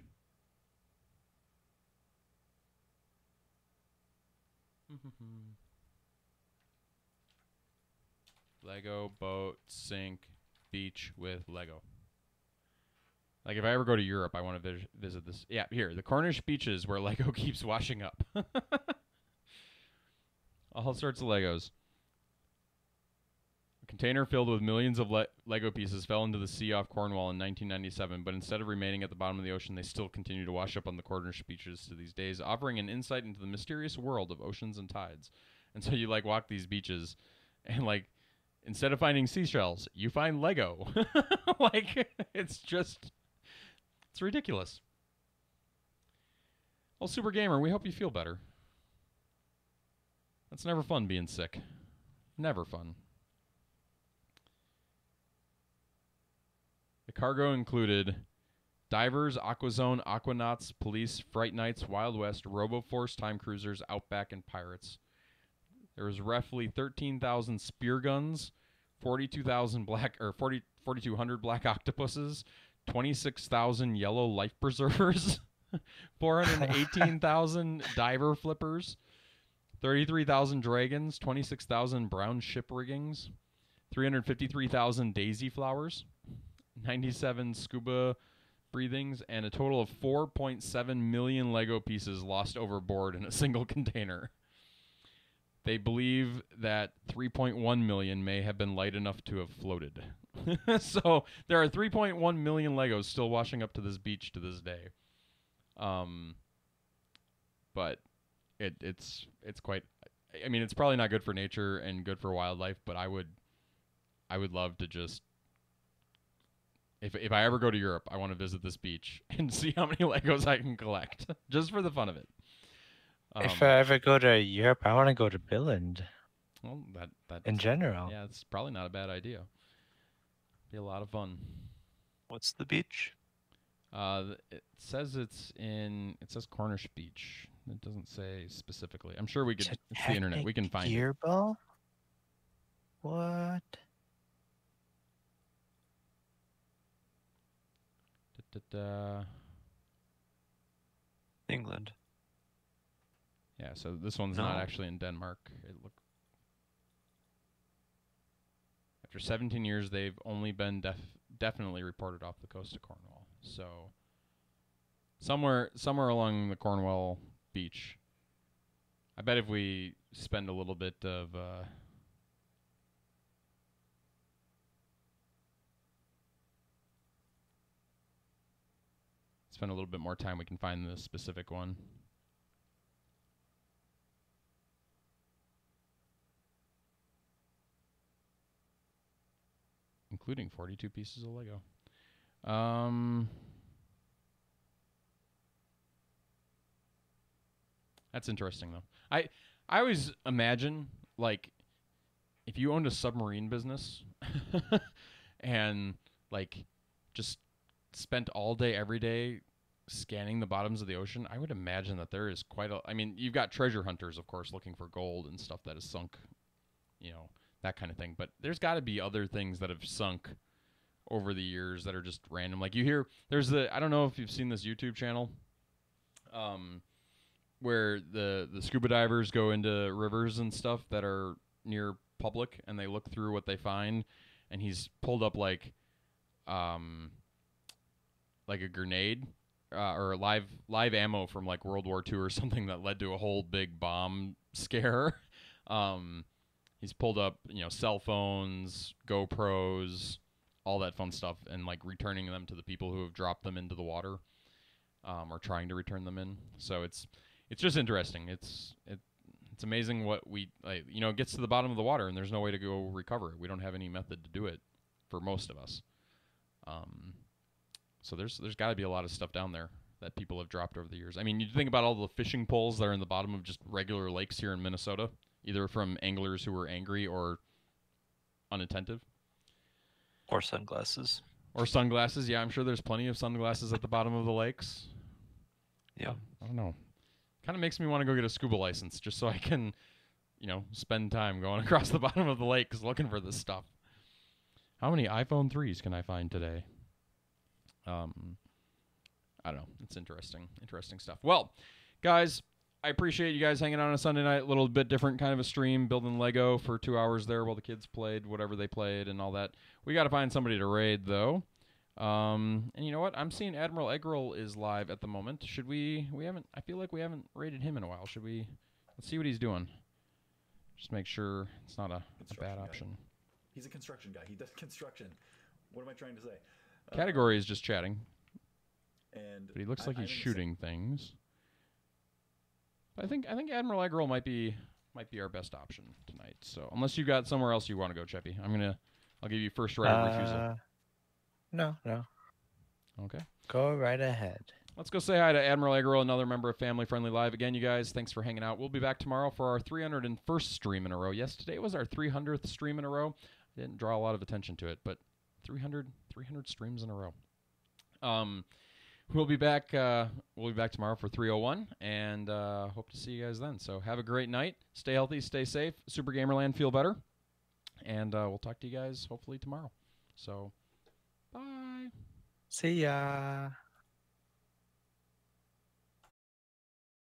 Lego boat sink beach with Lego. Like if I ever go to Europe, I want to visit this. Yeah, here, the Cornish beaches where Lego keeps washing up. All sorts of Legos. A container filled with millions of Lego pieces fell into the sea off Cornwall in 1997, but instead of remaining at the bottom of the ocean, they still continue to wash up on the Cornish beaches to these days, offering an insight into the mysterious world of oceans and tides. And so you like walk these beaches, and like instead of finding seashells, you find Lego. Like it's ridiculous. Well, Super Gamer, we hope you feel better. It's never fun being sick. Never fun. The cargo included divers, Aquazone, Aquanauts, police, Fright Nights, Wild West, RoboForce, Time Cruisers, Outback, and Pirates. There was roughly 13,000 spear guns, 4,200 black octopuses, 26,000 yellow life preservers, 418,000 diver flippers, 33,000 dragons, 26,000 brown ship riggings, 353,000 daisy flowers, 97 scuba breathings, and a total of 4.7 million Lego pieces lost overboard in a single container. They believe that 3.1 million may have been light enough to have floated. So there are 3.1 million Legos still washing up to this beach to this day. But it's quite. I mean, it's probably not good for nature and good for wildlife. But I would love to just. If I ever go to Europe, I want to visit this beach and see how many Legos I can collect, just for the fun of it. If I ever go to Europe, I want to go to Billund. Well, that in general. Yeah, it's probably not a bad idea. Be a lot of fun. What's the beach? It says it says Cornish Beach. It doesn't say specifically. I'm sure we could. It's the internet. We can find it. Gearball? What? England. Yeah, so this one's No. not actually in Denmark. After 17 years, they've only been definitely reported off the coast of Cornwall. So somewhere along the Cornwall beach. I bet if we spend a little bit of more time, we can find the specific one. Including 42 pieces of Lego. That's interesting, though. I always imagine, like, if you owned a submarine business and, like, just spent all day, every day scanning the bottoms of the ocean, I would imagine that there is quite a... I mean, you've got treasure hunters, of course, looking for gold and stuff that is sunk, you know, that kind of thing. But there's got to be other things that have sunk over the years that are just random. Like, you hear... There's I don't know if you've seen this YouTube channel, where the scuba divers go into rivers and stuff that are near public, and they look through what they find, and he's pulled up like a grenade or live ammo from like World War II or something that led to a whole big bomb scare. He's pulled up, you know, cell phones, GoPros, all that fun stuff, and like returning them to the people who have dropped them into the water, or trying to return them in. So it's just interesting. It's amazing what we, like, you know, it gets to the bottom of the water and there's no way to go recover it. We don't have any method to do it for most of us. So there's got to be a lot of stuff down there that people have dropped over the years. I mean, you think about all the fishing poles that are in the bottom of just regular lakes here in Minnesota, either from anglers who were angry or unattentive. Or sunglasses. Or sunglasses. Yeah, I'm sure there's plenty of sunglasses at the bottom of the lakes. Yeah. I don't know. Kind of makes me want to go get a scuba license just so I can, you know, spend time going across the bottom of the lakes looking for this stuff. How many iPhone 3s can I find today? I don't know. It's interesting stuff. Well, guys, I appreciate you guys hanging out on a Sunday night. A little bit different kind of a stream, building Lego for 2 hours there while the kids played whatever they played and all that. We got to find somebody to raid, though. And you know what? I'm seeing Admiral Eggroll is live at the moment. Should we haven't, I feel like we haven't raided him in a while. Should we? Let's see what he's doing. Just make sure it's not a bad option. He's a construction guy. He does construction. What am I trying to say? Category is just chatting. But he looks like he's shooting things. I think Admiral Eggroll might be our best option tonight. So unless you got somewhere else you want to go, Cheppy, I'll give you first right of refusal. No. Okay. Go right ahead. Let's go say hi to Admiral Eggroll, another member of Family Friendly Live. Again, you guys, thanks for hanging out. We'll be back tomorrow for our 301st stream in a row. Yes, today was our 300th stream in a row. I didn't draw a lot of attention to it, but 300 streams in a row. We'll be back tomorrow for 301, and hope to see you guys then. So have a great night. Stay healthy, stay safe. Super Gamerland, feel better. And we'll talk to you guys hopefully tomorrow. So, bye. See ya.